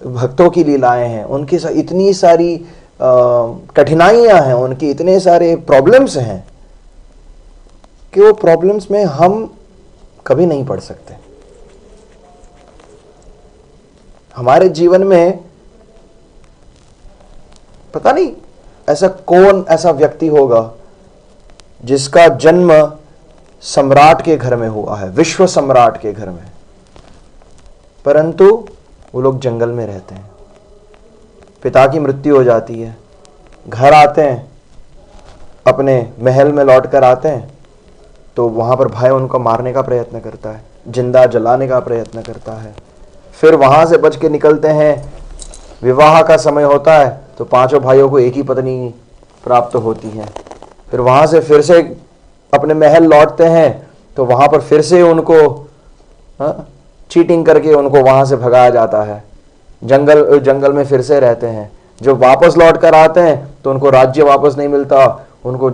Speaker 4: भक्तों की लीलाएं हैं, उनके साथ इतनी सारी कठिनाइयां हैं, उनकी इतने सारे प्रॉब्लम्स हैं कि वो प्रॉब्लम्स में हम कभी नहीं पड़ सकते। हमारे जीवन में पता नहीं ऐसा कौन ऐसा व्यक्ति होगा जिसका जन्म सम्राट के घर में हुआ है, विश्व सम्राट के घर में, परंतु वो लोग जंगल में रहते हैं, पिता की मृत्यु हो जाती है, घर आते हैं, अपने महल में लौट कर आते हैं तो वहां पर भाई उनको मारने का प्रयत्न करता है, जिंदा जलाने का प्रयत्न करता है। फिर वहां से बच के निकलते हैं, विवाह का समय होता है तो पांचों भाइयों को एक ही पत्नी प्राप्त होती है। फिर वहां से फिर से अपने महल लौटते हैं तो वहां पर फिर से उनको चीटिंग करके उनको वहां से भगाया जाता है, जंगल में फिर से रहते हैं। जो वापस लौट कर आते हैं तो उनको राज्य वापस नहीं मिलता, उनको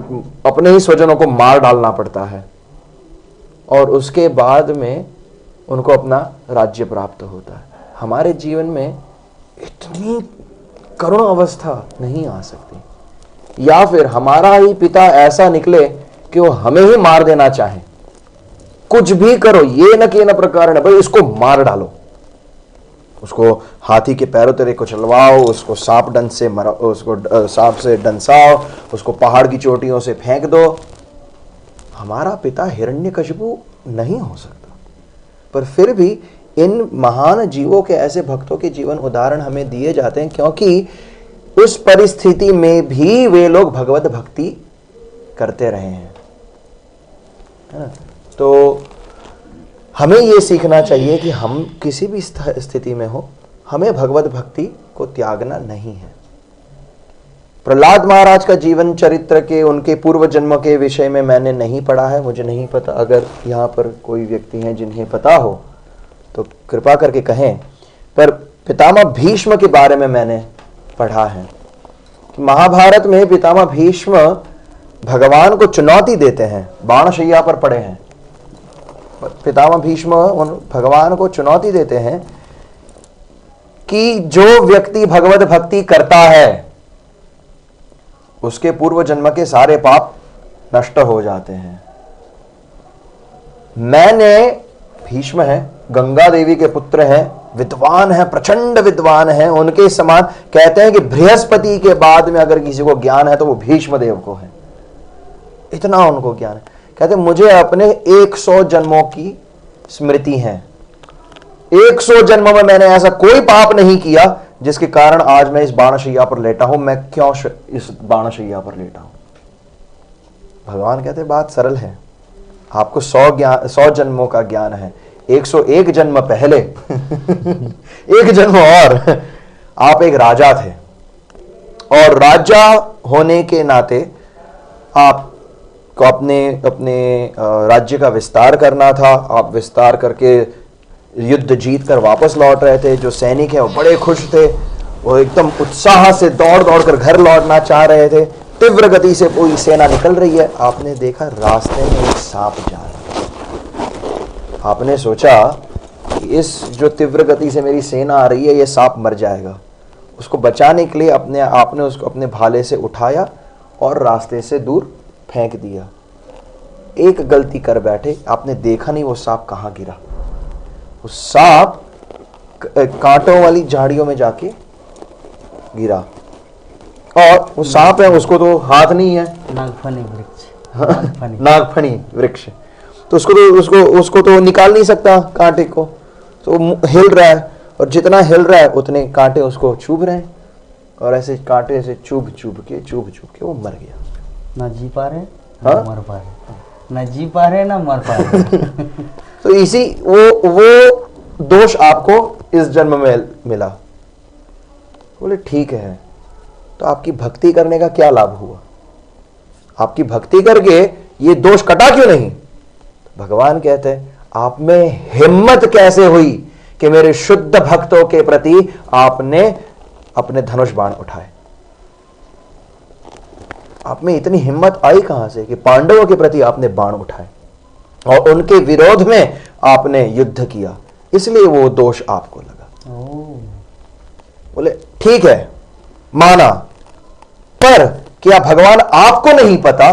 Speaker 4: अपने ही स्वजनों को मार डालना पड़ता है, और उसके बाद में उनको अपना राज्य प्राप्त होता है। हमारे जीवन में इतनी करुण अवस्था नहीं आ सकती, या फिर हमारा ही पिता ऐसा निकले कि वो हमें ही मार देना चाहे, कुछ भी करो, ये न के न प्रकार न भाई इसको मार डालो, उसको हाथी के पैरों तरह कुचलवाओ, उसको सांप डंस से उसको सांप से डंसाओ, उसको पहाड़ की चोटियों से फेंक दो। हमारा पिता हिरण्यकशिपु नहीं हो सकता। पर फिर भी इन महान जीवों के, ऐसे भक्तों के जीवन उदाहरण हमें दिए जाते हैं, क्योंकि उस परिस्थिति में भी वे लोग भगवत भक्ति करते रहे हैं, है ना। तो हमें ये सीखना चाहिए कि हम किसी भी स्थिति में हो, हमें भगवत भक्ति को त्यागना नहीं है। प्रहलाद महाराज का जीवन चरित्र के, उनके पूर्व जन्म के विषय में मैंने नहीं पढ़ा है, मुझे नहीं पता। अगर यहाँ पर कोई व्यक्ति हैं जिन्हें पता हो तो कृपा करके कहें। पर पितामह भीष्म के बारे में मैंने पढ़ा है कि महाभारत में पितामह भीष्म भगवान को चुनौती देते हैं, बाणशैया पर पड़े हैं। पितामह भीष्म उन भगवान को चुनौती देते हैं कि जो व्यक्ति भगवत भक्ति करता है उसके पूर्व जन्म के सारे पाप नष्ट हो जाते हैं। मैंने, भीष्म है, गंगा देवी के पुत्र हैं, विद्वान हैं, प्रचंड विद्वान हैं, उनके समान कहते हैं कि बृहस्पति के बाद में अगर किसी को ज्ञान है तो वो भीष्म देव को है। इतना उनको ज्ञान है। कहते मुझे अपने 100 जन्मों की स्मृति है, 100 जन्मों में मैंने ऐसा कोई पाप नहीं किया जिसके कारण आज मैं इस बाणशैया पर लेटा हूं। मैं क्यों इस बाणशैया पर लेटा हूं? भगवान कहते बात सरल है, आपको 100 जन्मों का ज्ञान है, 101 जन्म पहले एक जन्म और आप एक राजा थे, और राजा होने के नाते आपको अपने राज्य का विस्तार करना था। आप विस्तार करके युद्ध जीत कर वापस लौट रहे थे। जो सैनिक हैं वो बड़े खुश थे, वो एकदम उत्साह से दौड़ दौड़ कर घर लौटना चाह रहे थे। तीव्र गति से पूरी सेना निकल रही है, आपने देखा रास्ते में एक सांप जा रहा है। आपने सोचा कि इस जो तीव्र गति से मेरी सेना आ रही है, ये सांप मर जाएगा। उसको बचाने के लिए आपने उसको अपने भाले से उठाया और रास्ते से दूर फेंक दिया। एक गलती कर बैठे, आपने देखा नहीं वो सांप कहाँ गिरा। वो सांप कांटों वाली झाड़ियों में जाके गिरा, और वो सांप है, उसको तो हाथ नहीं है,
Speaker 1: नागफनी वृक्ष,
Speaker 4: नागफनी वृक्ष, तो उसको तो निकाल नहीं सकता कांटे को, तो हिल रहा है, और जितना हिल रहा है उतने कांटे उसको चुभ रहे हैं, और ऐसे कांटे से चुभ के वो मर गया।
Speaker 1: ना जी पा रहे ना मर पा रहे, ना जी पा रहे ना मर पा रहे।
Speaker 4: तो इसी वो दोष आपको इस जन्म में मिला। बोले ठीक है, तो आपकी भक्ति करने का क्या लाभ हुआ? आपकी भक्ति करके ये दोष कटा क्यों नहीं? भगवान कहते हैं आप में हिम्मत कैसे हुई कि मेरे शुद्ध भक्तों के प्रति आपने अपने धनुष बाण उठाए? आप में इतनी हिम्मत आई कहां से कि पांडवों के प्रति आपने बाण उठाए और उनके विरोध में आपने युद्ध किया, इसलिए वो दोष आपको लगा। बोले ठीक है, माना, पर क्या भगवान आपको नहीं पता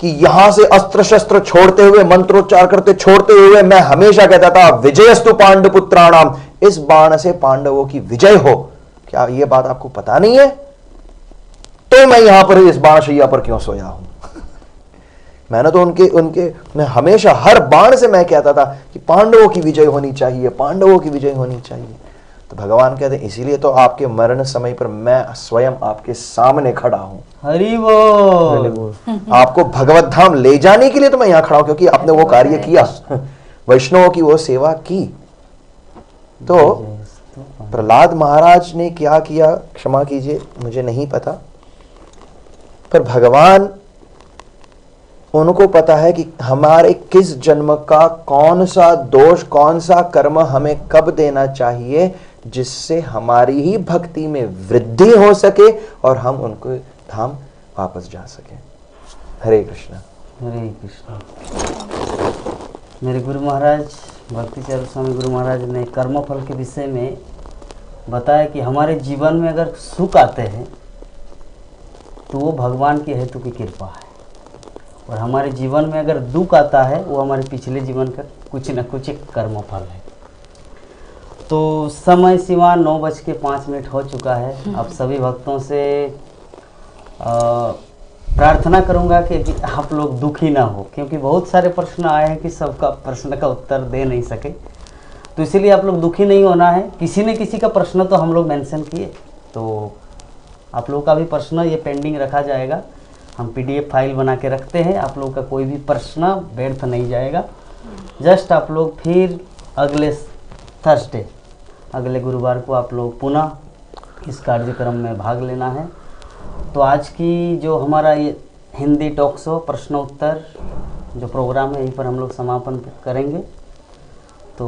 Speaker 4: कि यहां से अस्त्र शस्त्र छोड़ते हुए, मंत्रोच्चार करते छोड़ते हुए मैं हमेशा कहता था विजयस्तु पांडुपुत्राणाम, इस बाण से पांडवों की विजय हो? क्या यह बात आपको पता नहीं है? तो मैं यहां पर इस बाणशैया पर क्यों सोया हूं? मैंने तो मैं हमेशा हर बाण से मैं कहता था कि पांडवों की विजय होनी चाहिए, पांडवों की विजय होनी चाहिए। तो भगवान कहते हैं इसीलिए तो आपके मरण समय पर मैं स्वयं आपके सामने खड़ा हूं।
Speaker 1: हरि बोल।
Speaker 4: आपको भगवत धाम ले जाने के लिए तो मैं यहां खड़ा हूं, क्योंकि आपने वो कार्य किया, वैष्णवों की वो सेवा की। तो प्रहलाद महाराज ने क्या किया, क्षमा कीजिए मुझे नहीं पता, पर भगवान, उनको पता है कि हमारे किस जन्म का कौन सा दोष, कौन सा कर्म हमें कब देना चाहिए जिससे हमारी ही भक्ति में वृद्धि हो सके और हम उनको धाम वापस जा सकें। हरे कृष्णा।
Speaker 1: हरे कृष्णा। मेरे गुरु महाराज भक्ति चरण स्वामी गुरु महाराज ने कर्मफल के विषय में बताया कि हमारे जीवन में अगर सुख आते हैं तो वो भगवान की हेतु की कृपा है, और हमारे जीवन में अगर दुख आता है वो हमारे पिछले जीवन का कुछ न कुछ एक कर्मफल है। तो समय सीमा 9:05 हो चुका है। अब सभी भक्तों से प्रार्थना करूंगा कि आप लोग दुखी ना हो, क्योंकि बहुत सारे प्रश्न आए हैं कि सबका प्रश्न का उत्तर दे नहीं सके, तो इसीलिए आप लोग दुखी नहीं होना है। किसी न किसी का प्रश्न तो हम लोग मेंशन किए, तो आप लोगों का भी प्रश्न ये पेंडिंग रखा जाएगा। हम PDF फाइल बना के रखते हैं, आप लोगों का कोई भी प्रश्न व्यर्थ नहीं जाएगा। जस्ट आप लोग फिर अगले थर्सडे, अगले गुरुवार को आप लोग पुनः इस कार्यक्रम में भाग लेना है। तो आज की जो हमारा ये हिंदी टॉक शो प्रश्न उत्तर जो प्रोग्राम है, यहीं पर हम लोग समापन करेंगे। तो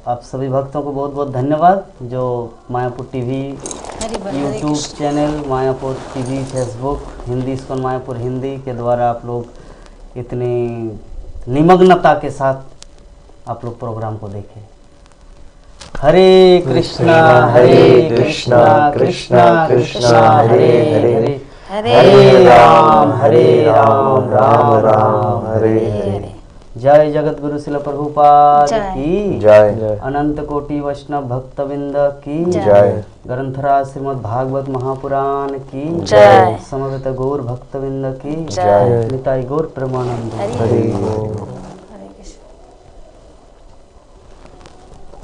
Speaker 1: आप सभी भक्तों को बहुत बहुत धन्यवाद जो Mayapur TV YouTube channel, Mayapur TV, Facebook, Hindi ISKCON Mayapur Hindi के द्वारा आप लोग इतनी निमग्नता के साथ आप लोग प्रोग्राम को देखें। हरे कृष्णा कृष्णा कृष्णा हरे हरे, हरे राम राम राम हरे हरे। जय जगत गुरु शिल प्रभुपाद की
Speaker 2: जय।
Speaker 1: अनंत कोटि वैष्णव भक्तविंद की
Speaker 2: जय।
Speaker 1: ग्रंथराज श्रीमद् भागवत महापुराण की
Speaker 3: जय।
Speaker 1: समवेत गौर भक्तविंद की
Speaker 2: जय।
Speaker 1: निताई गौर प्रेमानंद।
Speaker 3: हरि
Speaker 2: हरि ओम।